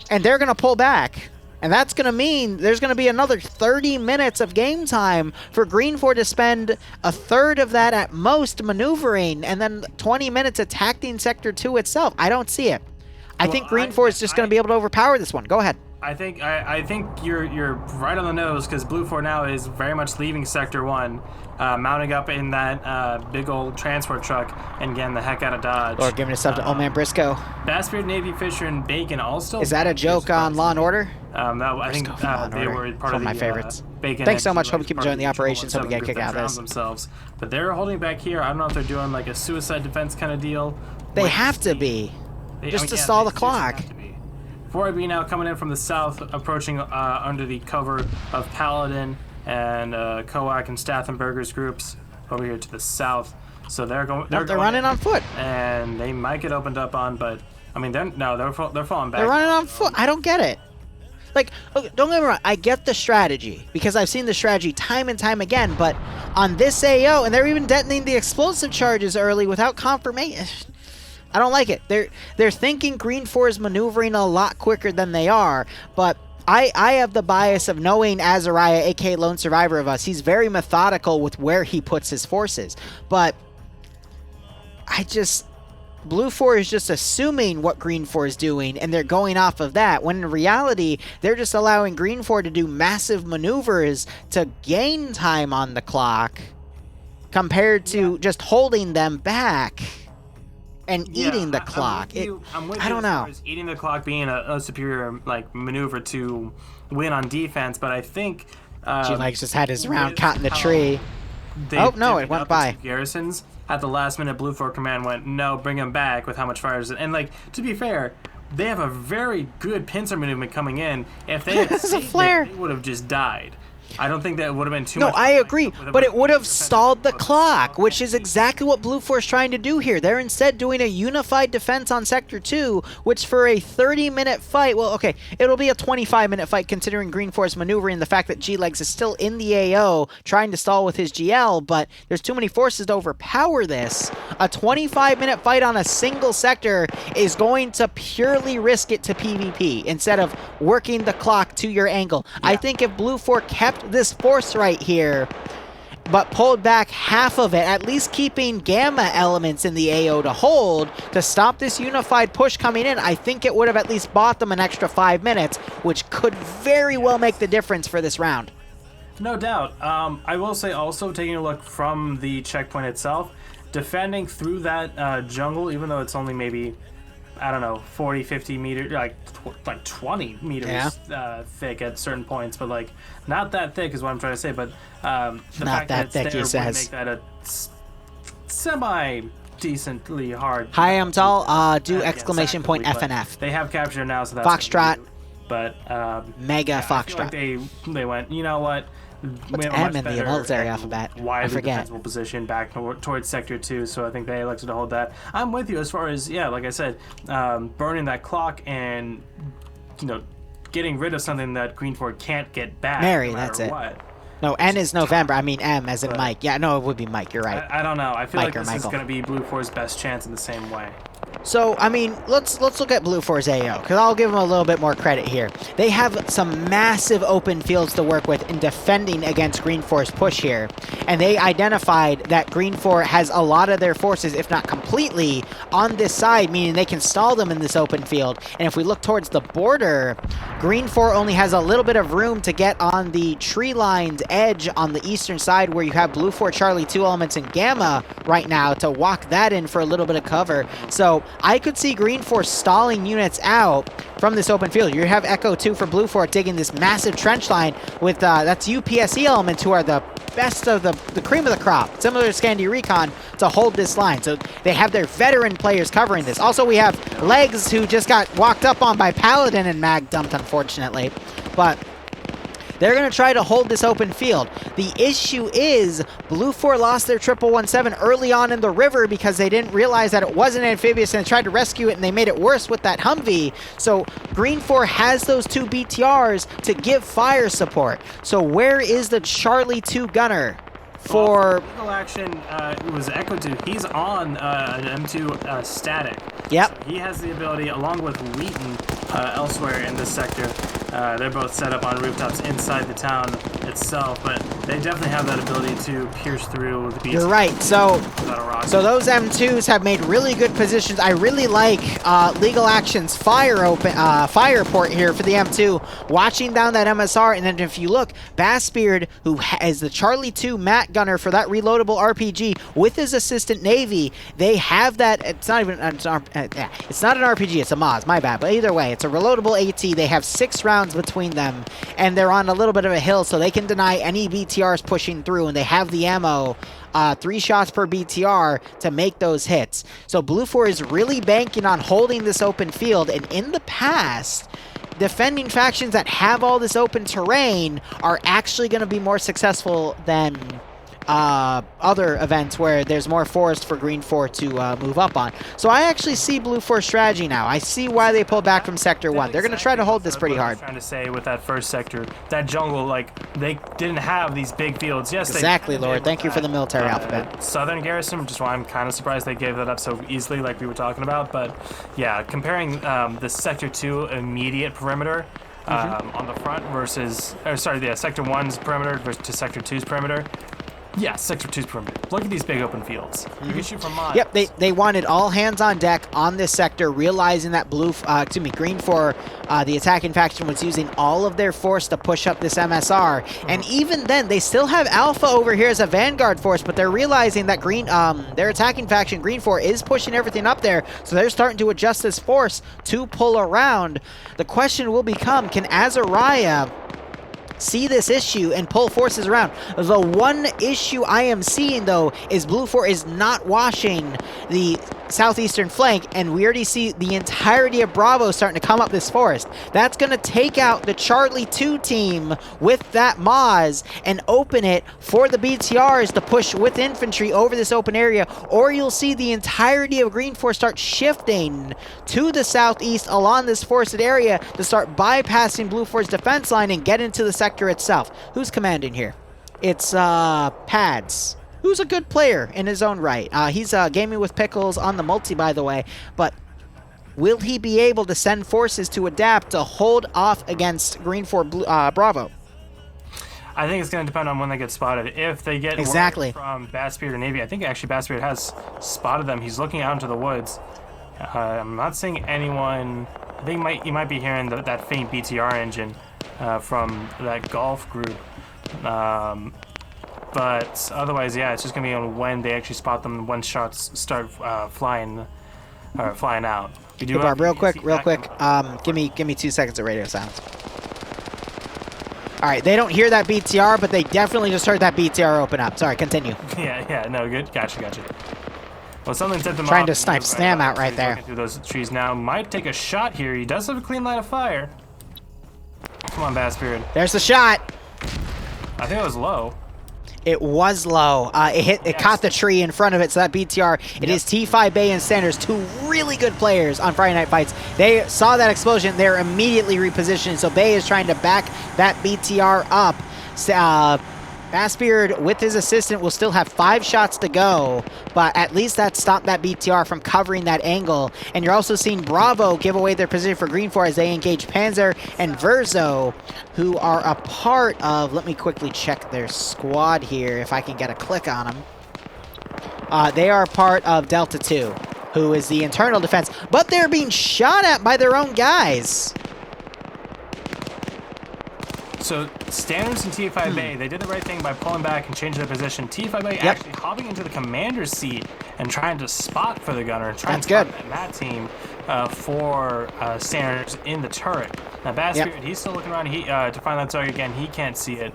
and they're going to pull back. And that's going to mean there's going to be another 30 minutes of game time for Green 4 to spend a third of that at most maneuvering, and then 20 minutes attacking Sector 2 itself. I don't see it. I think Green 4 is just going to be able to overpower this one. Go ahead. I think you're right on the nose, because Blue 4 now is very much leaving Sector 1, mounting up in that big old transport truck and getting the heck out of Dodge. Or giving us up to Old Man Briscoe. Bassbeard, Navy Fisher, and Bacon all still... Is that a joke on Law & Order? I think they were part of my the favorites. Bacon. Thanks so much. Hope you keep enjoying the operations. Hope we get kicked out of this. Themselves. But they're holding back here. I don't know if they're doing like a suicide defense kind of deal. They have to be. Just to stall the clock. 4IB now coming in from the south, approaching under the cover of Paladin and Koak and Stathenberger's groups over here to the south. So they're going. They're running on foot, and they might get opened up on. But I mean, they're falling back. They're running on foot. I don't get it. Like, okay, don't get me wrong. I get the strategy because I've seen the strategy time and time again. But on this AO, and they're even detonating the explosive charges early without confirmation. I don't like it. They're thinking Green 4 is maneuvering a lot quicker than they are, but I have the bias of knowing Azariah, aka Lone Survivor of Us. He's very methodical with where he puts his forces, but Blue 4 is just assuming what Green 4 is doing, and they're going off of that, when in reality, they're just allowing Green 4 to do massive maneuvers to gain time on the clock, compared to just holding them back and eating the clock. I'm with you I don't as know. far as eating the clock being a superior maneuver to win on defense, but I think G-Legs just had his round caught in the tree. Oh, no, it went by. Garrisons at the last minute, Blue 4 Command went, no, bring him back with how much fire is it. And to be fair, they have a very good pincer movement coming in. If they had saved flare. it, they would have just died. I don't think that would have been too No, much. I agree, but it would have stalled the clock, which is exactly what Blue 4 is trying to do here. They're instead doing a unified defense on Sector 2, which for a 30-minute fight, well, okay, it'll be a 25-minute fight considering Green 4 is maneuvering the fact that G-Legs is still in the AO trying to stall with his GL, but there's too many forces to overpower this. A 25-minute fight on a single sector is going to purely risk it to PvP instead of working the clock to your angle. Yeah. I think if Blue 4 kept this force right here, but pulled back half of it, at least keeping gamma elements in the AO to hold, to stop this unified push coming in, I think it would have at least bought them an extra 5 minutes, which could very well make the difference for this round. No doubt. I will say also, taking a look from the checkpoint itself, defending through that jungle, even though it's only maybe, I don't know, 40, 50 meters, like 20 meters thick at certain points, but not that thick is what I'm trying to say. But the fact that it's there would make that a semi-decently hard. Hi, I'm tall. Do exclamation point FNF. They have captured now, so that's Foxtrot. But Mega Foxtrot. They went, you know what? What's M in the military alphabet? I forget. Defensible position back towards Sector 2, so I think they elected to hold that. I'm with you as far as, like I said, burning that clock and, getting rid of something that Green 4 can't get back. Mary, no matter that's it. What. No, N is November. I mean M as in Mike. Yeah, no, it would be Mike. You're right. I don't know. I feel Mike like this is Michael. going to be Blue 4's best chance in the same way. So, I mean, let's look at Blue 4's AO, because I'll give them a little bit more credit here. They have some massive open fields to work with in defending against Green 4's push here, and they identified that Green 4 has a lot of their forces, if not completely, on this side, meaning they can stall them in this open field. And if we look towards the border, Green 4 only has a little bit of room to get on the tree-lined edge on the eastern side, where you have Blue 4, Charlie 2 elements, and Gamma right now to walk that in for a little bit of cover. So I could see Green 4 stalling units out from this open field. You have Echo 2 for Blue 4 digging this massive trench line with, that's UPSE elements who are the best of the cream of the crop, similar to Scandi Recon, to hold this line. So they have their veteran players covering this. Also, we have Legs, who just got walked up on by Paladin and mag dumped, unfortunately. But they're going to try to hold this open field. The issue is Blue 4 lost their 1117 early on in the river because they didn't realize that it wasn't amphibious and they tried to rescue it, and they made it worse with that Humvee. So Green 4 has those 2 BTRs to give fire support. So where is the Charlie 2 gunner? For legal action, it was Echo 2. He's on an M2 static. Yep. So he has the ability, along with Wheaton, elsewhere in this sector. They're both set up on rooftops inside the town itself, but they definitely have that ability to pierce through the beach. You're right. So those M2s have made really good positions. I really like Legal Action's fire port here for the M2, watching down that MSR. And then if you look, Bassbeard, who is the Charlie 2 Matt gunner for that reloadable RPG with his assistant Navy, they have that. It's not even it's not an RPG, it's a Moz, my bad, but either way, it's a reloadable AT. They have 6 rounds between them, and they're on a little bit of a hill, so they can deny any BTRs pushing through, and they have the ammo, 3 shots per BTR to make those hits. So Blue 4 is really banking on holding this open field, and in the past, defending factions that have all this open terrain are actually going to be more successful than other events where there's more forest for Green 4 to move up on. So I actually see Blue 4 strategy now. I see why they pulled back from Sector 1. They're going to try to hold this pretty hard. I was trying to say with that first sector, that jungle, like, they didn't have these big fields. Yes, exactly, Lord. Thank you for the military alphabet. Southern Garrison, which is why I'm kind of surprised they gave that up so easily, like we were talking about. But yeah, comparing the Sector 2 immediate perimeter on the front versus, Sector 1's perimeter versus to Sector 2's perimeter. Yeah, Sector 2's perimeter. Look at these big open fields. You can shoot from miles. Yep, they wanted all hands on deck on this sector, realizing that Green 4, the attacking faction, was using all of their force to push up this MSR. And even then, they still have Alpha over here as a vanguard force, but they're realizing that their attacking faction, Green 4, is pushing everything up there, so they're starting to adjust this force to pull around. The question will become, can Azariah see this issue and pull forces around? The one issue I am seeing, though, is Blue 4 is not washing the southeastern flank, and we already see the entirety of Bravo starting to come up this forest. That's going to take out the Charlie 2 team with that Maz and open it for the BTRs to push with infantry over this open area, or you'll see the entirety of Green 4 start shifting to the southeast along this forested area to start bypassing Blue 4's defense line and get into the sector itself. Who's commanding here? It's Pads, who's a good player in his own right. He's gaming with Pickles on the multi, by the way, but will he be able to send forces to adapt to hold off against Green 4 Bravo? I think it's going to depend on when they get spotted. If they get word from Batspirit or Navy, I think actually Batspirit has spotted them. He's looking out into the woods. I'm not seeing anyone. I think you might be hearing that faint BTR engine from that golf group. But otherwise, yeah, it's just gonna be on when they actually spot them, when shots start flying out. We do Barb, real quick. Give me 2 seconds of radio silence. All right, they don't hear that BTR, but they definitely just heard that BTR open up. Sorry, continue. Yeah, no, good, gotcha. Well, something set them trying off. to snipe Snam out right there. Through those trees now, might take a shot here. He does have a clean line of fire. Come on, Batspirit. There's the shot. I think it was low. It was low. It caught the tree in front of it, so that BTR. It is T5 Bay and Sanders, 2 really good players on Friday Night Fights. They saw that explosion. They're immediately repositioning, so Bay is trying to back that BTR up. Bassbeard, with his assistant, will still have 5 shots to go, but at least that stopped that BTR from covering that angle. And you're also seeing Bravo give away their position for Green 4 as they engage Panzer and Verzo, who are a part of... Let me quickly check their squad here, if I can get a click on them. They are part of Delta 2, who is the internal defense, but they're being shot at by their own guys. So Standards and T5A, they did the right thing by pulling back and changing their position. T5A actually hopping into the commander's seat and trying to spot for the gunner, trying to spot that team for Standards in the turret. Now Batspirit, he's still looking around to find that target again. He can't see it.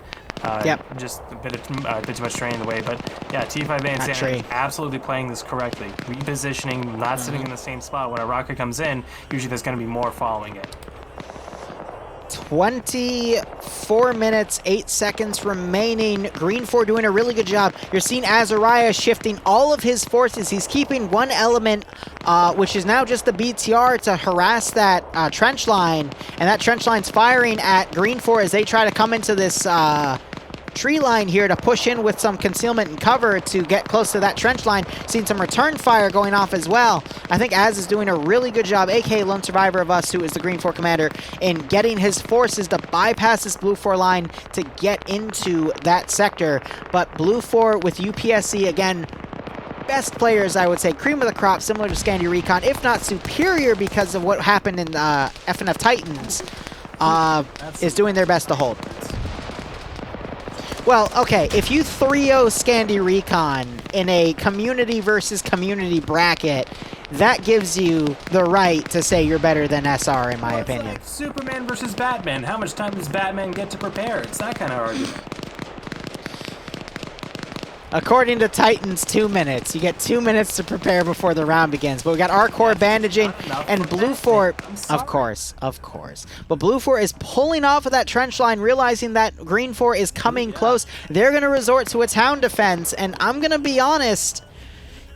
Just a bit too much terrain in the way. But yeah, T5A and Standards absolutely playing this correctly. Repositioning, not sitting in the same spot. When a rocket comes in, usually there's going to be more following it. 24 minutes, 8 seconds remaining. Green 4 doing a really good job. You're seeing Azariah shifting all of his forces. He's keeping one element, which is now just the BTR, to harass that trench line. And that trench line's firing at Green 4 as they try to come into this tree line here to push in with some concealment and cover to get close to that trench line. Seeing some return fire going off as well. I think Az is doing a really good job, aka Lone Survivor of Us, who is the Green 4 commander, in getting his forces to bypass this Blue 4 line to get into that sector. But Blue 4 with UPSC, again, best players, I would say, cream of the crop, similar to Scandi Recon, if not superior because of what happened in FNF Titans, is doing their best to hold. Well, okay, if you 3-0 Scandi Recon in a community versus community bracket, that gives you the right to say you're better than SR, in my opinion. Like Superman versus Batman. How much time does Batman get to prepare? It's that kind of argument. According to Titans, 2 minutes. You get 2 minutes to prepare before the round begins. But we got Arcor bandaging and Blue 4, of course. But Blue 4 is pulling off of that trench line, realizing that Green 4 is coming close. They're going to resort to a town defense, and I'm going to be honest,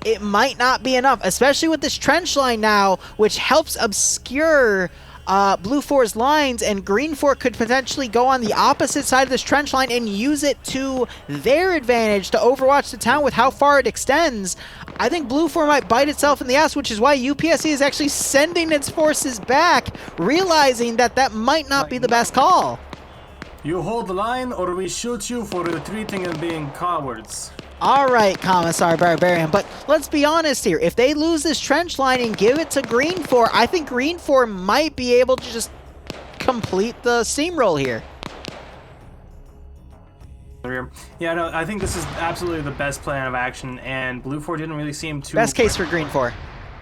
it might not be enough, especially with this trench line now, which helps obscure Blue 4's lines, and Green 4 could potentially go on the opposite side of this trench line and use it to their advantage to overwatch the town with how far it extends. I think Blue 4 might bite itself in the ass, which is why UPSC is actually sending its forces back, realizing that that might not be the best call. You hold the line, or we shoot you for retreating and being cowards. All right, Commissar Barbarian, but let's be honest here. If they lose this trench line and give it to Green 4, I think Green 4 might be able to just complete the steamroll here. Yeah, no, I think this is absolutely the best plan of action, and Blue 4 didn't really seem to... Best case for Green 4.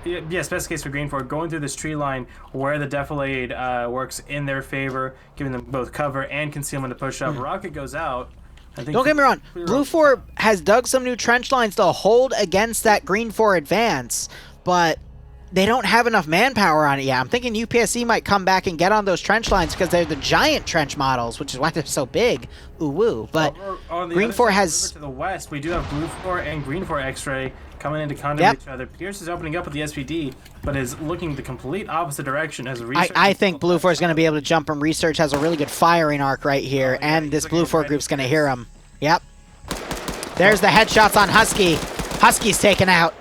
Yes, best case for Green 4, going through this tree line where the defilade works in their favor, giving them both cover and concealment to push up. Rocket goes out. Don't get me wrong, Blue 4 has dug some new trench lines to hold against that Green 4 advance, but they don't have enough manpower on it yet. I'm thinking UPSC might come back and get on those trench lines because they're the giant trench models, which is why they're so big. Ooh woo. But Green 4 has... To the west, we do have Blue 4 and Green 4 X-Ray coming into contact with each other. Pierce is opening up with the SPD, but is looking the complete opposite direction as a research. I think Blue 4 is going to be able to jump, and Research has a really good firing arc right here, and this Blue 4 group's going to hear him. Yep. There's the headshots on Husky. Husky's taken out.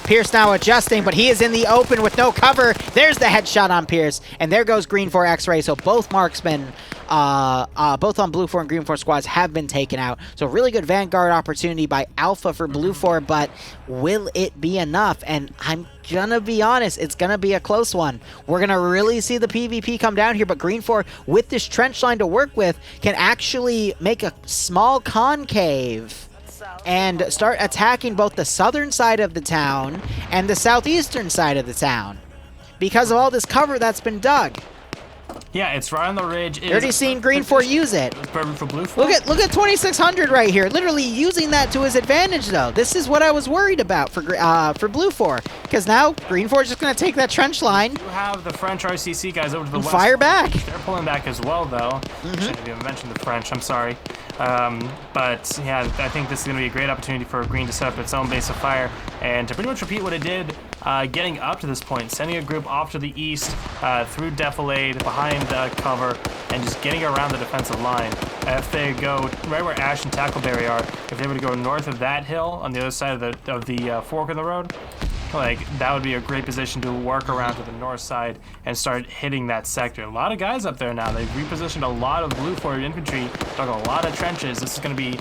Pierce now adjusting, but he is in the open with no cover. There's the headshot on Pierce, and there goes Green 4 X-Ray. So both marksmen, both on Blue 4 and Green 4 squads have been taken out. So really good Vanguard opportunity by Alpha for Blue 4, but will it be enough? And I'm gonna be honest, it's gonna be a close one. We're gonna really see the PvP come down here, but Green 4, with this trench line to work with, can actually make a small concave and start attacking both the southern side of the town and the southeastern side of the town because of all this cover that's been dug. Yeah, it's right on the ridge. You're already seen Green 4 use it. Perfect for Blue 4. Look at 2600 right here, literally using that to his advantage though. This is what I was worried about for Blue 4, because now Green 4 is just going to take that trench line. You have the French RCC guys over to the west. Fire back. They're pulling back as well though. Shouldn't even mention the French, I'm sorry. But yeah, I think this is going to be a great opportunity for Green to set up its own base of fire and to pretty much repeat what it did getting up to this point, sending a group off to the east through defilade, behind cover, and just getting around the defensive line. If they go right where Ash and Tackleberry are, if they were to go north of that hill on the other side of the fork in the road, like that would be a great position to work around to the north side and start hitting that sector. A lot of guys up there now. They've repositioned a lot of Blue 4 infantry, dug a lot of trenches. This is going to be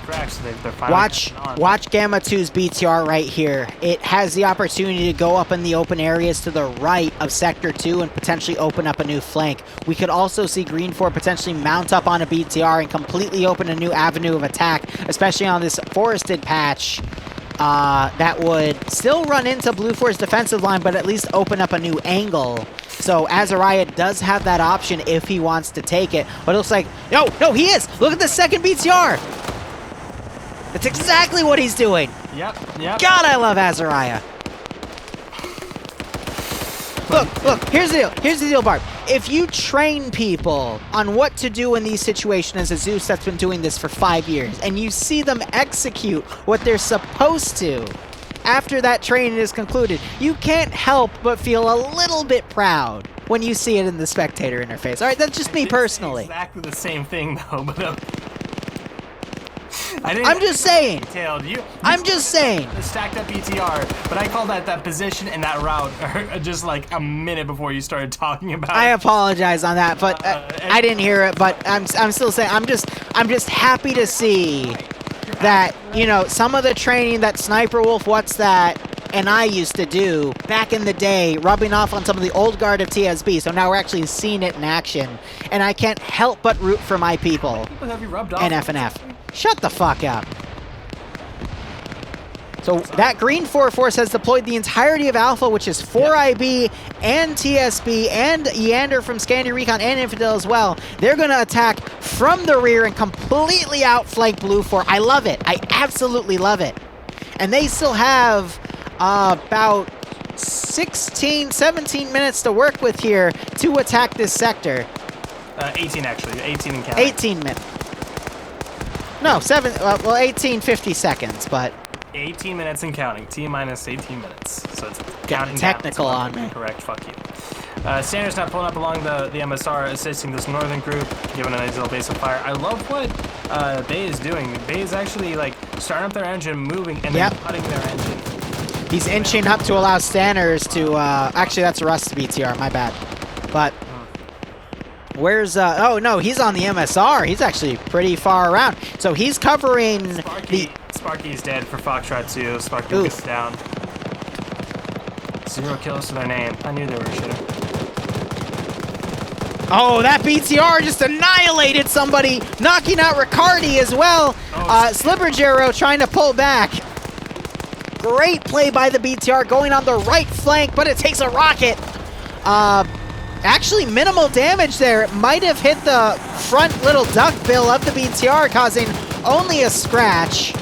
cracks. So they're finally watch Gamma 2's BTR right here. It has the opportunity to go up in the open areas to the right of Sector 2 and potentially open up a new flank. We could also see Green 4 potentially mount up on a BTR and completely open a new avenue of attack, especially on this forested patch. That would still run into Blue 4's defensive line, but at least open up a new angle. So Azariah does have that option if he wants to take it. But it looks like, no, he is! Look at the second BTR! That's exactly what he's doing! Yep. God, I love Azariah! Look, here's the deal, Barb. If you train people on what to do in these situations as a Zeus that's been doing this for 5 years, and you see them execute what they're supposed to after that training is concluded, you can't help but feel a little bit proud when you see it in the spectator interface. All right, that's just me personally. Exactly the same thing, though, but I'm just saying. I'm just saying. The stacked up BTR, but I call that position and that route just like a minute before you started talking about it. I apologize on that, but I didn't hear it. But I'm still saying I'm just happy to see that, you know, some of the training that Sniper Wolf, What's That, and I used to do back in the day, rubbing off on some of the old guard of TSB. So now we're actually seeing it in action, and I can't help but root for my people. Have you rubbed off and FNF. Shut the fuck up. So that green 4 force has deployed the entirety of Alpha, which is 4IB and TSB and Eander from Scandi Recon and Infidel as well. They're going to attack from the rear and completely outflank Blue 4. I love it. I absolutely love it. And they still have about 16, 17 minutes to work with here to attack this sector. 18 actually. 18 and counting. 18 minutes. No, 18, 50 seconds, but... 18 minutes and counting. T-minus 18 minutes. So it's counting technical down. on me. Correct, fuck you. Sanders now pulling up along the MSR, assisting this northern group, giving a nice little base of fire. I love what Bay is doing. Bay is actually like starting up their engine, moving, and then cutting their engine. He's inching up to allow Sanders to, actually that's Rust BTR, my bad. But, where's, oh no, he's on the MSR. He's actually pretty far around. So he's covering Sparky's dead for Foxtrot 2. Sparky gets down. 0 kills to their name. I knew they were a shitter. Oh, that BTR just annihilated somebody, knocking out Riccardi as well. Slipperjero trying to pull back. Great play by the BTR going on the right flank, but it takes a rocket. Actually, minimal damage there. It might have hit the front little duck bill of the BTR, causing only a scratch.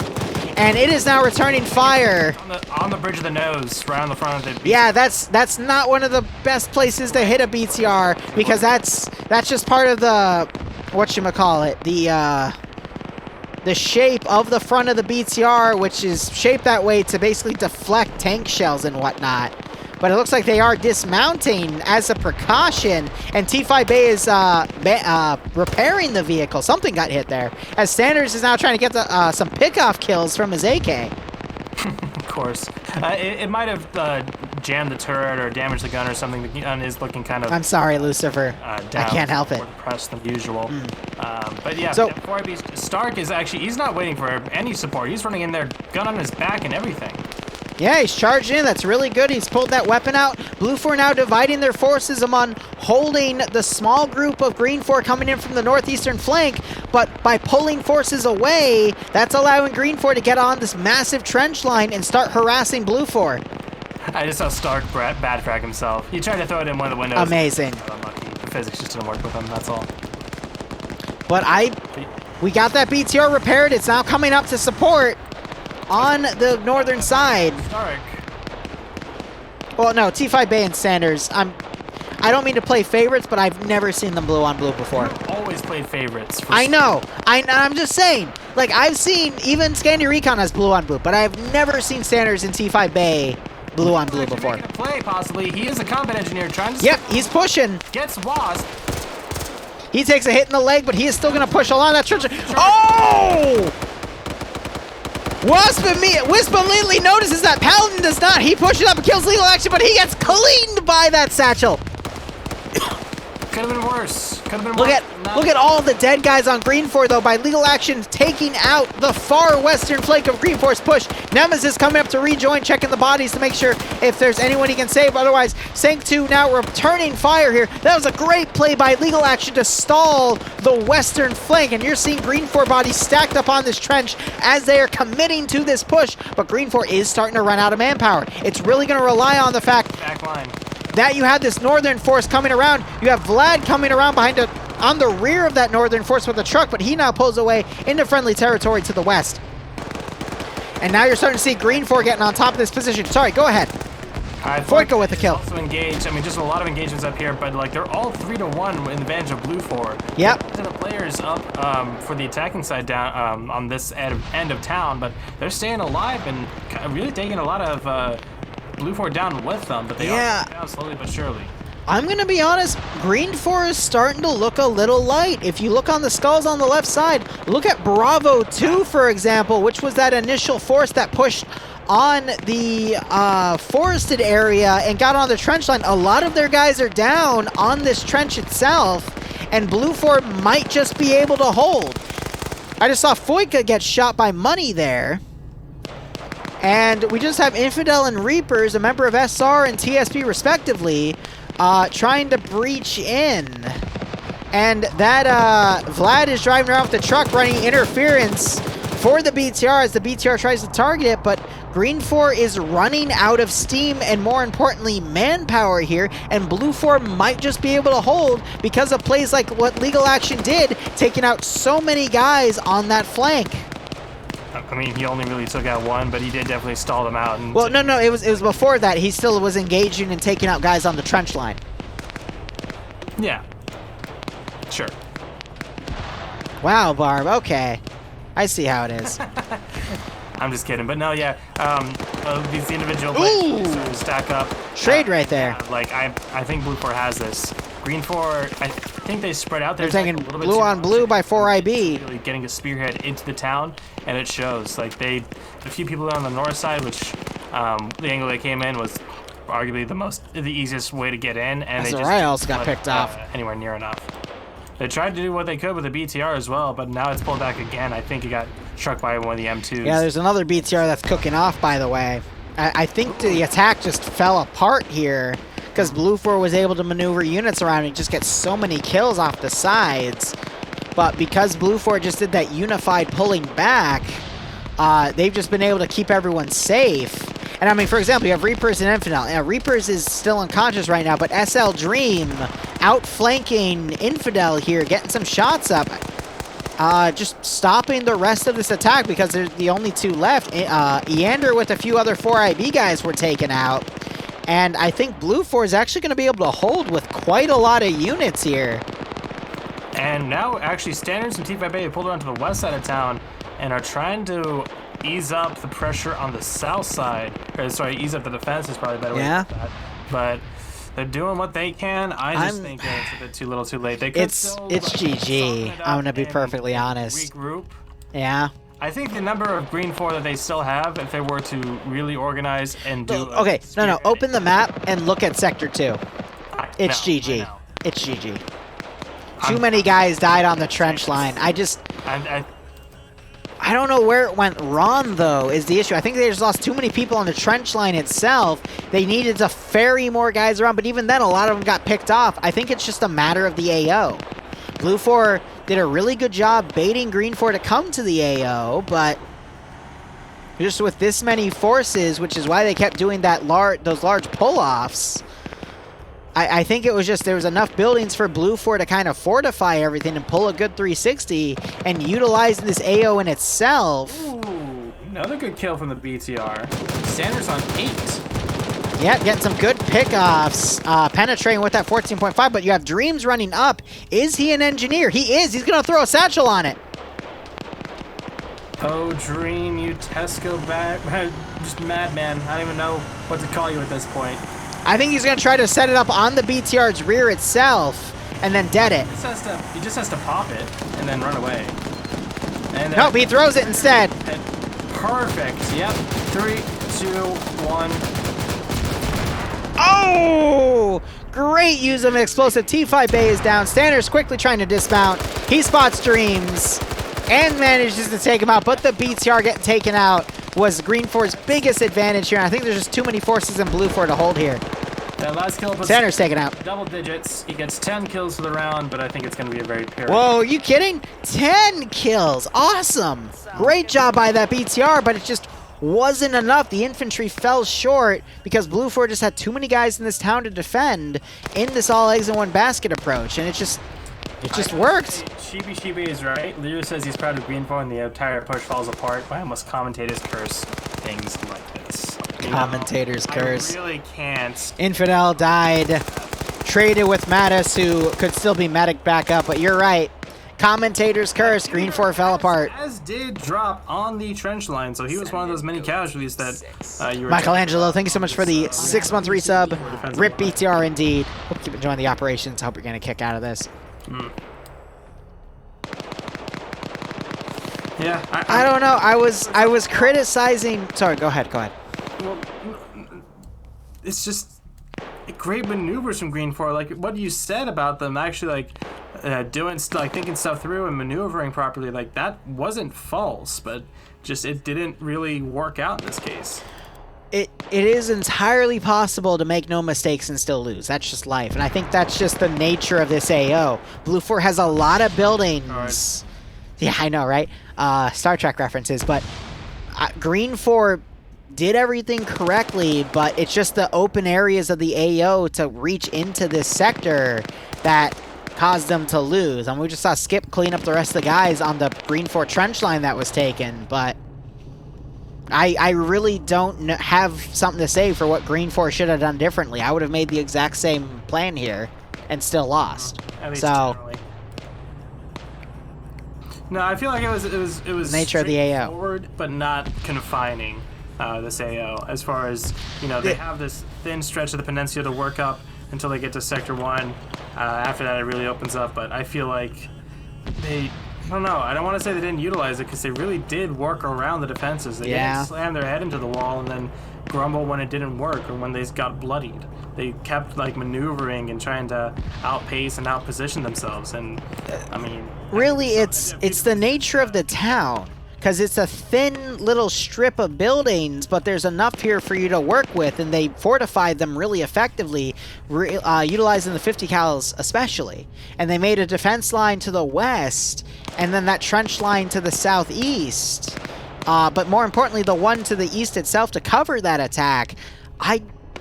And it is now returning fire. On the bridge of the nose, right on the front of the BTR. Yeah, that's not one of the best places to hit a BTR, because that's just part of the, whatchamacallit, the shape of the front of the BTR, which is shaped that way to basically deflect tank shells and whatnot. But it looks like they are dismounting as a precaution, and T5 Bay is repairing the vehicle. Something got hit there, as Sanders is now trying to get some pickoff kills from his AK. Of course. It might have jammed the turret or damaged the gun or something. The gun is looking kind of... I'm sorry, Lucifer. Down, I can't help it. More depressed than usual. But yeah, so, Stark is actually... He's not waiting for any support. He's running in there, gun on his back and everything. Yeah, he's charged in. That's really good. He's pulled that weapon out. Blue 4 now dividing their forces among holding the small group of Green 4 coming in from the northeastern flank, but by pulling forces away, that's allowing Green 4 to get on this massive trench line and start harassing Blue 4. I just saw Stark bad frag himself. He tried to throw it in one of the windows. Amazing. Unlucky. The physics just didn't work with him, that's all. But we got that BTR repaired. It's now coming up to support on the northern side. Stark. Well, no, T5 Bay and Sanders. I don't mean to play favorites, but I've never seen them blue on blue before. You've always played favorites. I know. I'm just saying. Like, I've seen even Scandi Recon has blue on blue, but I've never seen Sanders and T5 Bay blue on blue before. Making a play, possibly. He is a combat engineer trying to... Yep, he's pushing. Gets Wasp. He takes a hit in the leg, but he is still going to push along that trench. Oh! Wisp immediately notices that Paladin does not. He pushes up and kills Legal Action, but he gets cleaned by that satchel. Could have been worse. Could have been Look worse. Look at all the dead guys on Green 4, though, by Legal Action taking out the far western flank of Green 4's push. Nemesis coming up to rejoin, checking the bodies to make sure if there's anyone he can save. Otherwise, Sank 2 now returning fire here. That was a great play by Legal Action to stall the western flank, and you're seeing Green 4 bodies stacked up on this trench as they are committing to this push, but Green 4 is starting to run out of manpower. It's really going to rely on the fact that you have this northern force coming around. You have Vlad coming around on the rear of that northern force with a truck, but he now pulls away into friendly territory to the west. And now you're starting to see Green 4 getting on top of this position. Sorry, go ahead. Foika with the kill. Also engaged. I mean, just a lot of engagements up here, but like they're all 3-1 in advantage of Blue 4. Yep. The players up for the attacking side down on this end of town, but they're staying alive and really taking a lot of Blue 4 down with them, but they are down slowly but surely. I'm going to be honest, Green 4 is starting to look a little light. If you look on the skulls on the left side, look at Bravo 2, for example, which was that initial force that pushed on the forested area and got on the trench line. A lot of their guys are down on this trench itself, and Blue 4 might just be able to hold. I just saw Foika get shot by Money there. And we just have Infidel and Reapers, a member of SR and TSP respectively, trying to breach in. And that Vlad is driving around with the truck running interference for the BTR as the BTR tries to target it, but Green 4 is running out of steam and, more importantly, manpower here, and Blue 4 might just be able to hold because of plays like what Legal Action did, taking out so many guys on that flank. I mean, he only really took out one, but he did definitely stall them out. And Well, no, it was before that. He still was engaging and taking out guys on the trench line. Yeah. Sure. Wow, Barb. Okay. I see how it is. I'm just kidding, but no, yeah. These individual plays sort of stack up. Trade right there. Yeah, like I think Blue 4 has this. Green 4, I think they spread out. They're There's like taking a little bit blue too on much. blue by 4IB. Really getting a spearhead into the town, and it shows. Like a few people on the north side, which the angle they came in was arguably the easiest way to get in, and they just Azrael's got wasn't, picked off. Anywhere near enough. They tried to do what they could with the BTR as well, but now it's pulled back again. I think it got struck by one of the M2s. Yeah, there's another BTR that's cooking off, by the way. I think the attack just fell apart here because Blue 4 was able to maneuver units around and just get so many kills off the sides. But because Blue 4 just did that unified pulling back, they've just been able to keep everyone safe. And I mean, for example, you have Reapers and Infidel. Now, Reapers is still unconscious right now, but SL Dream outflanking Infidel here, getting some shots up. Just stopping the rest of this attack because they're the only two left. Eander with a few other 4IB guys were taken out. And I think Blue 4 is actually going to be able to hold with quite a lot of units here. And now, actually, Standards and T5A have pulled around to the west side of town and are trying to ease up the pressure on the south side. Or, sorry, ease up the defense is probably a better way to put that. But they're doing what they can. I just think that it's a bit too little too late. They could It's GG. I'm going to be perfectly honest. Regroup. Yeah. I think the number of Green 4 that they still have, if they were to really organize and do... Okay, no, open the map and look at Sector 2. It's GG. I know. It's GG. Too many guys died on the trench line. I don't know where it went wrong, though, is the issue. I think they just lost too many people on the trench line itself. They needed to ferry more guys around, but even then, a lot of them got picked off. I think it's just a matter of the AO. Blue 4 did a really good job baiting Green 4 to come to the AO, but just with this many forces, which is why they kept doing those large pull-offs, I think it was just there was enough buildings for Blue 4 to kind of fortify everything and pull a good 360 and utilize this AO in itself. Ooh, another good kill from the BTR. Sanders on 8. Yep, getting some good pickoffs, penetrating with that 14.5, but you have Dreams running up. Is he an engineer? He is. He's going to throw a satchel on it. Oh, Dream, you Tesco just madman. I don't even know what to call you at this point. I think he's going to try to set it up on the BTR's rear itself and then dead it. He just has to pop it and then run away. And nope, he throws it instead. Perfect. Yep. 3, 2, 1. Oh! Great use of an explosive. T5 Bay is down. Stander's quickly trying to dismount. He spots Dreams and manages to take him out, but the BTR getting taken out was Green 4's biggest advantage here. And I think there's just too many forces in Blue 4 to hold here. That last kill was Stander's taken out. Double digits. He gets 10 kills for the round, but I think it's going to be a very pyrrhic. Whoa, are you kidding? 10 kills. Awesome. Great job by that BTR, but it just wasn't enough. The infantry fell short because Blue 4 just had too many guys in this town to defend in this all eggs in one basket approach, and it just worked. Sheepy is right. Liru says he's proud of Green 4 and the entire push falls apart. I almost commentators curse things like this. Commentators curse. I really can't. Infidel died. Traded with Mattis, who could still be medic back up, but you're right. Commentators curse. Green 4 fell apart. As did drop on the trench line, so he was one of those many casualties that you were... Michelangelo, thank you so much for the 6-month resub. Rip BTR indeed. Hope you keep enjoying the operations. Hope you're getting a kick out of this. Yeah, I don't know. I was criticizing. Sorry, go ahead. Well, it's just great maneuvers from Green 4. Like what you said about them actually thinking stuff through and maneuvering properly. Like that wasn't false, but just it didn't really work out in this case. It is entirely possible to make no mistakes and still lose. That's just life, and I think that's just the nature of this AO. Blue 4 has a lot of buildings. Right. Yeah, I know, right? Star Trek references, but Green 4 did everything correctly, but it's just the open areas of the AO to reach into this sector that caused them to lose. And we just saw Skip clean up the rest of the guys on the Green 4 trench line that was taken, but I really don't have something to say for what Green 4 should have done differently. I would have made the exact same plan here and still lost. At least So generally. No, I feel like it was nature of the AO. straightforward, but not confining this AO. As far as, you know, they have this thin stretch of the peninsula to work up until they get to Sector 1. After that, it really opens up. But I feel like I don't know. I don't want to say they didn't utilize it because they really did work around the defenses. They didn't slam their head into the wall and then grumble when it didn't work or when they got bloodied. They kept like maneuvering and trying to outpace and outposition themselves. And I mean, really, it's the nature of the town, because it's a thin little strip of buildings, but there's enough here for you to work with, and they fortified them really effectively, utilizing the 50 cals especially. And they made a defense line to the west, and then that trench line to the southeast. But more importantly, the one to the east itself to cover that attack.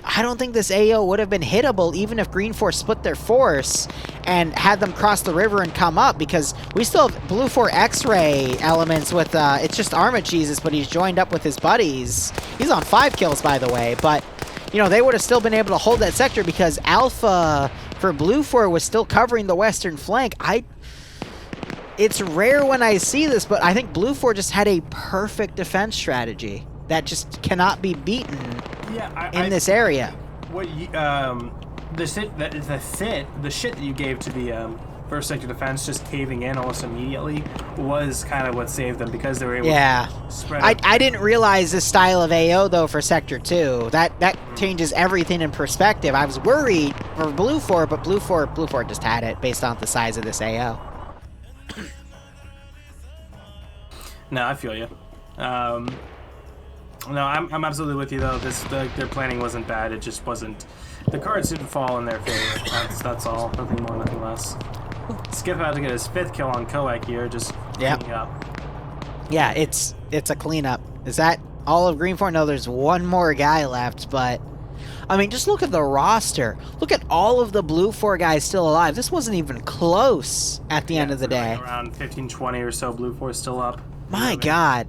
I don't think this AO would have been hittable even if Green 4 split their force and had them cross the river and come up, because we still have Blue 4 X-ray elements with, it's just Arma Jesus, but he's joined up with his buddies. He's on 5 kills, by the way, but, you know, they would have still been able to hold that sector because Alpha for Blue 4 was still covering the western flank. It's rare when I see this, but I think Blue 4 just had a perfect defense strategy that just cannot be beaten in this area. What the shit that you gave to the first sector defense just caving in almost immediately was kind of what saved them, because they were able to spread out. I didn't realize this style of AO though for Sector 2. That changes everything in perspective. I was worried for Blue 4, but Blue 4 just had it based on the size of this AO. No, I feel you. No, I'm absolutely with you though. Their planning wasn't bad. It just wasn't. The cards didn't fall in their favor. That's all. Nothing more, nothing less. Skip had to get his 5th kill on Koak here, just cleaning up. Yeah, it's a cleanup. Is that all of Green 4? No, there's one more guy left, but I mean, just look at the roster. Look at all of the Blue 4 guys still alive. This wasn't even close at the end of the day. Like around 15, 20 or so. Blue 4 still up. My God.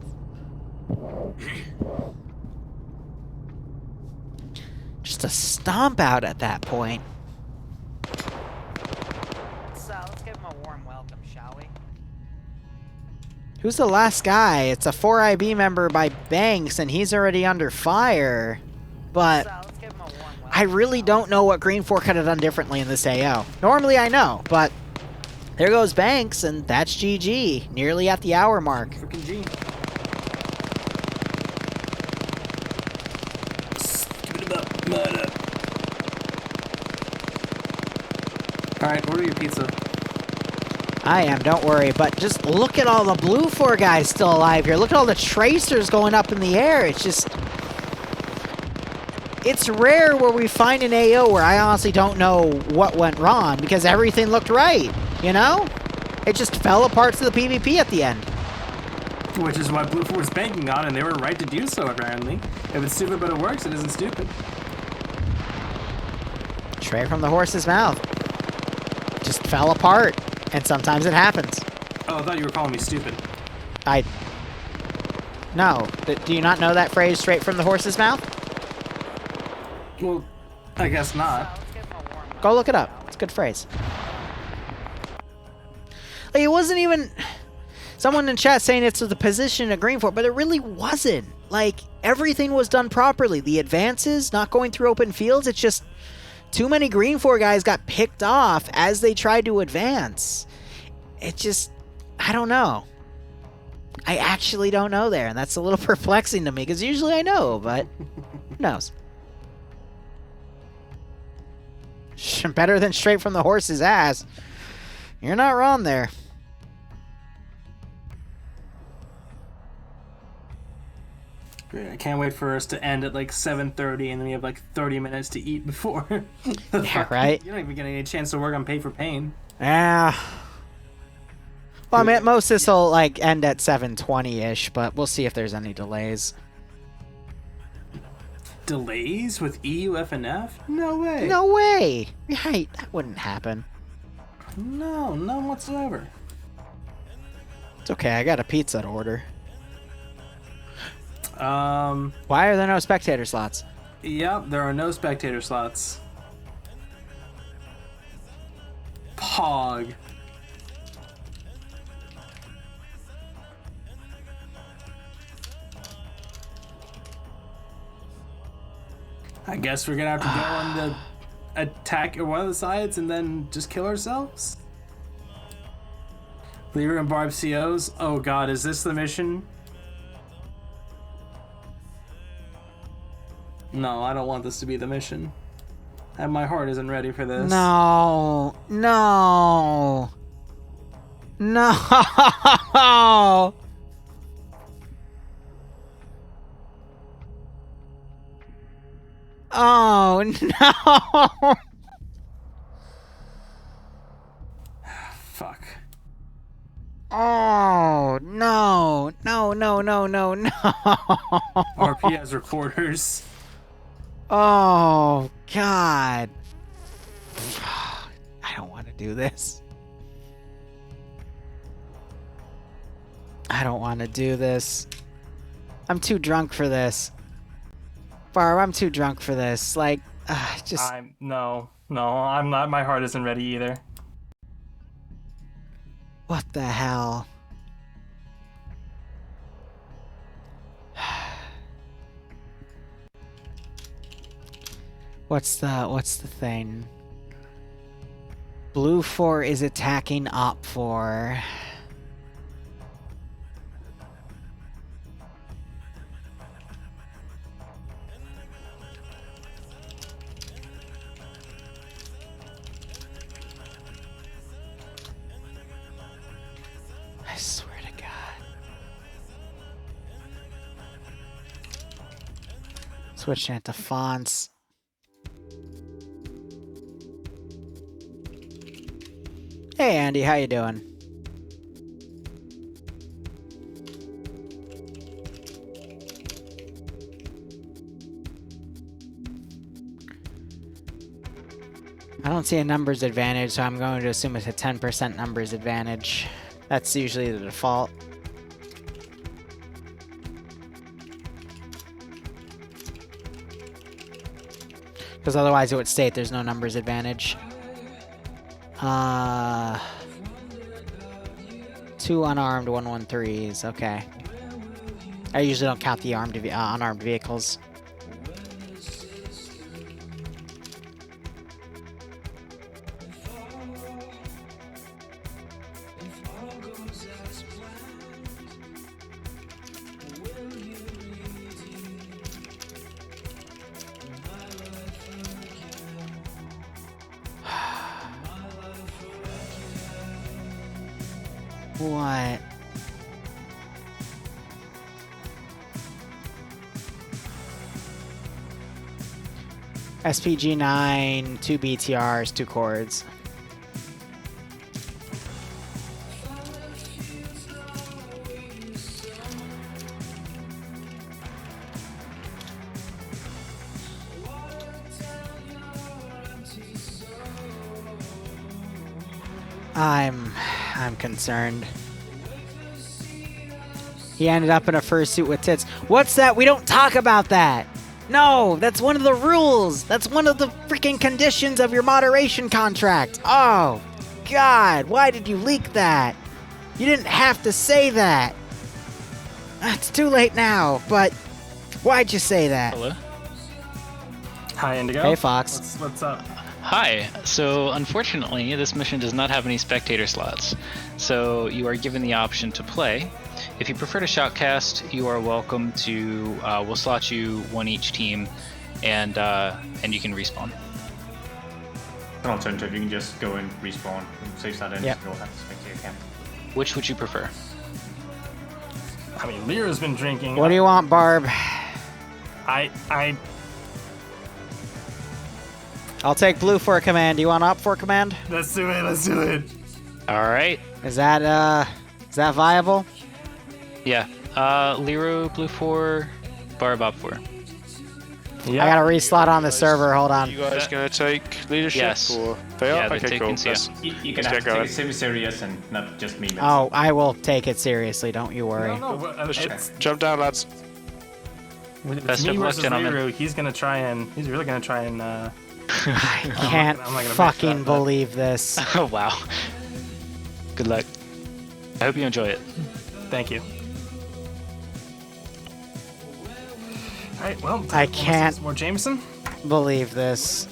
Just a stomp out at that point. So, let's give him a warm welcome, shall we? Who's the last guy? It's a 4IB member by Banks, and he's already under fire. But So, let's give him a warm welcome. I really don't know what Green 4 could have done differently in this AO. Normally I know, but there goes Banks, and that's GG. Nearly at the hour mark. Freaking G. Alright, order your pizza. I am, don't worry. But just look at all the Blue 4 guys still alive here. Look at all the tracers going up in the air. It's just... It's rare where we find an AO where I honestly don't know what went wrong, because everything looked right, you know? It just fell apart to the PvP at the end. Which is what Blue 4 was banking on, and they were right to do so, apparently. If it's stupid but it works, it isn't stupid. Straight from the horse's mouth. Just fell apart, and sometimes it happens. Oh, I thought you were calling me stupid. No. Do you not know that phrase, straight from the horse's mouth? Well, I guess So, not. let's give him a warm welcome. Go look it up. It's a good phrase. Like, it wasn't even... Someone in chat saying it's the position of Green 4, but it really wasn't. Like, everything was done properly. The advances, not going through open fields, it's just... Too many Green 4 guys got picked off as they tried to advance. It just... I don't know. I actually don't know there, and that's a little perplexing to me, because usually I know, but... Who knows? Better than straight from the horse's ass. You're not wrong there. Great. I can't wait for us to end at like 7:30, and then we have like 30 minutes to eat before. Yeah, right? You're not even getting a chance to work on Pay for Pain. Yeah. Well, I mean, at most this will like end at 7:20-ish, but we'll see if there's any delays. delays with EU, F, and F? No way. No way! Right, that wouldn't happen. No, none whatsoever. It's okay, I got a pizza to order. Yep, Why are there no spectator slots? there are no spectator slots. Pog. I guess we're gonna have to go on the attack one of the sides and then just kill ourselves. Liru and Barb COs. Oh god, is this the mission? No, I don't want this to be the mission. And my heart isn't ready for this. No, no, no. Oh no. Fuck. Oh no, no, no, no, no, no. RP has recorders. Oh God. I don't want to do this. I don't want to do this. I'm too drunk for this. Barb, I'm too drunk for this. Like, just... No, I'm not. My heart isn't ready either. What the hell? What's the thing? Blue 4 is attacking Op 4. I swear to God. Switching it to fonts. Hey Andy, how you doing? I don't see a numbers advantage, so I'm going to assume it's a 10% numbers advantage. That's usually the default. Because otherwise it would state there's no numbers advantage. 2 unarmed 113s, okay. I usually don't count the unarmed vehicles. What? SPG 9, 2 BTRs, 2 chords. I'm concerned. He ended up in a fursuit with tits. What's that? We don't talk about that. No, that's one of the rules. That's one of the freaking conditions of your moderation contract. Oh, God, why did you leak that? You didn't have to say that. It's too late now, but why'd you say that? Hello? Hi, Indigo. Hey, Fox. What's up? Hi. So, unfortunately, this mission does not have any spectator slots. So, you are given the option to play. If you prefer to shoutcast, you are welcome to. We'll slot you one each team, and you can respawn. An alternative, you can just go and respawn and save that in. Yep. You'll have to spectate again. Which would you prefer? I mean, Liru's been drinking. What do you want, Barb? I'll take blue for a command. Do you want op for a command? Let's do it. All right. Is that viable? Yeah. Liru, blue 4, Barb op 4. Yeah. I gotta reslot on the server. Hold on. You guys gonna take leadership? Yes. Or they are? Yeah, they're Okay, cool. taking, yeah. Let's You're let's gonna have get to going. take it semi-serious and not just me. Oh, I will take it seriously. Don't you worry. No, Let's it's, jump down, lads. with Best me of luck, versus gentlemen. Liru, he's really gonna try and. I can't I'm not gonna fucking mix that, but- believe this. Oh, wow. Good luck. I hope you enjoy it. Thank you. All right. Well, I unless can't- there's more Jameson. Believe this.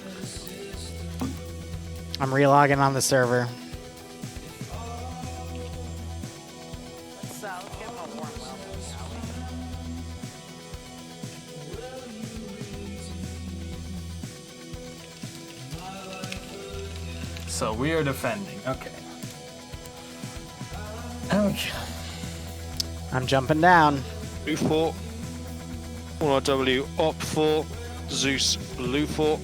I'm relogging on the server. Let's give him a warm welcome, shall we? So we are defending. Okay. Okay. I'm jumping down. Blue 4. 1RW Op 4. Zeus Blue 4.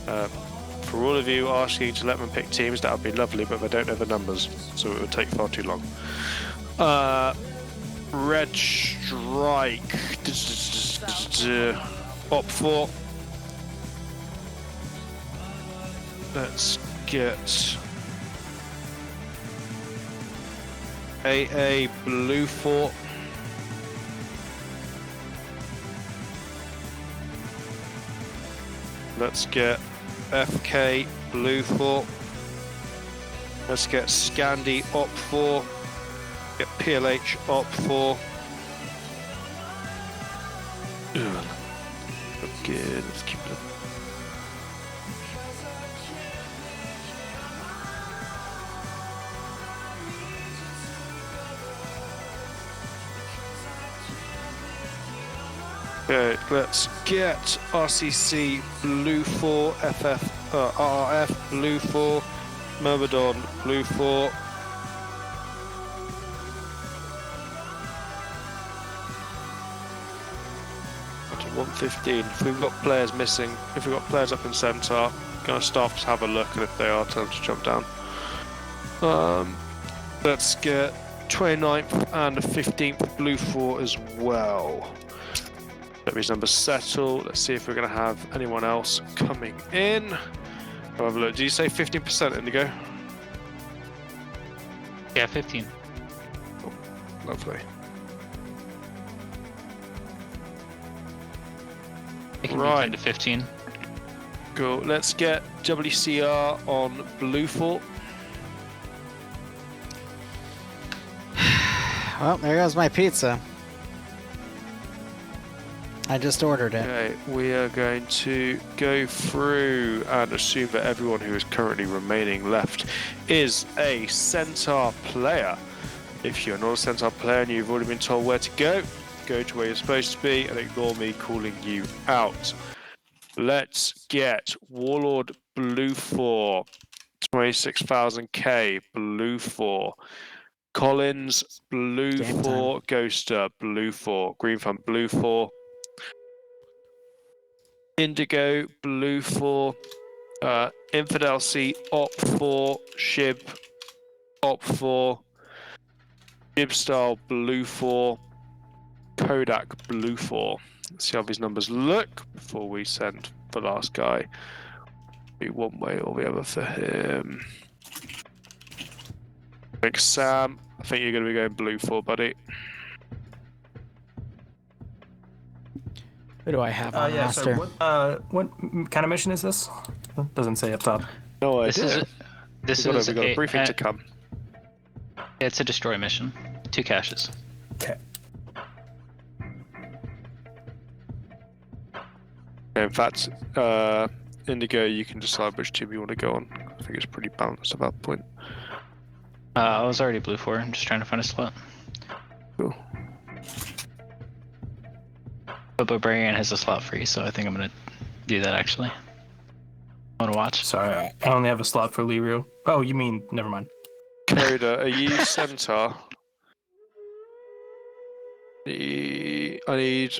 For all of you asking to let them pick teams, that would be lovely, but they don't know the numbers, so it would take far too long. Red Strike. Op 4. Let's get AA Blue 4. Let's get FK Blue 4. Let's get Scandi Op 4. Get PLH Op 4. Okay, let's keep it up. Okay, let's get RCC Blue 4, RRF Blue 4, Myrmidon Blue 4. To 115. If we've got players missing, if we've got players up in Centaur, gonna staff to have a look, and if they are, tell them to jump down. Let's get 29th and the 15th Blue 4 as well. Let these numbers settle. Let's see if we're going to have anyone else coming in. I'll have a look. Do you say 15% Indigo? Yeah, 15. Lovely. It can be Right. 10 to 15. Cool. Let's get WCR on Blue 4. Well, there goes my pizza. I just ordered it. Okay, we are going to go through and assume that everyone who is currently remaining left is a Centaur player. If you're not a Centaur player and you've already been told where to go to where you're supposed to be and ignore me calling you out. Let's get Warlord Blue 4, 26,000k Blue 4. Collins Blue Game 4, Ghoster Blue 4, Green Fan Blue 4. Indigo Blue 4, Infidel C Op 4, Shib Op 4, Shib Style Blue 4, Kodak Blue 4. Let's see how these numbers look before we send the last guy. Be one way or the other for him. Big Sam, I think you're going to be going Blue 4, buddy. Who do I have on Yeah. roster? So what kind of mission is this? Doesn't say up top. No idea. This We've is got a briefing to come. It's a destroy mission. 2 caches. Okay. In fact, Indigo, you can decide which team you want to go on. I think it's pretty balanced at that point. I was already Blue 4. I'm just trying to find a slot. Cool. But Barbarian has a slot free, so I think I'm gonna do that actually. I wanna watch. Sorry, I only have a slot for Liru. Oh, you mean never mind. Coda, are you Centaur? I need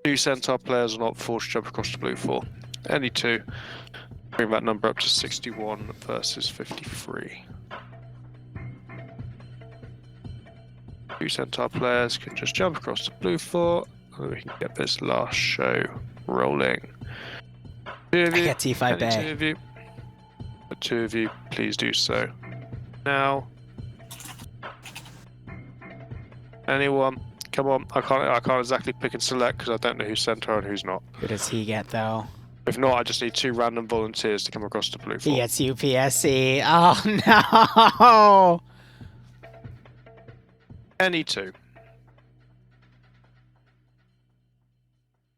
2 Centaur players on Op 4 to jump across to Blue 4. Any 2. Bring that number up to 61 versus 53. 2 Centaur players can just jump across to blue 4, and we can get this last show rolling. 2 of I you, get T5 any 2 Bay. of you, the 2 of you, please do so now. Anyone? Come on, I can't exactly pick and select because I don't know who's Centaur and who's not. Who does he get, though? If not, I just need 2 random volunteers to come across to blue 4. He gets UPSC. Oh, no! Any 2.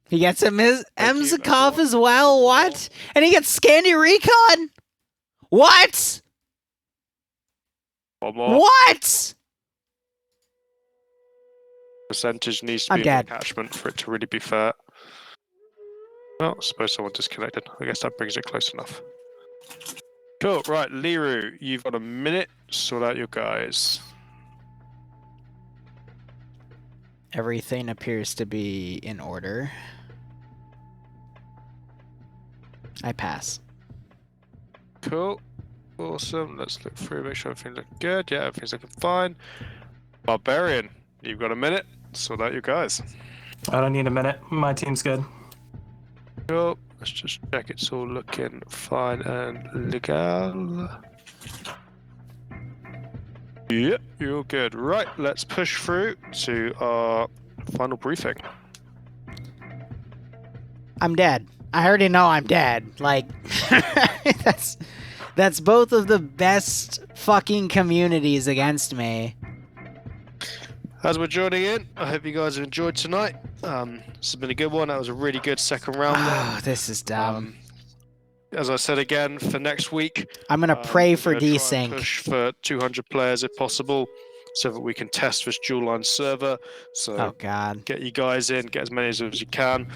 He gets a Thank you, Emzikov as well? What? And he gets Scandi Recon? What? One more. What? Percentage needs to I'm be dead. an attachment for it to really be fair. Well, I suppose someone disconnected. I guess that brings it close enough. Cool, right, Liru, you've got a minute. Sort out your guys. Everything appears to be in order. I pass. Cool. Awesome. Let's look through, make sure everything's looking good. Yeah, everything's looking fine. Barbarian, you've got a minute. Sort out your guys. I don't need a minute. My team's good. Cool. Let's just check it's all looking fine and legal. Yep, you're good. Right, let's push through to our final briefing. I'm dead. I already know I'm dead. Like, that's both of the best fucking communities against me. As we're joining in, I hope you guys have enjoyed tonight. This has been a good one. That was a really good second round. Oh, this is dumb. As I said again, for next week, I'm gonna pray for we're gonna try and desync. push for 200 players if possible, so that we can test this dual line server. So Oh god. get you guys in, get as many as you can.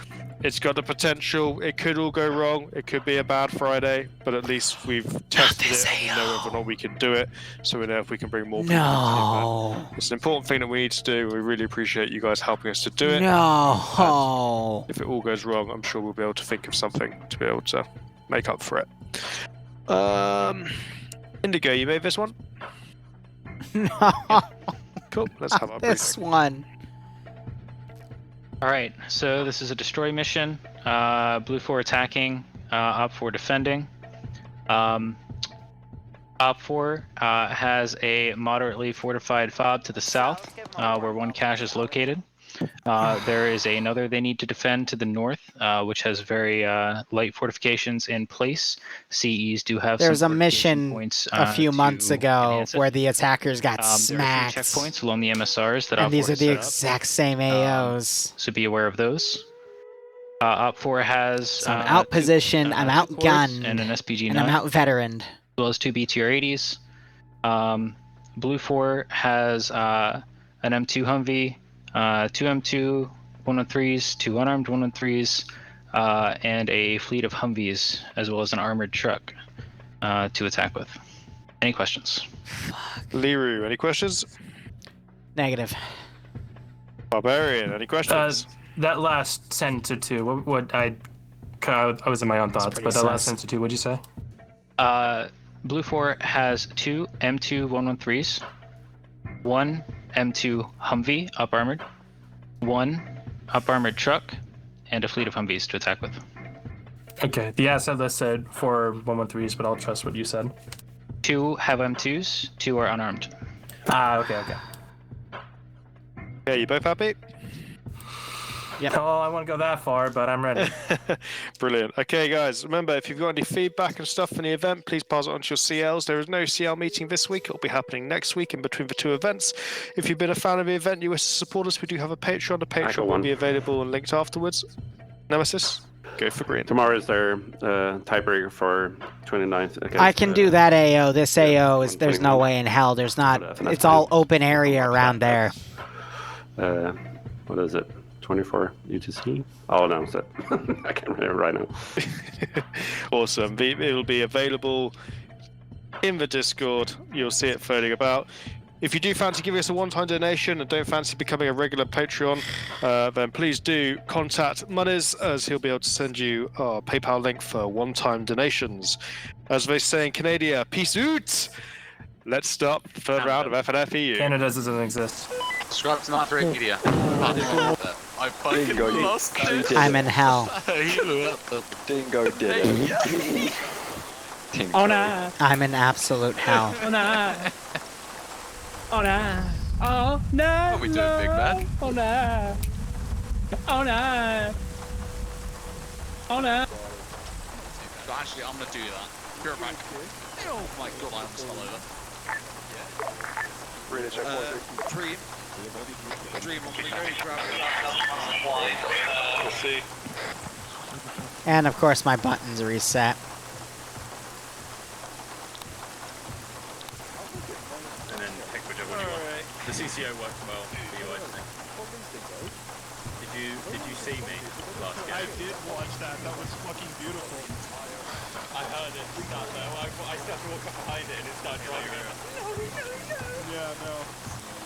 It's got the potential. It could all go wrong. It could be a bad Friday, but at least we've tested it and we know whether or not we can do it. So we know if we can bring more people to the event. No. It's an important thing that we need to do. We really appreciate you guys helping us to do it. No. If it all goes wrong, I'm sure we'll be able to think of something to be able to make up for it. Indigo, you made this one? No. Cool. Let's have our This briefing. one. Alright, so this is a destroy mission. Blue 4 attacking, Op 4 defending. Op 4 has a moderately fortified fob to the south, where one cache is located. There is another they need to defend to the north, which has very light fortifications in place. CEs do have There was some a fortification mission points, a few months to ago enhance it. where the attackers got There are smacked. 3 checkpoints along the MSRs that And Op these 4 are the has set up. exact same AOs. So be aware of those. Op 4 has So I'm outpositioned, I'm outgunned, and an SPG and I'm 9, out-veteraned. as well as 2 BTR-80s. Blue 4 has an M2 Humvee, 2 M2 113s, 2 unarmed 113s, and a fleet of Humvees, as well as an armored truck to attack with. Any questions? Liru, any questions? Negative. Barbarian, any questions? That last sentence or two, what I was in my own thoughts, pretty but that last sus. sentence or two, what'd you say? Blue 4 has 2 M2 113s, 1 M2 Humvee up armored, 1 up armored truck, and a fleet of Humvees to attack with. Okay, the asset list said 4 113s, but I'll trust what you said. 2 have M2s, 2 are unarmed. Okay. Yeah, you both happy? Oh, I won't go that far, but I'm ready. Brilliant. Okay, guys, remember, if you've got any feedback and stuff from the event, please pass it on to your CLs. There is no CL meeting this week. It'll be happening next week in between the 2 events. If you've been a fan of the event, you wish to support us, we do have a Patreon. The Patreon will be available and linked afterwards. Nemesis, go for green. Tomorrow is their tiebreaker for 29th. Against, I can do that AO. This AO is, there's no 121. way in hell. There's not, FNF it's all 2. open area around there. What is it? 24 UTC? Oh no, is it? I can't remember right now. Awesome. It'll be available in the Discord. You'll see it floating about. If you do fancy giving us a one-time donation and don't fancy becoming a regular Patreon, then please do contact Moniz, as he'll be able to send you our PayPal link for one-time donations. As they say in Canada, peace out! Let's start the third round of FNF EU. Canada doesn't exist. Subscribe to Night for Media. I fucking Dingo, you lost it. I'm in hell. Dingo did it. Dingo. Oh no! I'm in absolute hell. Oh no! Oh no! Oh no! What are we doing, big man? Oh no! Oh no! Oh no! Actually, I'm gonna do that. Be right back. Oh my god, I almost fell over. Dream. Dream, I'm gonna go grab it. We'll see. And of course my buttons reset. And then pick whichever one you want. The CCO worked well for you, I think. Did you see me last game? I did watch that. That was fucking beautiful. I heard it start there. I started to walk up behind it and it started driving. Yeah, no.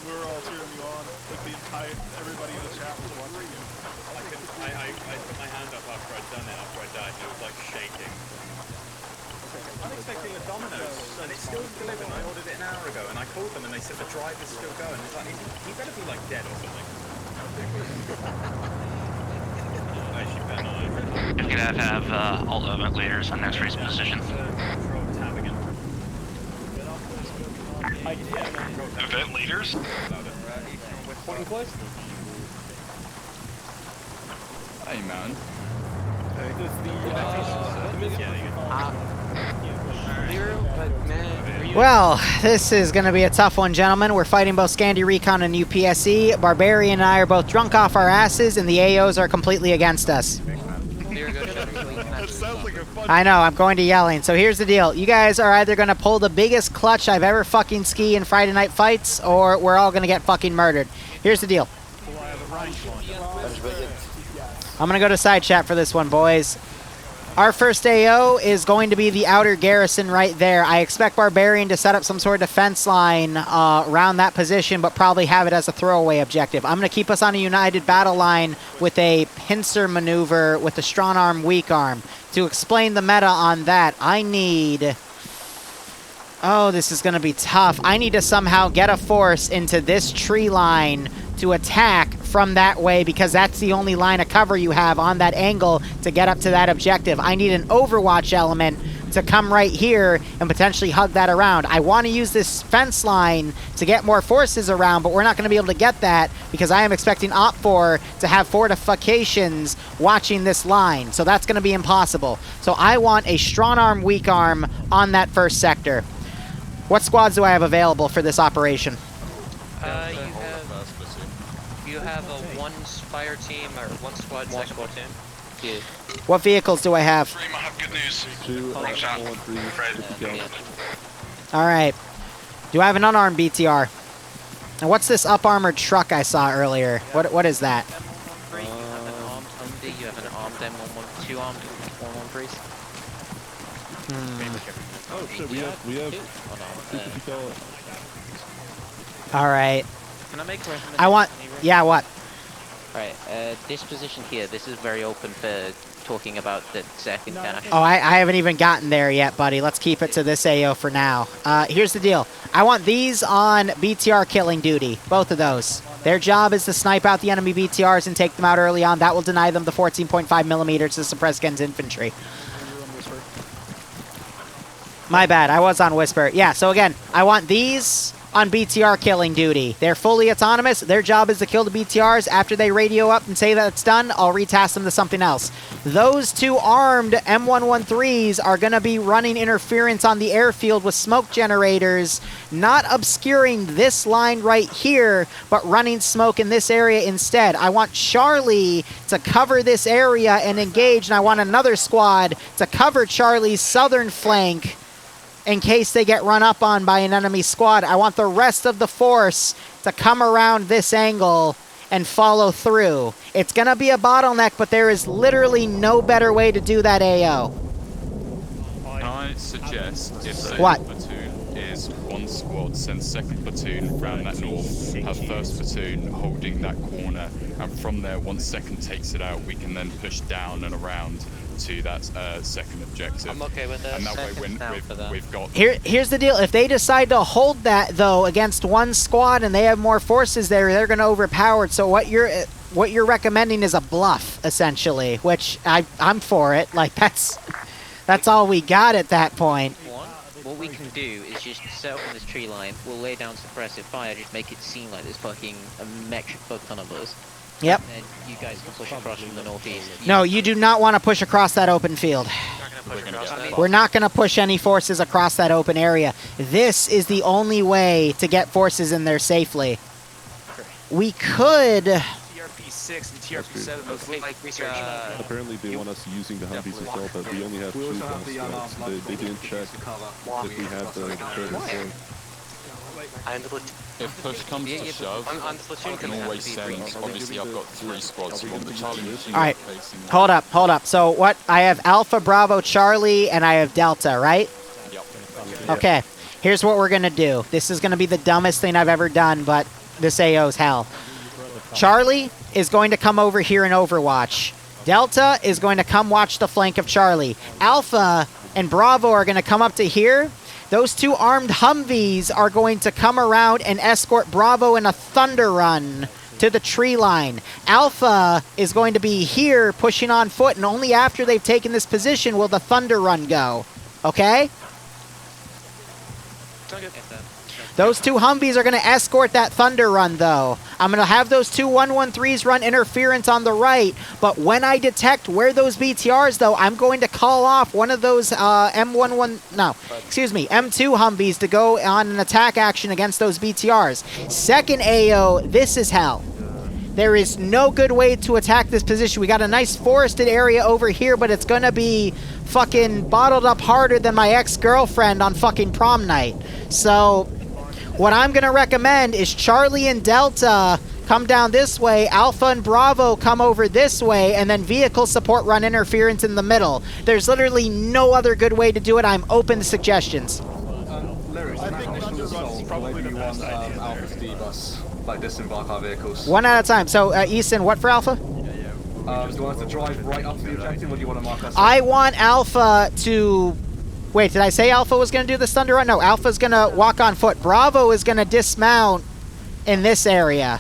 We were all cheering you on. Like the entire, everybody in the chat was watching you. I put my hand up after I'd done it, after I died, and it was like shaking. I'm expecting a Domino's, and it's still delivered. I ordered it an hour ago, and I called them, and they said the driver's still going. It's like, he better be like dead or something. Actually, better not. If you could have all event leaders on next race position. Control tab again. Event leaders? Pointing close. Hey man. Well, this is going to be a tough one, gentlemen. We're fighting both Scandi Recon and UPSE. Barbarian and I are both drunk off our asses, and the AOs are completely against us. That sounds like a fun. I know, I'm going to yelling. So here's the deal. You guys are either going to pull the biggest clutch I've ever fucking ski in Friday Night Fights, or we're all going to get fucking murdered. Here's the deal. I'm going to go to side chat for this one, boys. Our first AO is going to be the outer garrison right there. I expect Barbarian to set up some sort of defense line around that position, but probably have it as a throwaway objective. I'm going to keep us on a united battle line with a pincer maneuver with a strong arm, weak arm. To explain the meta on that, I need... Oh, this is going to be tough. I need to somehow get a force into this tree line to attack from that way, because that's the only line of cover you have on that angle to get up to that objective. I need an overwatch element to come right here and potentially hug that around. I want to use this fence line to get more forces around, but we're not going to be able to get that because I am expecting Op4 to have fortifications watching this line. So that's going to be impossible. So I want a strong arm, weak arm on that first sector. What squads do I have available for this operation? You have a one fire team or one squad, second team. Yeah. What vehicles do I have? Dream, I have good news. All right. Do I have an unarmed BTR? And what's this up-armored truck I saw earlier? What is that? You have an armed Humvee, you have an armed M11, two armed 113s. Oh shit, we have All right. Can I make a recommendation? I want... Yeah, what? Right, this position here, this is very open for talking about the second cache. Oh, I haven't even gotten there yet, buddy. Let's keep it to this AO for now. Here's the deal. I want these on BTR killing duty. Both of those. Their job is to snipe out the enemy BTRs and take them out early on. That will deny them the 14.5 millimeters to suppress Gen's infantry. My bad. I was on Whisper. Yeah, so again, I want these on BTR killing duty. They're fully autonomous. Their job is to kill the BTRs. After they radio up and say that it's done, I'll retask them to something else. Those two armed M113s are going to be running interference on the airfield with smoke generators, not obscuring this line right here, but running smoke in this area instead. I want Charlie to cover this area and engage, and I want another squad to cover Charlie's southern flank in case they get run up on by an enemy squad. I want the rest of the force to come around this angle and follow through. It's going to be a bottleneck, but there is literally no better way to do that AO. I suggest if the What? platoon is is one squad sends second platoon round that north, have first platoon holding that corner, and from there, once second takes it out, we can then push down and around to that second objective. I'm okay with that. And that way we've got... Here's the deal. If they decide to hold that, though, against one squad and they have more forces there, they're going to overpower it. So what you're recommending is a bluff, essentially, which I'm for it. Like, that's all we got at that point. What we can do is just set up on this tree line, we'll lay down suppressive fire, just make it seem like there's fucking a metric fuck ton of us. Yep. And you guys can push across from the northeast. No, you do not want to push across that open field. We're not going to push any forces across that open area. This is the only way to get forces in there safely. We could... TRP-6 and TRP-7 those look like apparently they want us using the Humvees as well, but we only have 2 guns, so they didn't check if we had the credit for. If push comes to shove, I can always send, obviously I've got 3 squads from the Charlie machine. Alright, hold up. So what, I have Alpha, Bravo, Charlie, and I have Delta, right? Yep. Okay, here's what we're going to do. This is going to be the dumbest thing I've ever done, but this AO's hell. Charlie is going to come over here and overwatch. Delta is going to come watch the flank of Charlie. Alpha and Bravo are going to come up to here. Those 2 armed Humvees are going to come around and escort Bravo in a thunder run to the tree line. Alpha is going to be here pushing on foot, and only after they've taken this position will the thunder run go. Okay? Those 2 Humvees are going to escort that thunder run, though. I'm going to have those 2 113s run interference on the right, but when I detect where those BTRs, though, I'm going to call off one of those M2 Humvees to go on an attack action against those BTRs. Second AO, this is hell. There is no good way to attack this position. We got a nice forested area over here, but it's going to be fucking bottled up harder than my ex-girlfriend on fucking prom night. So... what I'm going to recommend is Charlie and Delta come down this way, Alpha and Bravo come over this way, and then vehicle support run interference in the middle. There's literally no other good way to do it. I'm open to suggestions. Liru, I think thunder run's probably the best idea. Alpha's D-bus, like disembark our vehicles. One at a time. So, Easton, what for Alpha? Do you want us to drive right up to the objective, or do you want to mark us? I want Alpha to... wait, did I say Alpha was going to do this thunder run? No, Alpha's going to walk on foot. Bravo is going to dismount in this area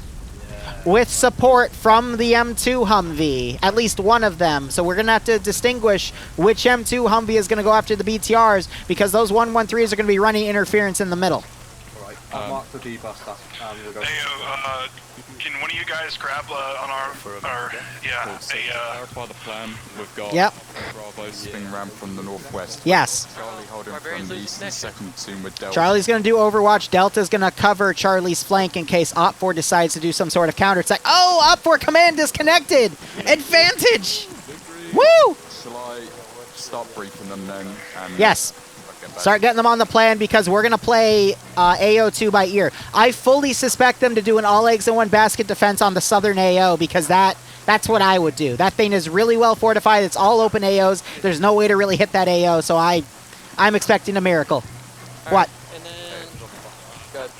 with support from the M2 Humvee, at least one of them. So we're going to have to distinguish which M2 Humvee is going to go after the BTRs, because those 113s are going to be running interference in the middle. Alright, I'll mark the D-bus stuff. We'll go. Can one of you guys grab on our, clarify the plan. We've got Bravo swing ramp from the northwest. Yes. Charlie holding from the east and second platoon with Delta. Charlie's going to do Overwatch. Delta's going to cover Charlie's flank in case Op4 decides to do some sort of counter attack. Oh, Op4 command disconnected! Advantage! Woo! Shall I start briefing them then? And yes. Start getting them on the plan, because we're going to play AO2 by ear. I fully suspect them to do an all eggs in one basket defense on the southern AO, because that's what I would do. That thing is really well fortified. It's all open AOs. There's no way to really hit that AO, so I'm expecting a miracle. What? And then, good.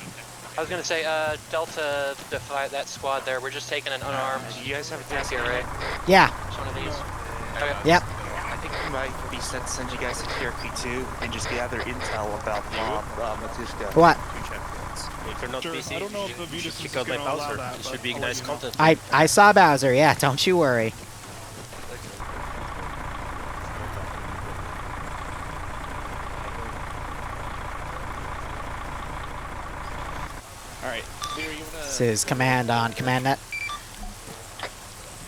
I was going to say, Delta, that squad there, we're just taking an unarmed. You guys have a TCRA? Yeah. Just one of these? Okay. Yep. I think it might be set to send you guys to TRP2 and just gather intel about Matushka. What? I don't know if the VODS is going to allow that. It should be nice content. I saw Bowser, yeah, don't you worry. Alright. This is command on command net.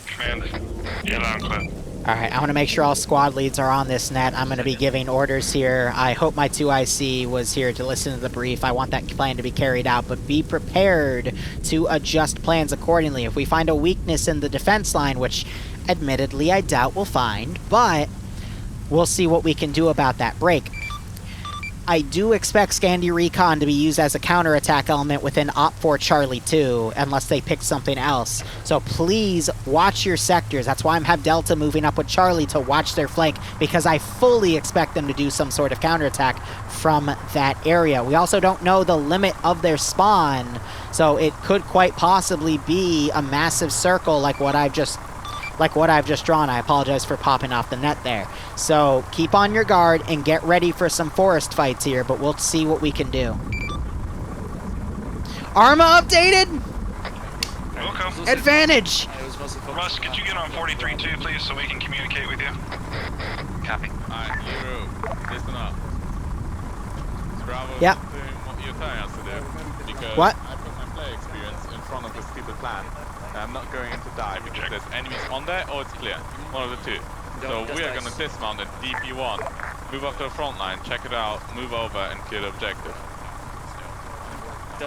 Command. Yeah, loud and clear. Alright, I want to make sure all squad leads are on this net. I'm going to be giving orders here. I hope my 2IC was here to listen to the brief. I want that plan to be carried out, but be prepared to adjust plans accordingly. If we find a weakness in the defense line, which admittedly I doubt we'll find, but we'll see what we can do about that break. I do expect Scandi Recon to be used as a counterattack element within Op4 Charlie 2, unless they pick something else. So please watch your sectors. That's why I'm have Delta moving up with Charlie to watch their flank, because I fully expect them to do some sort of counterattack from that area. We also don't know the limit of their spawn, so it could quite possibly be a massive circle like what I've just drawn. I apologize for popping off the net there. So keep on your guard and get ready for some forest fights here, but we'll see what we can do. Arma updated? Welcome. Advantage! Russ, could you get on 43-2, please, so we can communicate with you? Copy. Alright, Liru, listen up. Bravo Yep. doing what you're telling us to do. Because What? I put my play experience in front of the stupid plan. And I'm not going to die because there's enemies on there or it's clear. One of the two. So we are going to dismount at DP1, move up to the front line, check it out, move over and clear the objective.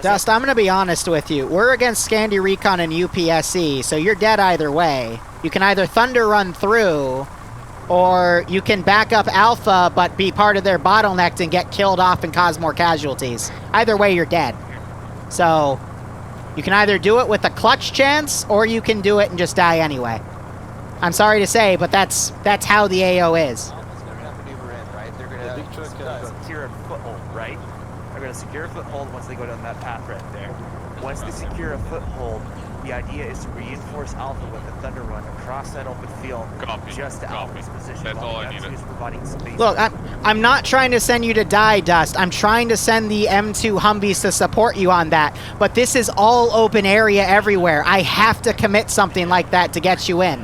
Dust, I'm going to be honest with you. We're against Scandi Recon and UPSC, so you're dead either way. You can either Thunder Run through, or you can back up Alpha but be part of their bottleneck and get killed off and cause more casualties. Either way, you're dead. So, you can either do it with a clutch chance, or you can do it and just die anyway. I'm sorry to say, but that's how the AO is. They're gonna secure a foothold, right? They're gonna secure a foothold once they go down that path right there. Once they secure a foothold, the idea is to reinforce Alpha with a Thunder Run across that open field just to Alpha's position. That's all I needed. Look, I'm not trying to send you to die, Dust. I'm trying to send the M2 Humvees to support you on that. But this is all open area everywhere. I have to commit something like that to get you in.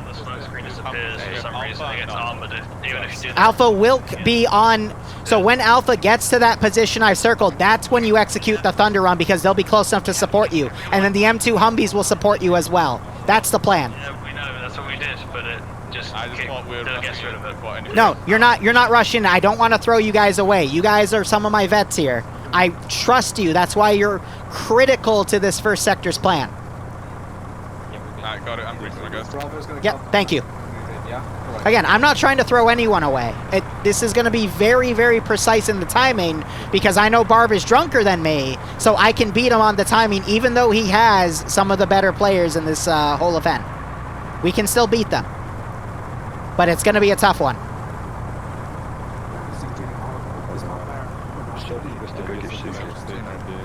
Alpha will be on... So when Alpha gets to that position I've circled, that's when you execute the Thunder Run because they'll be close enough to support you. And then the M2 Humvees will support you as well. That's the plan. Yeah, we know, that's what we did, but it just thought we were gets rid of it. No, you're not rushing. I don't want to throw you guys away. You guys are some of my vets here. I trust you. That's why you're critical to this first sector's plan. Alright, got it. I'm briefing, I guess. Yep, thank you. Again, I'm not trying to throw anyone away. This is going to be very, very precise in the timing because I know Barb is drunker than me, so I can beat him on the timing even though he has some of the better players in this whole event. We can still beat them. But it's going to be a tough one.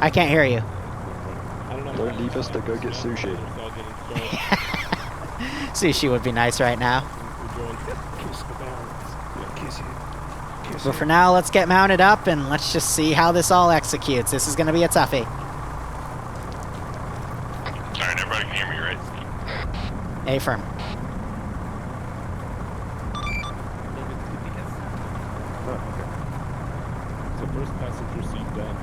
I can't hear you. Don't leave us to go get sushi. Sushi would be nice right now. But for now, let's get mounted up and let's just see how this all executes. This is going to be a toughie. Alright, everybody can hear me, right? A-firm. So first passenger seat down,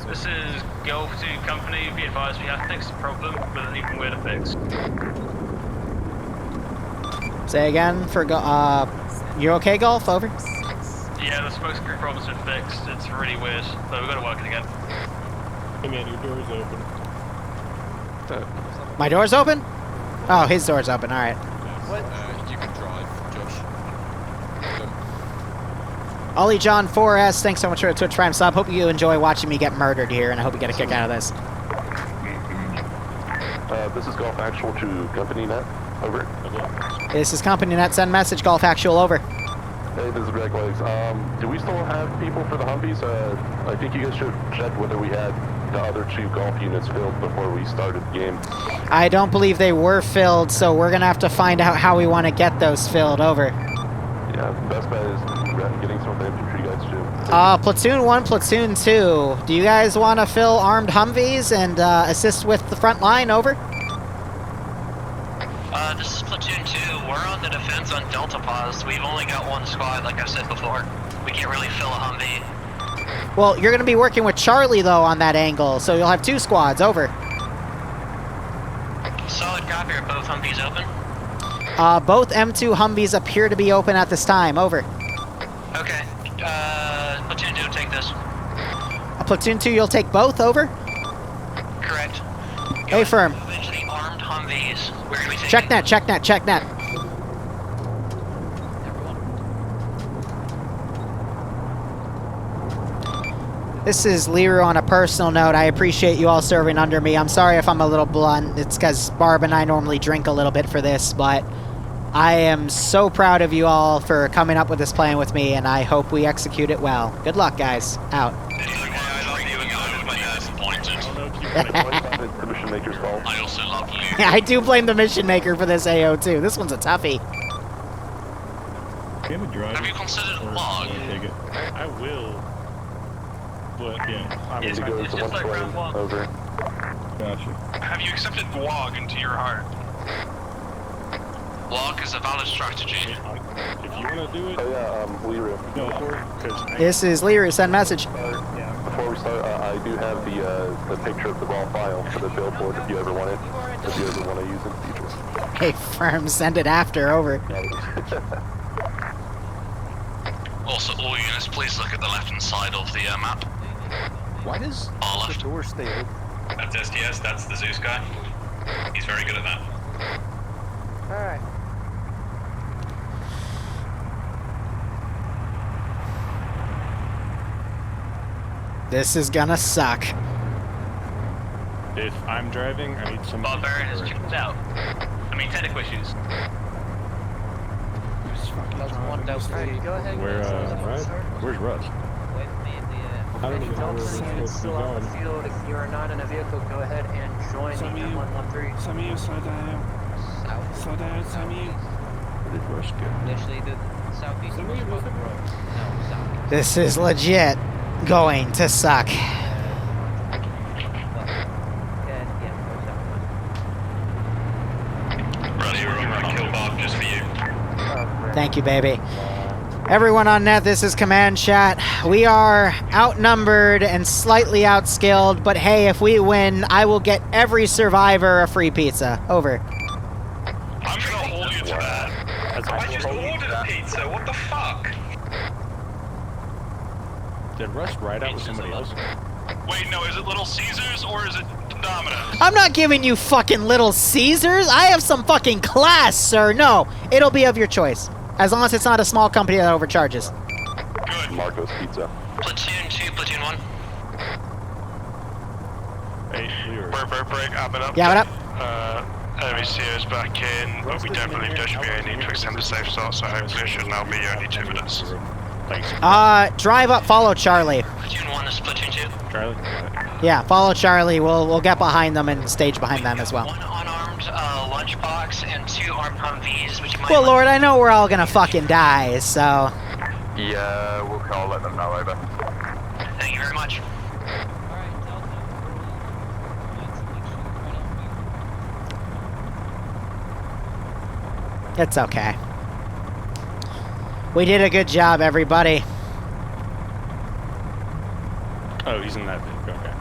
This is Golf 2 Company. Be advised, we have fixed the problem, but don't even where to fix. Say again for you okay, Golf? Over. Yeah, the smokescreen problem's been fixed. It's really weird, but we've got to work it again. Hey man, your door's open. My door's open? Oh, his door's open. All right. You can drive, Josh. Ollie John 4S, thanks so much for the Twitch Prime sub. Hope you enjoy watching me get murdered here, and I hope you get a kick out of this. This is Golf Actual to Company Net. Over. This is Company Net. Send message. Golf Actual. Over. Hey, this is Greg Legs. Do we still have people for the Humvees? I think you guys should check whether we had the other 2 golf units filled before we started the game. I don't believe they were filled, so we're going to have to find out how we want to get those filled. Over. Yeah, best bet is getting some of the infantry guys too. Platoon 1, Platoon 2. Do you guys want to fill armed Humvees and assist with the front line? Over. This is Platoon 2. We're on the defense on Delta Pause. We've only got 1 squad, like I said before. We can't really fill a Humvee. Well, you're going to be working with Charlie, though, on that angle, so you'll have 2 squads. Over. Solid copy. Are both Humvees open? Both M2 Humvees appear to be open at this time. Over. Okay. Platoon 2, take this. Platoon 2, you'll take both. Over. Correct. A-firm. Eventually armed Humvees. We're going to be taking... Check net, check net, check net. This is Liru on a personal note. I appreciate you all serving under me. I'm sorry if I'm a little blunt. It's because Barb and I normally drink a little bit for this, but I am so proud of you all for coming up with this plan with me, and I hope we execute it well. Good luck, guys. Out. The mission maker's fault. I also love you. Yeah, I do blame the mission maker for this AO too. This one's a toughie. Have you considered a log? I will. But yeah, Need to go to one plane. Over. Gotcha. Have you accepted Guag into your heart? Guag is a valid strategy. If you want to do it. Oh yeah, Liru. Go for it. This is Liru. Send message. Before we start, I do have the picture of the raw file for the billboard if you ever want it. If you ever want to use it in the future. Hey, firm. Send it after. Over. Also, all units, please look at the left-hand side of the map. Why does the door stay open? That's STS, that's the Zeus guy. He's very good at that. Alright. This is gonna suck. If I'm driving, I need somebody. Barbarian has checked out. I mean, technical issues. Go ahead. Where, Russ? Where's Russ? I don't even know where we're supposed to be going. Field. If you're not in a vehicle, go ahead and join the M113. Samir, slow down. Slow down, Samir. Where did Russ go? Literally the southeast of the road. No, southeast. This is legit going to suck. Ready, we're gonna kill Bob just for you. Thank you, baby. Everyone on net, this is Command Chat. We are outnumbered and slightly outskilled, but hey, if we win, I will get every survivor a free pizza. Over. I'm gonna hold you to that. I just ordered a pizza, what the fuck? Did Russ ride out with somebody else? Wait, no, is it Little Caesars or is it Domino's? I'm not giving you fucking Little Caesars. I have some fucking class, sir. No, it'll be of your choice. As long as it's not a small company that overcharges. Good. Marco's Pizza. Platoon 2, Platoon 1. Hey, Liru. Break, up and up. Yeah, what up? Enemy CO's back in, but we don't believe there should be any need to extend the safe start, so hopefully it should now be only 2 minutes. Drive up, follow Charlie. Platoon 1 is Platoon 2. Charlie? Yeah, follow Charlie. We'll get behind them and stage behind them as well. One unarmed lunchbox and 2 armed Humvees, which might... Well, Lord, I know we're all gonna fucking die, so... Yeah, we'll call, let them know, over. Thank you very much. It's okay. We did a good job, everybody. Oh, he's in that thing. Okay.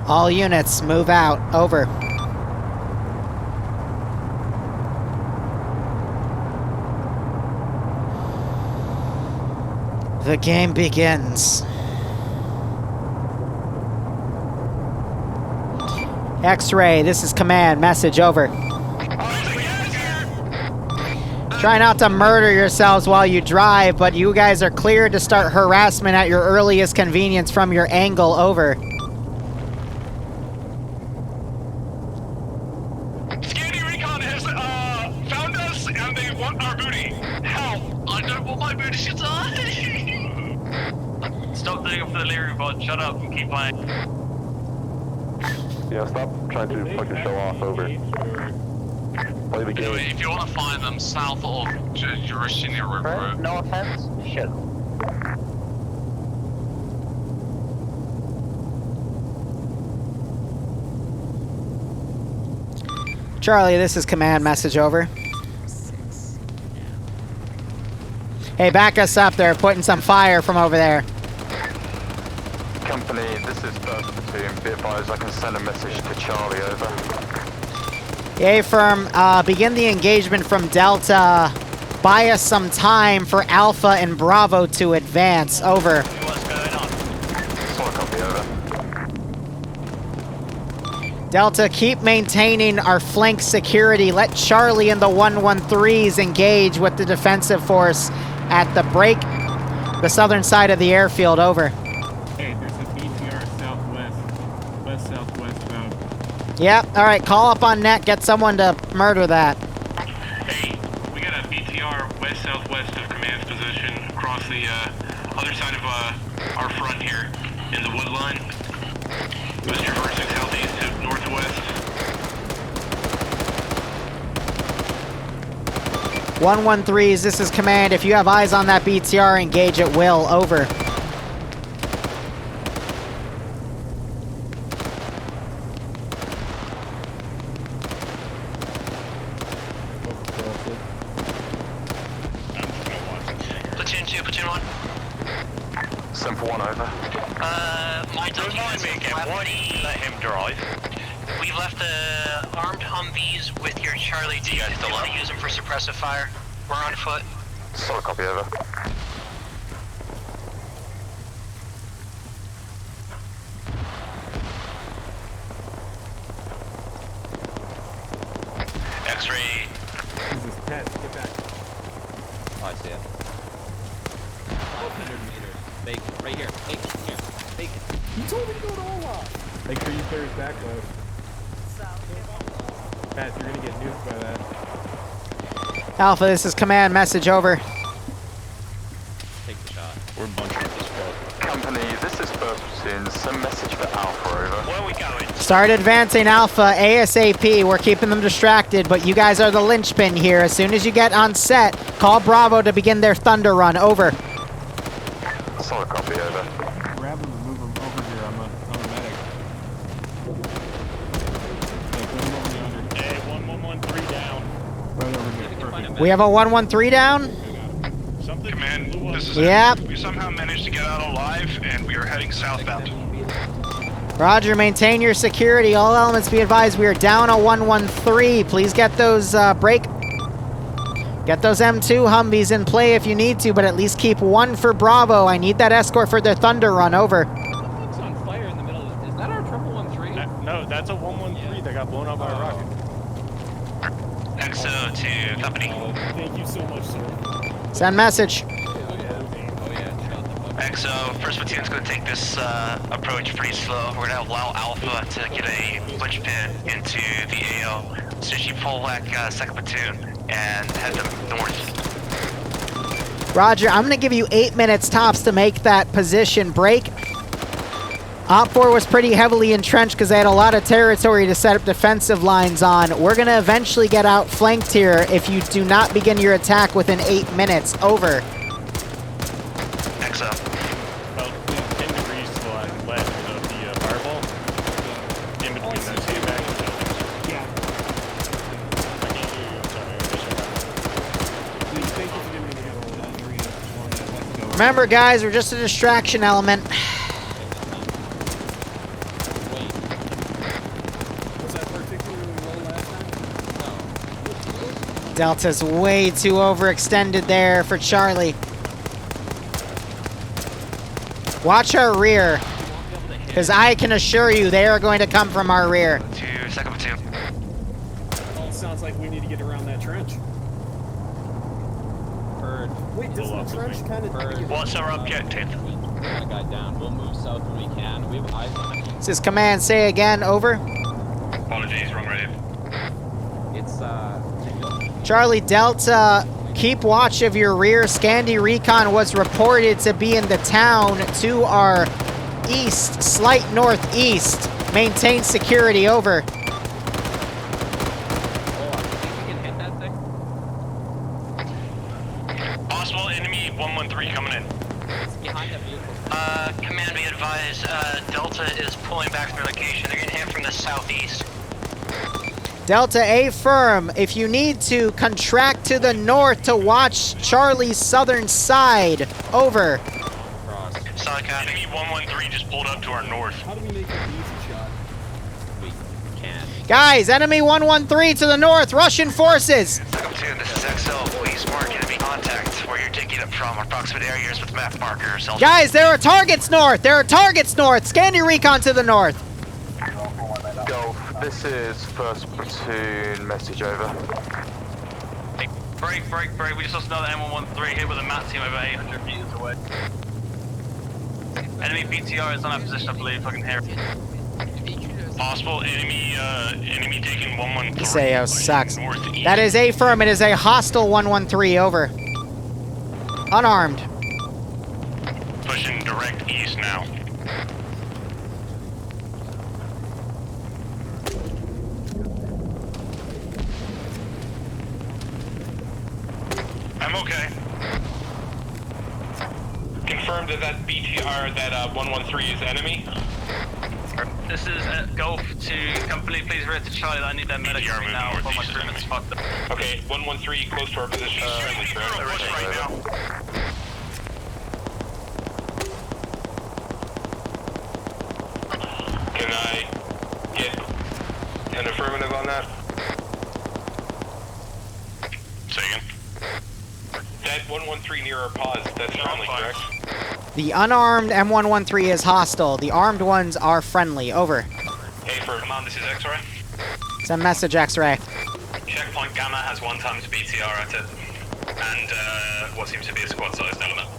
All units, move out. Over. The game begins. X-Ray, this is Command. Message, over. Try not to murder yourselves while you drive, but you guys are cleared to start harassment at your earliest convenience from your angle. Over. want our booty? Help! I don't want my booty to die! Stop doing it for the Liru bot, shut up and keep playing. Yeah, stop trying to fucking show off. Over. Play the game. Anyway, if you want to find them south of Jerusalem River. No offense, shut up. Charlie, this is command message over. Hey, back us up. They're putting some fire from over there. Company, this is First Platoon. Be advised, I can send a message to Charlie. Over. Yay, firm. Begin the engagement from Delta. Buy us some time for Alpha and Bravo to advance. Over. What's going on? Solid copy. Over. Delta, keep maintaining our flank security. Let Charlie and the 113s engage with the defensive force at the break, the southern side of the airfield. Over. Hey, there's a BTR southwest, west-southwest about. Yep, alright, call up on net, get someone to murder that. Hey, we got a BTR west-southwest of command's position across the other side of our front here in the wood line. It was traversing southeast to northwest. 113s, this is command. If you have eyes on that BTR, engage at will. Over. Platoon 2, Platoon 1. Simple 1. Over. Remind me again, why do you let him drive? We've left the armed Humvees with your Charlie D. If they want to use them for suppressive fire, we're on foot. Solid copy. Over. X-ray. This is Ted. Get back. Oh, I see it. 500 meters. Bacon. Right here. Bacon. Here. Bacon. You told me to go to Olaf. Make sure you clear his back low. Pat, you're gonna get nuked by that. Alpha, this is command message. Over. Take the shot. We're bunching up this spot. Company, this is First Platoon. Send message for Alpha. Over. Where are we going? Start advancing Alpha ASAP. We're keeping them distracted, but you guys are the linchpin here. As soon as you get on set, call Bravo to begin their thunder run. Over. Solid copy. Over. Grab him and move him over here. I'm a medic. Yeah, bring him over yonder. Hey, 1113 down. Right over here. Perfect. We have a 113 down. Something. Command, this is Yep. We somehow managed to get out alive, and we are heading southbound. Roger, maintain your security. All elements be advised, we are down a 113. Please get those get those M2 Humvees in play if you need to, but at least keep one for Bravo. I need that escort for their thunder run. Over. It's on fire in the middle. Is that our 113? No, that's a 113 that got blown up by a rocket. XO to company. Thank you so much, sir. Send message. XO, first platoon's going to take this approach pretty slow. We're going to allow Alpha to get a linchpin into the AO. So she pull back second platoon and head them north. Roger, I'm going to give you 8 minutes tops to make that position break. Op 4 was pretty heavily entrenched because they had a lot of territory to set up defensive lines on. We're going to eventually get outflanked here if you do not begin your attack within 8 minutes. Over. XO. About 10 degrees to the left of the fireball. In between those two bags. Yeah. I can't hear you, I'm sorry. Please, thank you for giving me the other one. Remember, guys, we're just a distraction element. Was that particularly low last time? Delta's way too overextended there for Charlie. Watch our rear, because I can assure you they are going to come from our rear. To second platoon. Well, it sounds like we need to get around that trench. Bird. Wait, doesn't the trench kind of... What's our objective? Got a guy down. We'll move south when we can. We have eyes on him. This is command. Say again. Over. Apologies, wrong radio. It's, Charlie Delta keep watch of your rear. Scandi Recon was reported to be in the town to our east, slight northeast. Maintain security, over. Possible enemy 113 coming in. Command, be advised, Delta is pulling back from their location. They're getting hit from the southeast. Delta A firm, if you need to, contract to the north to watch Charlie's southern side. Over. Solid copy. Enemy 113 just pulled up to our north. How do we make an easy shot? We can. Guys, enemy 113 to the north, Russian forces. Welcome to, this is XL. Please mark enemy contact where you're taking it from. Approximate areas with map markers. Guys, there are targets north. There are targets north. Scandi Recon to the north. Go. This is 1st Platoon, message over. Hey, break. We just lost another M113 hit with a MAT team over 800 meters away. Enemy BTR is on our position, I believe. I can hear it. Possible enemy taking 113. Sao sucks. That is A firm. It is a hostile 113. Over. Unarmed. Pushing direct east now. I'm okay. Confirmed that BTR, that 113 is enemy. This is Gulf to company, please return to Charlie. I need that medic now. All my crewmen's fucked up. Okay, 113 close to our position. Right now. Can I get an affirmative on that? Say again. That 113 near our pause, that's friendly, correct? The unarmed M113 is hostile. The armed ones are friendly. Over. Hey, for command, this is X-Ray. Send message, X-Ray. Checkpoint Gamma has 1 times BTR at it, and what seems to be a squad-sized element.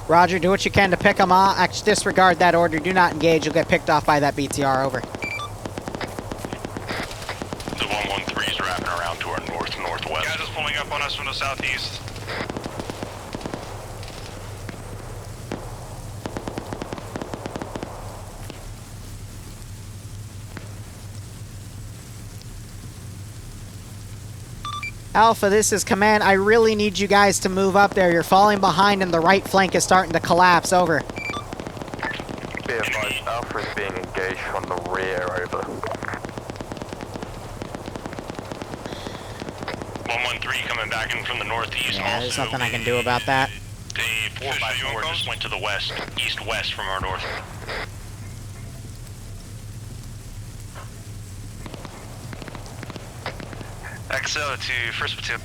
Roger, do what you can to pick them off. Actually, disregard that order. Do not engage. You'll get picked off by that BTR. Over. The 113 is wrapping around to our northwest. Guys is pulling up on us from the southeast. Alpha, this is command. I really need you guys to move up there. You're falling behind and the right flank is starting to collapse. Over. Be advised, Alpha is being engaged from the rear. Over. 113 coming back in from the northeast. Yeah, there's nothing I can do about that. The 4x4 just went to the west, east-west from our north. XO to 1st Platoon.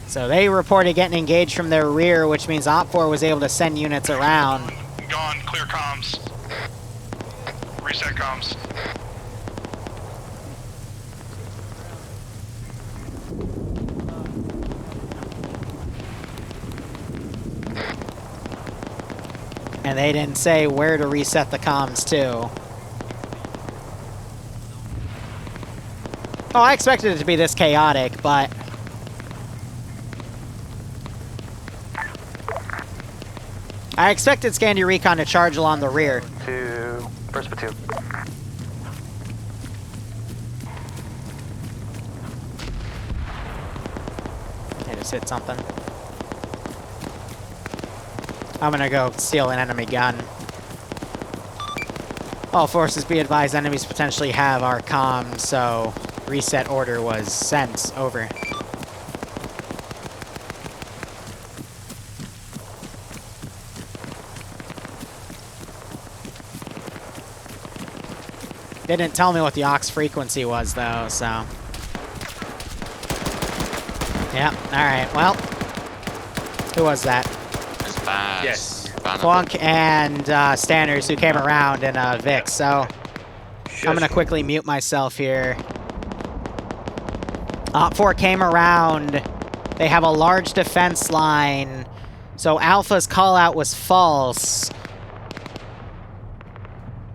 So they reported getting engaged from their rear, which means OPFOR was able to send units around. Gone, clear comms. Reset comms. And they didn't say where to reset the comms to. Oh, I expected it to be this chaotic, but... I expected Scandi Recon to charge along the rear. To 1st Platoon. I just hit something. I'm gonna go steal an enemy gun. All forces be advised, enemies potentially have our comms, so reset order was sent. Over. They didn't tell me what the aux frequency was, though, so... Yep, alright, well... Who was that? Yes. Flunk and Stanners, who came around, and Vic, so... I'm gonna quickly mute myself here. OPFOR came around. They have a large defense line, so Alpha's call-out was false.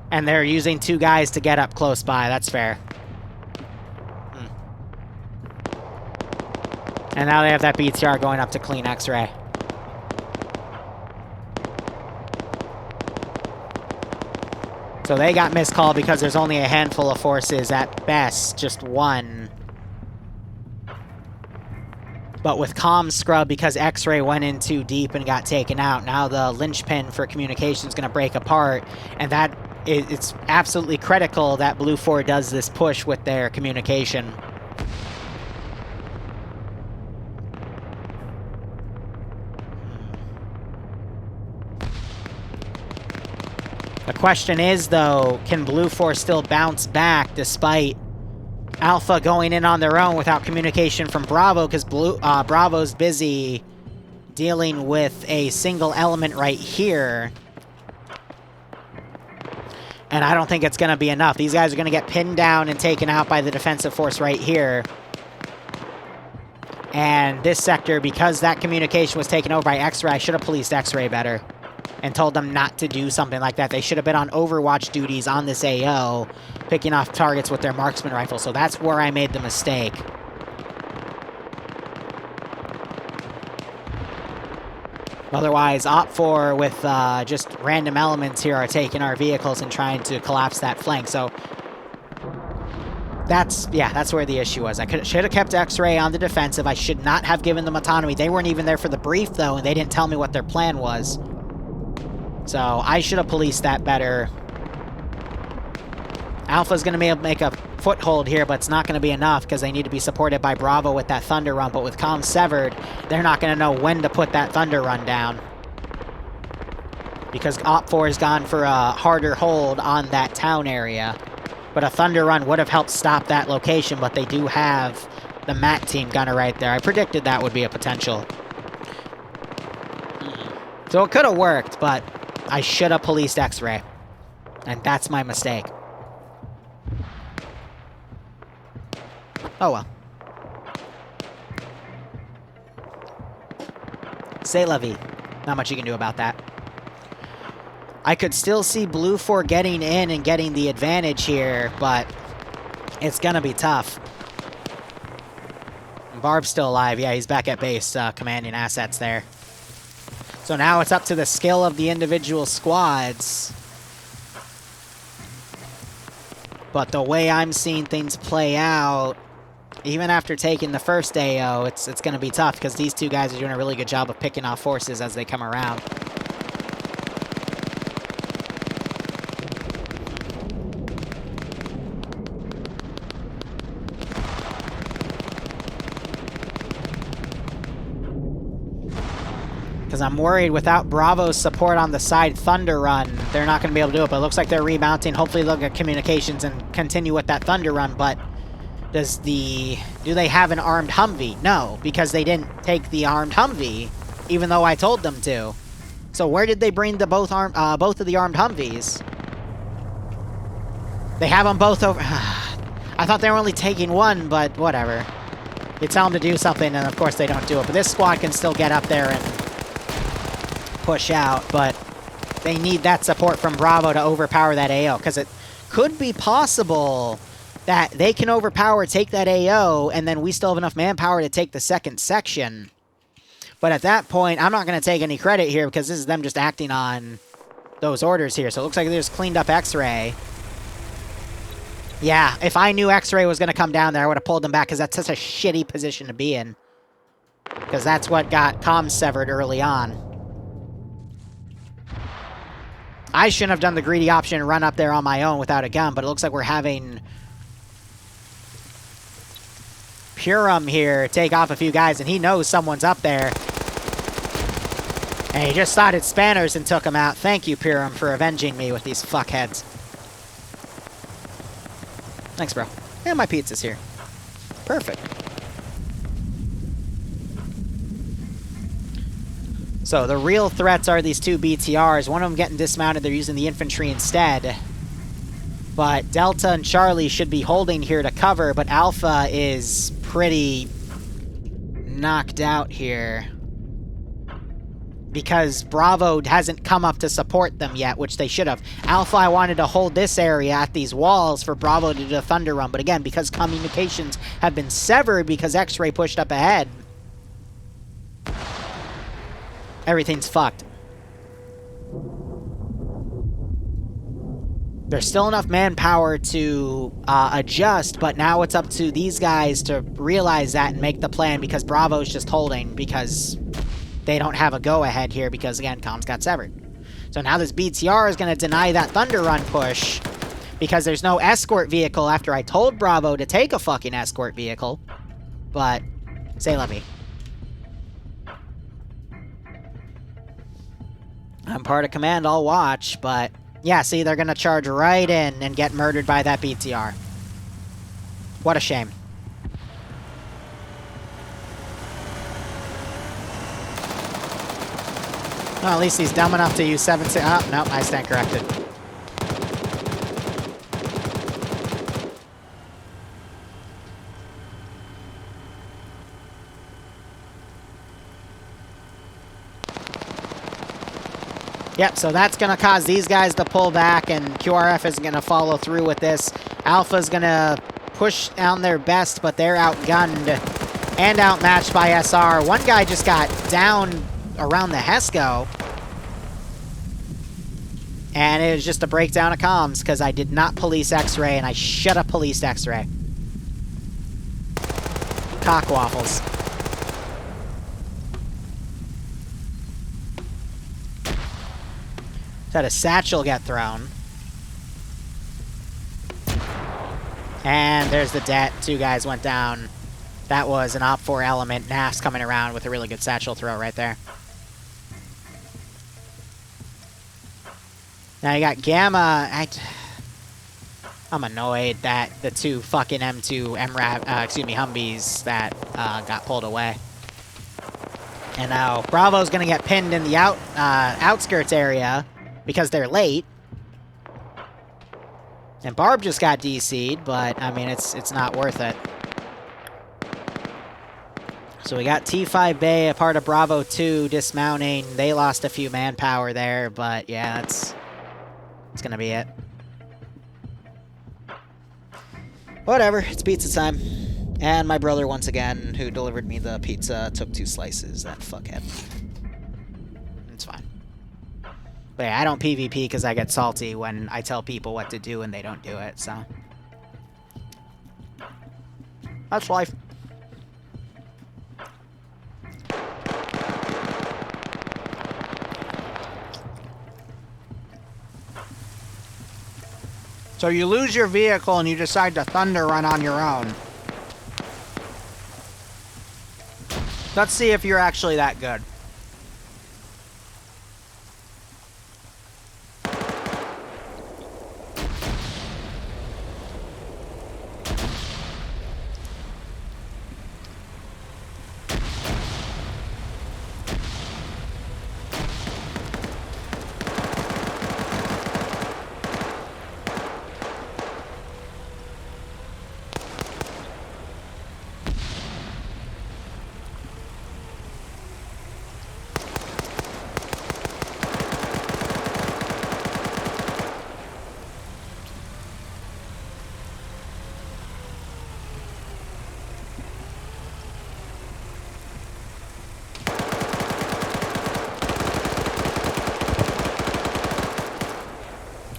And they're using 2 guys to get up close by. That's fair. And now they have that BTR going up to clean X-ray. So they got miscalled because there's only a handful of forces, at best, just one. But with comm scrub, because X-ray went in too deep and got taken out, now the linchpin for communication is going to break apart, and it's absolutely critical that Blue 4 does this push with their communication. The question is, though, can Blue 4 still bounce back despite Alpha going in on their own without communication from Bravo, because Bravo's busy dealing with a single element right here. And I don't think it's going to be enough. These guys are going to get pinned down and taken out by the defensive force right here. And this sector, because that communication was taken over by X-Ray, I should have policed X-Ray better and told them not to do something like that. They should have been on overwatch duties on this AO, picking off targets with their marksman rifle. So that's where I made the mistake. Otherwise, Op4 with just random elements here are taking our vehicles and trying to collapse that flank. So that's where the issue was. I should have kept X-Ray on the defensive. I should not have given them autonomy. They weren't even there for the brief, though, and they didn't tell me what their plan was. So I should have policed that better. Alpha's going to be able to make a foothold here, but it's not going to be enough because they need to be supported by Bravo with that Thunder Run. But with comms severed, they're not going to know when to put that Thunder Run down, because Op4 has gone for a harder hold on that town area. But a Thunder Run would have helped stop that location, but they do have the MAT team gunner right there. I predicted that would be a potential. So it could have worked, but I should have policed X-Ray. And that's my mistake. Oh well. C'est la vie. Not much you can do about that. I could still see Blue 4 getting in and getting the advantage here, but it's gonna be tough. Barb's still alive. Yeah, he's back at base, commanding assets there. So now it's up to the skill of the individual squads. But the way I'm seeing things play out, even after taking the first AO, it's going to be tough because these two guys are doing a really good job of picking off forces as they come around. Because I'm worried without Bravo's support on the side Thunder Run, they're not going to be able to do it. But it looks like they're remounting. Hopefully they'll get communications and continue with that Thunder Run. But do they have an armed Humvee? No, because they didn't take the armed Humvee, even though I told them to. So where did they bring the both of the armed Humvees? They have them both over. I thought they were only taking one, but whatever. You tell them to do something, and of course they don't do it. But this squad can still get up there and push out, but they need that support from Bravo to overpower that AO, because it could be possible that they can overpower, take that AO, and then we still have enough manpower to take the second section. But at that point, I'm not going to take any credit here because this is them just acting on those orders here. So it looks like they just cleaned up X-Ray. Yeah, if I knew X-Ray was going to come down there, I would have pulled them back because that's such a shitty position to be in. Because that's what got comms severed early on. I shouldn't have done the greedy option and run up there on my own without a gun, but it looks like we're having Purim here take off a few guys, and he knows someone's up there. And he just started spanners and took him out. Thank you, Purim, for avenging me with these fuckheads. Thanks, bro. And my pizza's here. Perfect. So the real threats are these two BTRs. One of them getting dismounted. They're using the infantry instead. But Delta and Charlie should be holding here to cover, but Alpha is pretty knocked out here. Because Bravo hasn't come up to support them yet, which they should have. Alpha, I wanted to hold this area at these walls for Bravo to do the Thunder Run. But again, because communications have been severed because X-Ray pushed up ahead, everything's fucked. There's still enough manpower to adjust, but now it's up to these guys to realize that and make the plan, because Bravo's just holding because they don't have a go-ahead here because, again, comms got severed. So now this BTR is going to deny that Thunder Run push because there's no escort vehicle after I told Bravo to take a fucking escort vehicle. But, say la vie. I'm part of command, I'll watch, but... yeah, see, they're gonna charge right in and get murdered by that BTR. What a shame. Well, at least he's dumb enough to use 7-6... oh, nope, I stand corrected. Yep, so that's going to cause these guys to pull back, and QRF isn't going to follow through with this. Alpha's going to push down their best, but they're outgunned and outmatched by SR. One guy just got down around the HESCO. And it was just a breakdown of comms, because I did not police X-Ray, and I should have policed X-Ray. Cock waffles. Had a satchel get thrown. And there's the det. 2 guys went down. That was an Op 4 element. NAF's coming around with a really good satchel throw right there. Now you got Gamma. I'm annoyed that the 2 fucking M2 Humvees that got pulled away. And now Bravo's gonna get pinned in the outskirts area because they're late. And Barb just got DC'd, but, I mean, it's not worth it. So we got T5 Bay, a part of Bravo 2, dismounting. They lost a few manpower there, but, yeah, it's gonna be it. Whatever, it's pizza time. And my brother, once again, who delivered me the pizza, took 2 slices. That fuckhead. It's fine. But yeah, I don't PvP because I get salty when I tell people what to do and they don't do it, so. That's life. So you lose your vehicle and you decide to thunder run on your own. Let's see if you're actually that good.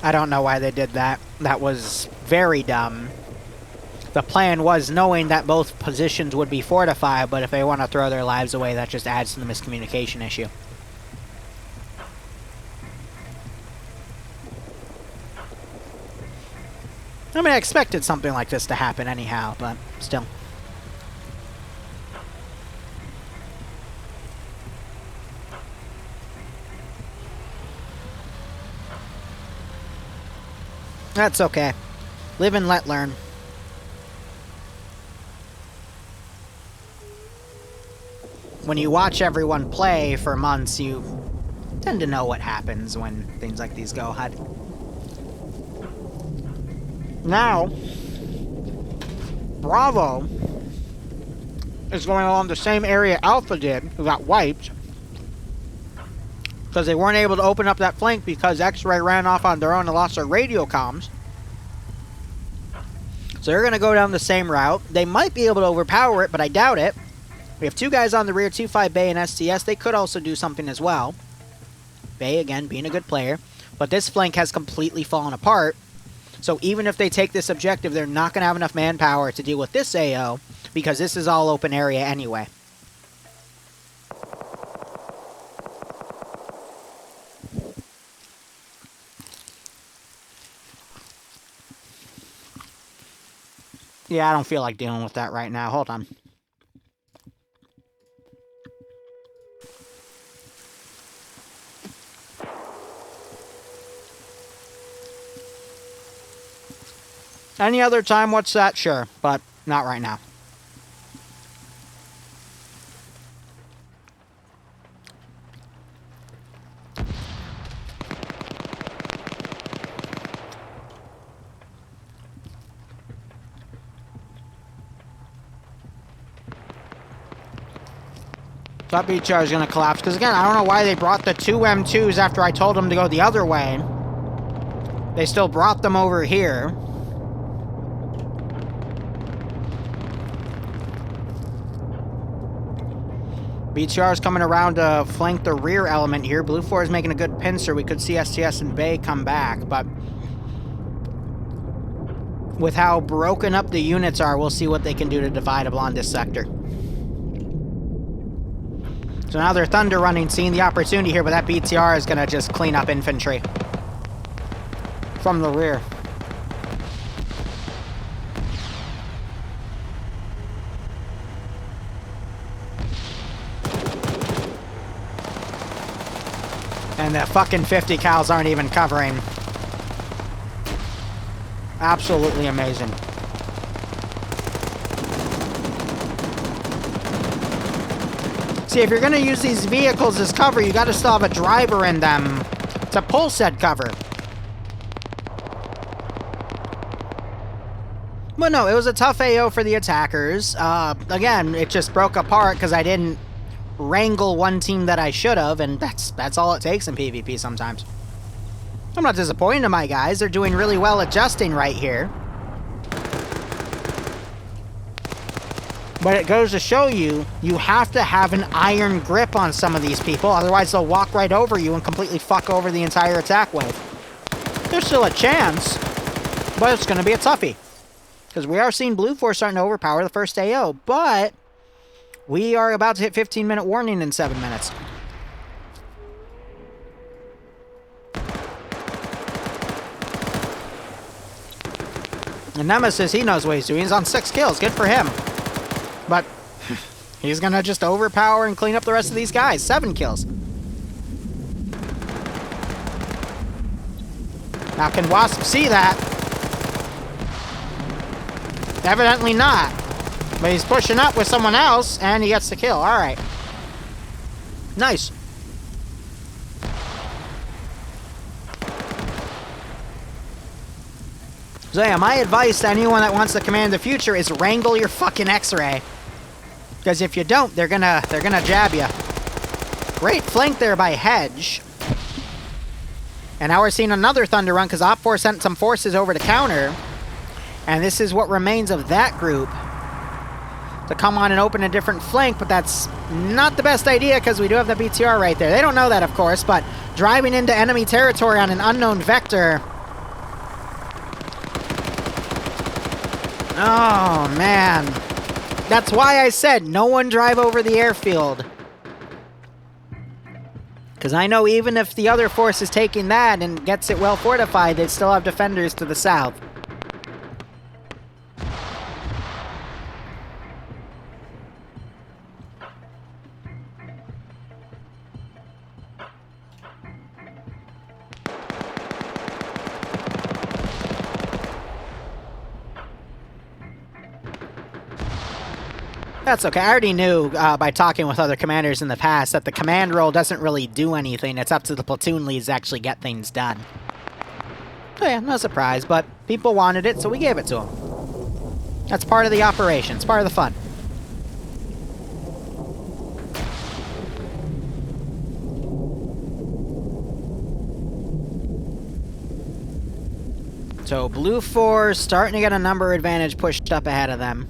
I don't know why they did that. That was very dumb. The plan was knowing that both positions would be fortified, but if they want to throw their lives away, that just adds to the miscommunication issue. I mean, I expected something like this to happen anyhow, but still. That's okay. Live and let learn. When you watch everyone play for months, you tend to know what happens when things like these go ahead. Now, Bravo is going along the same area Alpha did, who got wiped. Because they weren't able to open up that flank because X-Ray ran off on their own and lost their radio comms. So they're going to go down the same route. They might be able to overpower it, but I doubt it. We have 2 guys on the rear, 2-5 Bay and STS. They could also do something as well. Bay, again, being a good player. But this flank has completely fallen apart. So even if they take this objective, they're not going to have enough manpower to deal with this AO, because this is all open area anyway. Yeah, I don't feel like dealing with that right now. Hold on. Any other time, what's that? Sure, but not right now. That BTR is going to collapse, because again, I don't know why they brought the 2 M2s after I told them to go the other way. They still brought them over here. BTR is coming around to flank the rear element here. Blue 4 is making a good pincer. We could see STS and Bay come back, but with how broken up the units are, we'll see what they can do to divide them on this sector. So now they're Thunder running, seeing the opportunity here, but that BTR is going to just clean up infantry from the rear. And the fucking 50 cals aren't even covering. Absolutely amazing. See, if you're going to use these vehicles as cover, you got to still have a driver in them to pull said cover. But no, it was a tough AO for the attackers. Again, it just broke apart because I didn't wrangle one team that I should have, and that's all it takes in PvP sometimes. I'm not disappointed in my guys. They're doing really well adjusting right here. But it goes to show you, you have to have an iron grip on some of these people, otherwise they'll walk right over you and completely fuck over the entire attack wave. There's still a chance, but it's going to be a toughie. Because we are seeing Blue Force starting to overpower the first AO, but we are about to hit 15-minute warning in 7 minutes. And Nemesis, he knows what he's doing. He's on 6 kills. Good for him. But he's going to just overpower and clean up the rest of these guys. 7 kills. Now, can Wasp see that? Evidently not. But he's pushing up with someone else, and he gets the kill. Alright. Nice. So yeah, my advice to anyone that wants to command the future is wrangle your fucking X-ray. Because if you don't, they're gonna jab you. Great flank there by Hedge. And now we're seeing another Thunder run because Op4 sent some forces over to counter. And this is what remains of that group to come on and open a different flank, but that's not the best idea because we do have the BTR right there. They don't know that, of course, but driving into enemy territory on an unknown vector. Oh, man. That's why I said no one drive over the airfield. Because I know even if the other force is taking that and gets it well fortified, they still have defenders to the south. That's okay. I already knew by talking with other commanders in the past that the command role doesn't really do anything. It's up to the platoon leads to actually get things done. So yeah, no surprise, but people wanted it, so we gave it to them. That's part of the operation. It's part of the fun. So Blue 4 starting to get a number advantage pushed up ahead of them.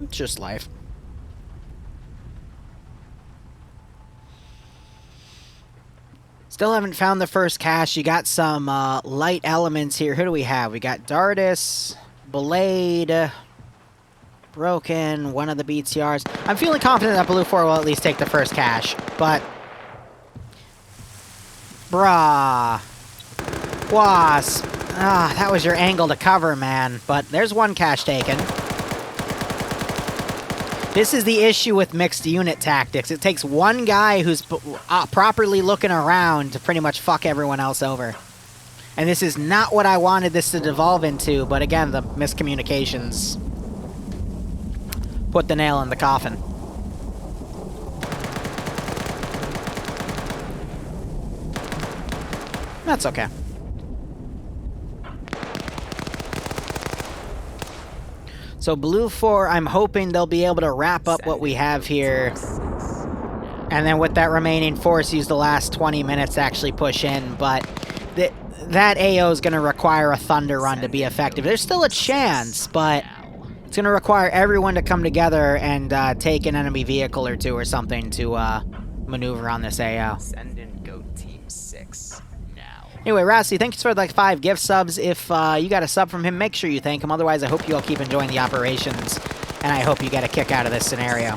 It's just life. Still haven't found the first cache. You got some light elements here. Who do we have? We got Dardis, Blade, Broken, one of the BTRs. I'm feeling confident that Blue 4 will at least take the first cache, but... Brah. Wasp. Ah, that was your angle to cover, man. But there's one cache taken. This is the issue with mixed unit tactics. It takes one guy who's properly looking around to pretty much fuck everyone else over. And this is not what I wanted this to devolve into, but again, the miscommunications put the nail in the coffin. That's okay. So Blue 4, I'm hoping they'll be able to wrap up what we have here. And then with that remaining force, use the last 20 minutes to actually push in. But that AO is going to require a Thunder Run to be effective. There's still a chance, but it's going to require everyone to come together and take an enemy vehicle or two or something to maneuver on this AO. Send in Goat Team 6. Anyway, Rassi, thanks for the 5 gift subs. If you got a sub from him, make sure you thank him. Otherwise, I hope you all keep enjoying the operations, and I hope you get a kick out of this scenario.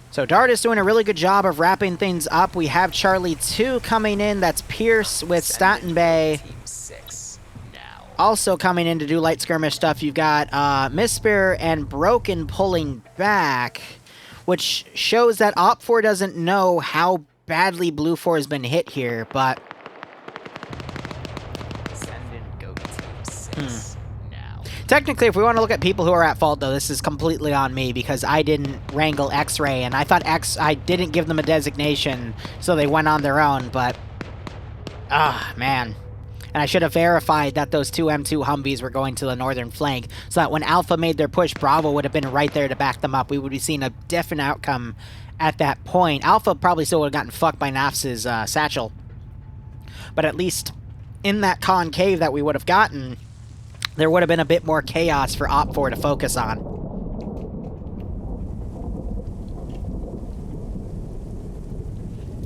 So Dart is doing a really good job of wrapping things up. We have Charlie 2 coming in. That's Pierce with Staten Bay. Also coming in to do light skirmish stuff, you've got Mispear and Broken pulling back, which shows that Op4 doesn't know how badly Blue 4 has been hit here, but... Send in Goat Team 6. Technically, if we want to look at people who are at fault, though, this is completely on me, because I didn't wrangle X-Ray, and I thought I didn't give them a designation, so they went on their own, but... Ah, man. And I should have verified that those two M2 Humvees were going to the northern flank, so that when Alpha made their push, Bravo would have been right there to back them up. We would be seeing a different outcome at that point. Alpha probably still would have gotten fucked by Nafs's satchel. But at least in that concave that we would have gotten, there would have been a bit more chaos for Op4 to focus on.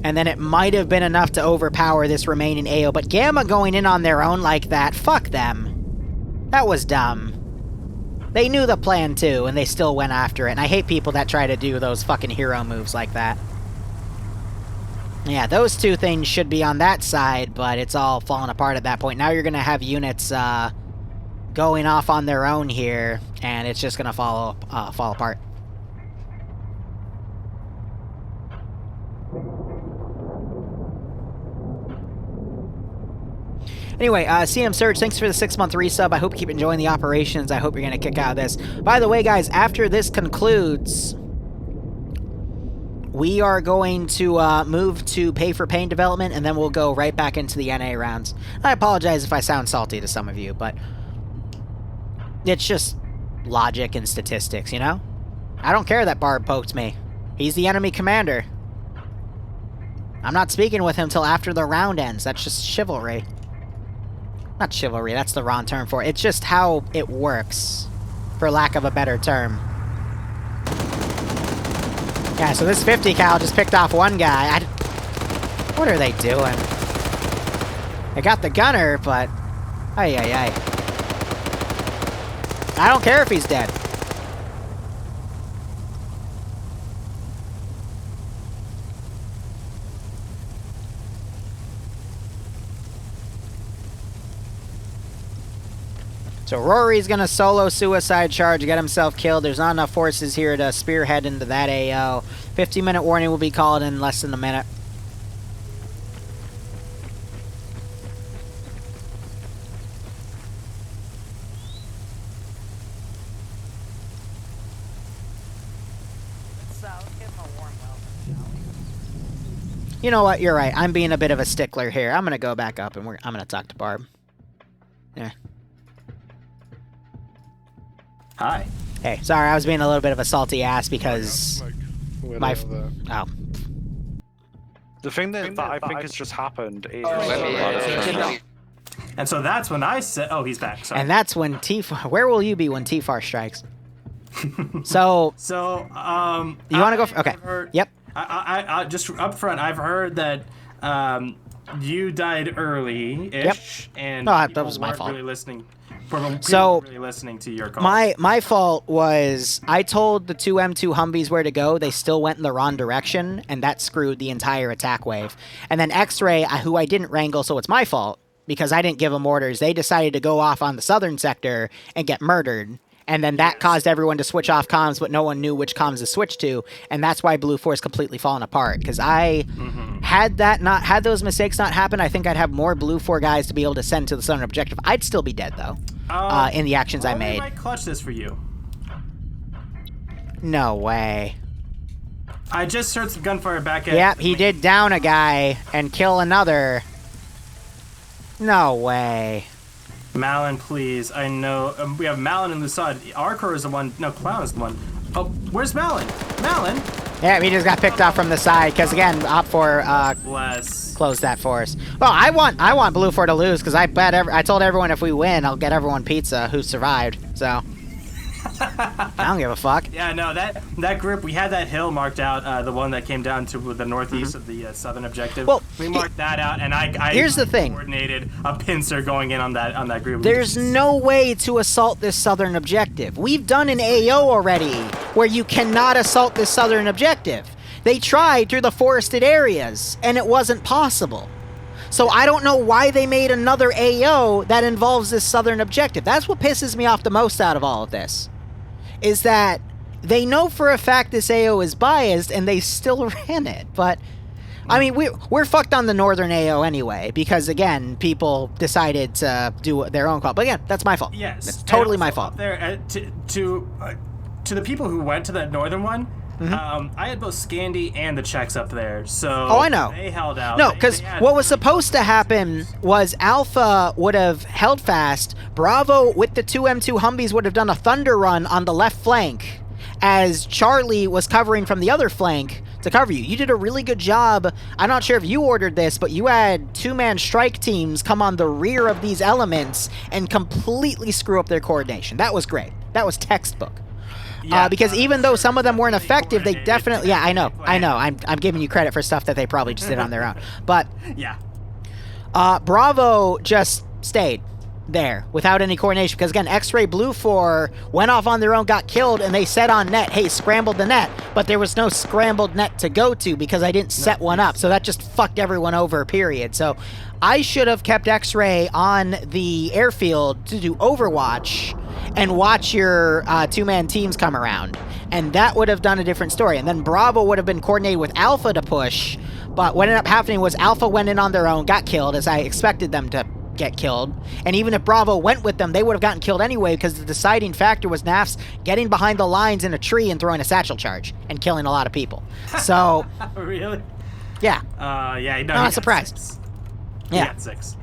And then it might have been enough to overpower this remaining AO, but Gamma going in on their own like that, fuck them. That was dumb. They knew the plan too, and they still went after it, and I hate people that try to do those fucking hero moves like that. Yeah, those two things should be on that side, but it's all falling apart at that point. Now you're gonna have units going off on their own here, and it's just gonna fall apart. Anyway, CM Surge, thanks for the 6-month resub. I hope you keep enjoying the operations. I hope you're going to kick out of this. By the way, guys, after this concludes, we are going to move to pay for pain development, and then we'll go right back into the NA rounds. I apologize if I sound salty to some of you, but it's just logic and statistics, you know? I don't care that Barb poked me. He's the enemy commander. I'm not speaking with him till after the round ends. That's just chivalry. Not chivalry, that's the wrong term for it. It's just how it works, for lack of a better term. Yeah, so this 50 cal just picked off one guy. What are they doing? They got the gunner, but... Ay, ay, ay. I don't care if he's dead. So Rory's gonna solo suicide charge, get himself killed. There's not enough forces here to spearhead into that AO. 15-minute warning will be called in less than a minute. You know what? You're right. I'm being a bit of a stickler here. I'm gonna go back up and I'm gonna talk to Barb. Yeah. Hi. Hey, sorry, I was being a little bit of a salty ass because my... Oh. The thing that I think has just happened is... And so that's when I said, oh, he's back. Sorry. And that's when T-Far... Where will you be when T-Far strikes? So... You want to go... Okay. Yep. I just up front, I've heard that you died early-ish. Yep. And no, that was my fault. Really listening. So, really listening to your call. My fault was I told the two M2 Humvees where to go. They still went in the wrong direction, and that screwed the entire attack wave. And then X-Ray, who I didn't wrangle, so it's my fault, because I didn't give them orders. They decided to go off on the southern sector and get murdered. And then that caused everyone to switch off comms, but no one knew which comms to switch to. And that's why Blue Force completely fallen apart. Because had those mistakes not happened, I think I'd have more Blue 4 guys to be able to send to the southern objective. I'd still be dead, though, in the actions I made. I might clutch this for you. No way. I just heard some gunfire back at... Yep, he did down a guy and kill another. No way. Malin, please. I know we have Malin and Lusad. Arcor is the one. No, Clown is the one. Oh, where's Malin? Malin? Yeah, he just got picked off from the side because again, Op 4 closed that for us. Well, I want Blue 4 to lose because I told everyone if we win, I'll get everyone pizza who survived. So I don't give a fuck. Yeah, no, that group, we had that hill marked out, the one that came down to the northeast of the southern objective. Well, we marked that out, and I here's the thing. Coordinated a pincer going in on that group. There's no way to assault this southern objective. We've done an AO already where you cannot assault this southern objective. They tried through the forested areas, and it wasn't possible. So I don't know why they made another AO that involves this southern objective. That's what pisses me off the most out of all of this. Is that they know for a fact this AO is biased and they still ran it. But, I mean, we're fucked on the northern AO anyway. Because, again, people decided to do their own call. But again, that's my fault. Yes. It's totally my fault. Up there, to the people who went to that northern one, I had both Scandi and the Czechs up there, so I know. They held out. No, because what was supposed to happen was Alpha would have held fast, Bravo with the two M2 Humvees would have done a thunder run on the left flank, as Charlie was covering from the other flank to cover you. You did a really good job. I'm not sure if you ordered this, but you had two-man strike teams come on the rear of these elements and completely screw up their coordination. That was great. That was textbook. Because even though some of them weren't effective, they definitely... Yeah, I know. I'm giving you credit for stuff that they probably just did on their own. But Bravo just stayed there without any coordination. Because, again, X-Ray Blue 4 went off on their own, got killed, and they said on net, hey, scrambled the net. But there was no scrambled net to go to because I didn't set one up. So that just fucked everyone over, period. So I should have kept X-Ray on the airfield to do Overwatch and watch your two-man teams come around. And that would have done a different story. And then Bravo would have been coordinated with Alpha to push. But what ended up happening was Alpha went in on their own, got killed, as I expected them to get killed. And even if Bravo went with them, they would have gotten killed anyway, because the deciding factor was NAFs getting behind the lines in a tree and throwing a satchel charge and killing a lot of people. So... Really? Yeah. Yeah, no, I'm not surprised. Yeah. He got 6.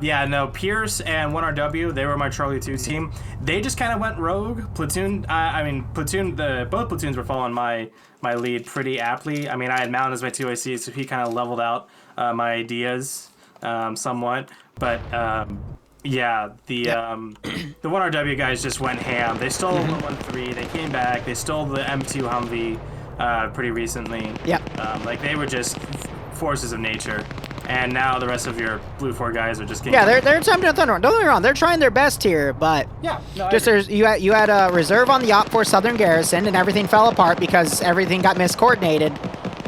Yeah, no, Pierce and 1RW, they were my Charlie 2 team. They just kind of went rogue. Platoon, both platoons were following my lead pretty aptly. I mean, I had Mountain as my 2IC, so he kind of leveled out my ideas somewhat. But, yeah, the 1RW guys just went ham. They stole 113, they came back, they stole the M2 Humvee pretty recently. Yep. Like, they were just forces of nature. And now the rest of your Blue 4 guys are just getting... Yeah, they're attempting a thunder run. Don't get me wrong, they're trying their best here, but... Yeah, no, just you had a reserve on the Op 4 Southern Garrison, and everything fell apart because everything got miscoordinated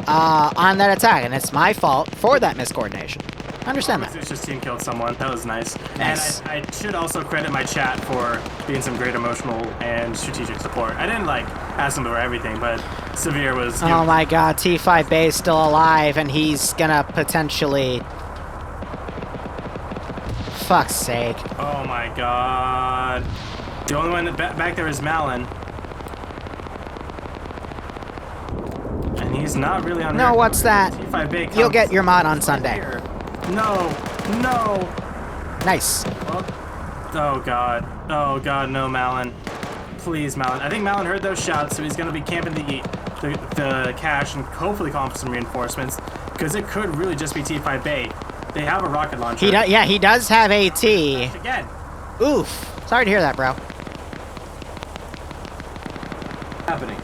on that attack, and it's my fault for that miscoordination. I understand that. It's just team killed someone. That was nice. Nice. And I should also credit my chat for being some great emotional and strategic support. I didn't, ask them for everything, but Severe was... Oh my god, T5 Bay's still alive, and he's gonna potentially... Fuck's sake. Oh my god. The only one back there is Malin. And he's not really on... No, what's that? T5 Bay You'll get your mod on Sunday. No. Nice. Oh god. Oh god, no, Malin. Please, Malin. I think Malin heard those shots, so he's going to be camping the cache and hopefully calling for some reinforcements, because it could really just be T5 Bay. They have a rocket launcher. Yeah, he does have AT. Again. Oof. Sorry to hear that, bro. Happening.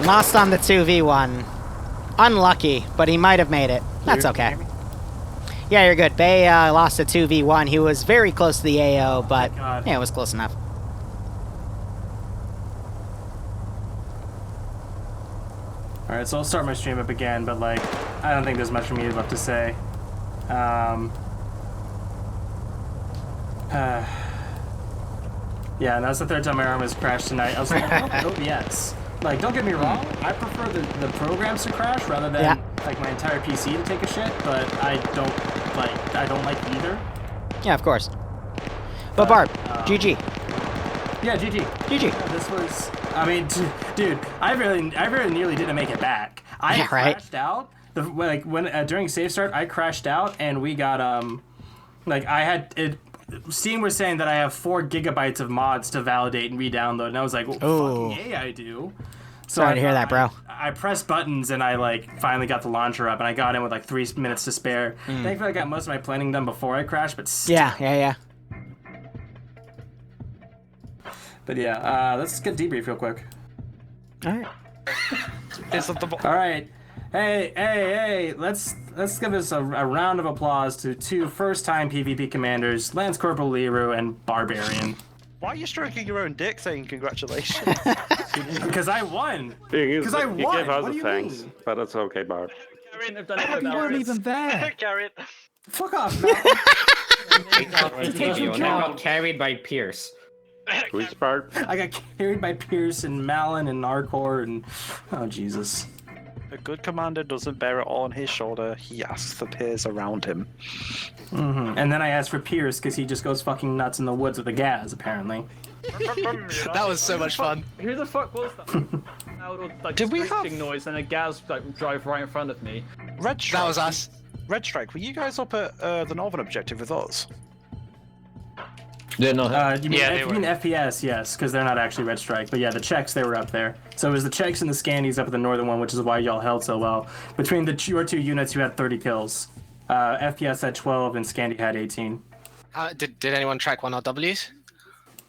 Lost on the 2v1. Unlucky, but he might have made it. That's okay. Yeah, you're good. Bay lost a 2v1. He was very close to the AO, but yeah, it was close enough. Alright, so I'll start my stream up again, but like, I don't think there's much for me left to say. Yeah, and that's the third time my arm has crashed tonight. I was like, OBS. Like, don't get me wrong, I prefer the programs to crash rather than like my entire PC to take a shit, but I don't like either. Yeah, of course. But Barb, GG. Yeah, GG. GG. Yeah, this was, I mean, dude, I really nearly didn't make it back. I crashed out. During safe start, I crashed out, and we got like I had it. Steam was saying that I have 4 gigabytes of mods to validate and re-download, and I was like, well, fucking yeah, I do. So Sorry to hear that, bro. I pressed buttons and I like finally got the launcher up, and I got in with like 3 minutes to spare. Thankfully, I got most of my planning done before I crashed, but still. Yeah. But yeah, let's get debrief real quick. All right. All right. Hey, let's give us a round of applause to 2 first-time PvP commanders, Lance Corporal Liru and Barbarian. Why are you stroking your own dick saying congratulations? Because I won. Because I won. You give us What do you thanks, mean? but that's okay, Barb. You weren't even there. Garrett. Fuck off, man. I got carried by Pierce. Who's Barb? I got carried by Pierce and Malin and Narcor and... Oh, Jesus. A good commander doesn't bear it all on his shoulder. He asks for peers around him. And then I asked for Pierce because he just goes fucking nuts in the woods with the gas, apparently. That was so much fun. Who the fuck was that? Like, did we have noise and a gas like drove right in front of me? Red Strike. That was us. Red Strike, were you guys up at the Northern Objective with us? You mean FPS, yes, because they're not actually Red Strike. But yeah, the Czechs, they were up there. So it was the Czechs and the Scandies up at the northern one, which is why y'all held so well. Between your 2 units, you had 30 kills. FPS had 12 and Scandi had 18. Did anyone track 1RWs?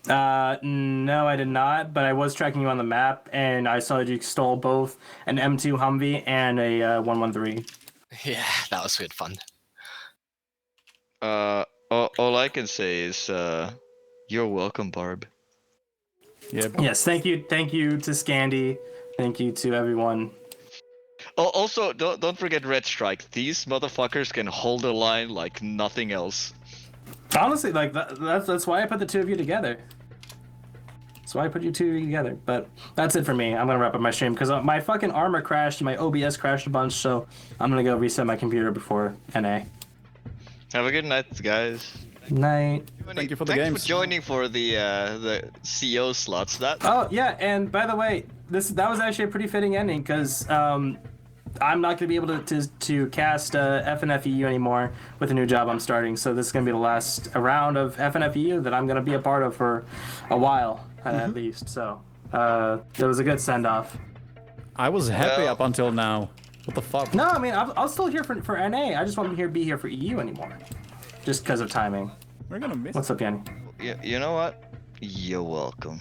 No, I did not, but I was tracking you on the map, and I saw that you stole both an M2 Humvee and a 113. Yeah, that was good fun. All I can say is, you're welcome, Barb. Yeah. Yes, thank you to Scandi, thank you to everyone. Also, don't forget Red Strike. These motherfuckers can hold a line like nothing else. Honestly, like that's why I put the 2 of you together. That's why I put you 2 of you together. But that's it for me. I'm gonna wrap up my stream because my fucking armor crashed and my OBS crashed a bunch. So I'm gonna go reset my computer before NA. Have a good night, guys. Night. Thank you for the games. Thanks for joining for the CO slots. Oh yeah, and by the way, that was actually a pretty fitting ending because I'm not gonna be able to cast FNFEU anymore with the new job I'm starting. So this is gonna be the last round of FNFEU that I'm gonna be a part of for a while at least. So it was a good send off. I was happy up until now. What the fuck? No, I mean I'll still here for NA. I just won't be here for EU anymore, just because of timing. We're gonna miss. What's up, Yanni? You know what? You're welcome.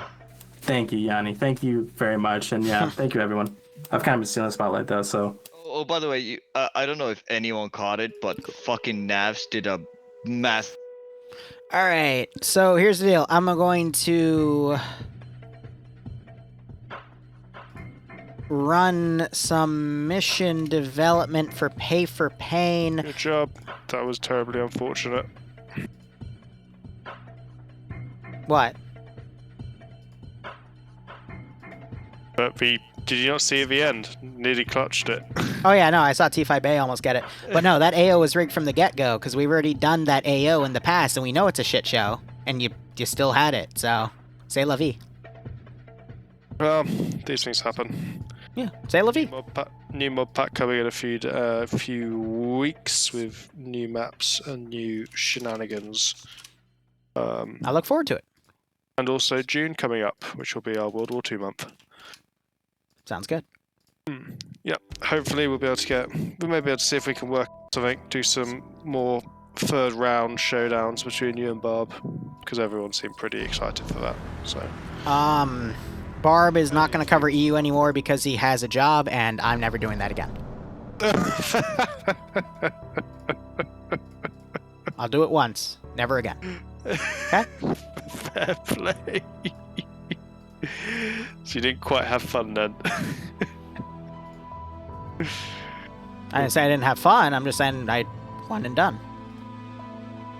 Thank you, Yanni. Thank you very much, and yeah, thank you everyone. I've kind of been stealing the spotlight though, so. Oh, by the way, I don't know if anyone caught it, but fucking Navs did a mass. All right, so here's the deal. I'm going to run some mission development for Pay for Pain. Good job. That was terribly unfortunate. What? But the Did you not see at the end? Nearly clutched it. Oh yeah, no, I saw T5 Bay almost get it. But no, that AO was rigged from the get-go, because we've already done that AO in the past, and we know it's a shit show. And you still had it, so... C'est la vie. Well, these things happen. Yeah, c'est la vie. New mod pack coming in a few weeks with new maps and new shenanigans. I look forward to it. And also June coming up, which will be our World War II month. Sounds good. Yep. Hopefully we may be able to see if we can work something, do some more third round showdowns between you and Barb, because everyone seemed pretty excited for that. So. Barb is not going to cover EU anymore because he has a job, and I'm never doing that again. I'll do it once, never again. Okay? Fair play. So you didn't quite have fun then. I didn't say I didn't have fun, I'm just saying I one and done.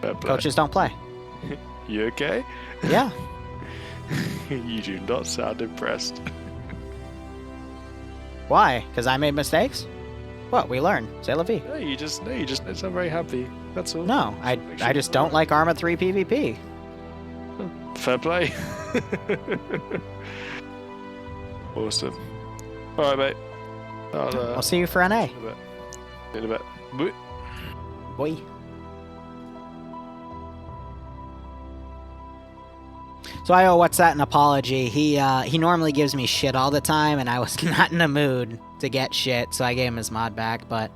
Fair play. Coaches don't play. You okay? Yeah. You do not sound impressed. Why? Because I made mistakes? What? We learn. C'est la vie. No, you just don't sound very happy. That's all. No, I just don't like Arma 3 PvP. Fair play. Awesome. Alright, mate. I'll see you for NA. In a bit. Boy. Boy. So I owe What's That an apology. He normally gives me shit all the time, and I was not in the mood to get shit, so I gave him his mod back, but...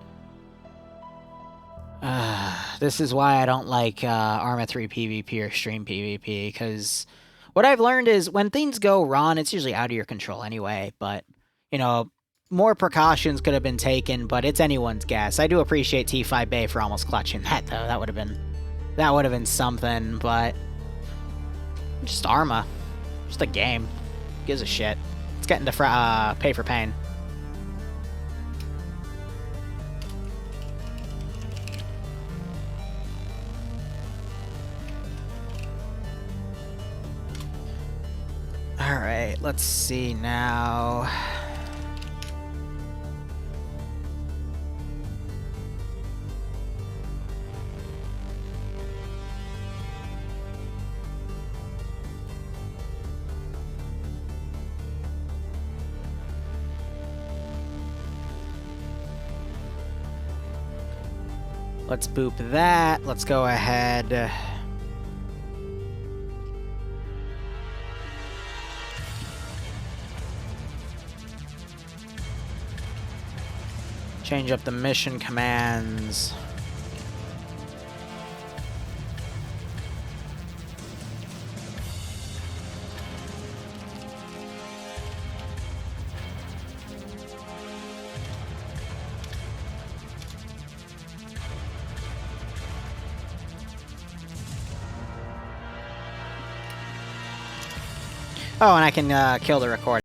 this is why I don't like Arma 3 PvP or Stream PvP, because what I've learned is when things go wrong, it's usually out of your control anyway, but, you know, more precautions could have been taken, but it's anyone's guess. I do appreciate T5 Bay for almost clutching that, though. That would have been something, but... Just Arma. Just a game. Who gives a shit? It's getting to pay for pain. Alright, let's see now. Let's boop that. Let's go ahead. Change up the mission commands. Oh, and I can kill the recording.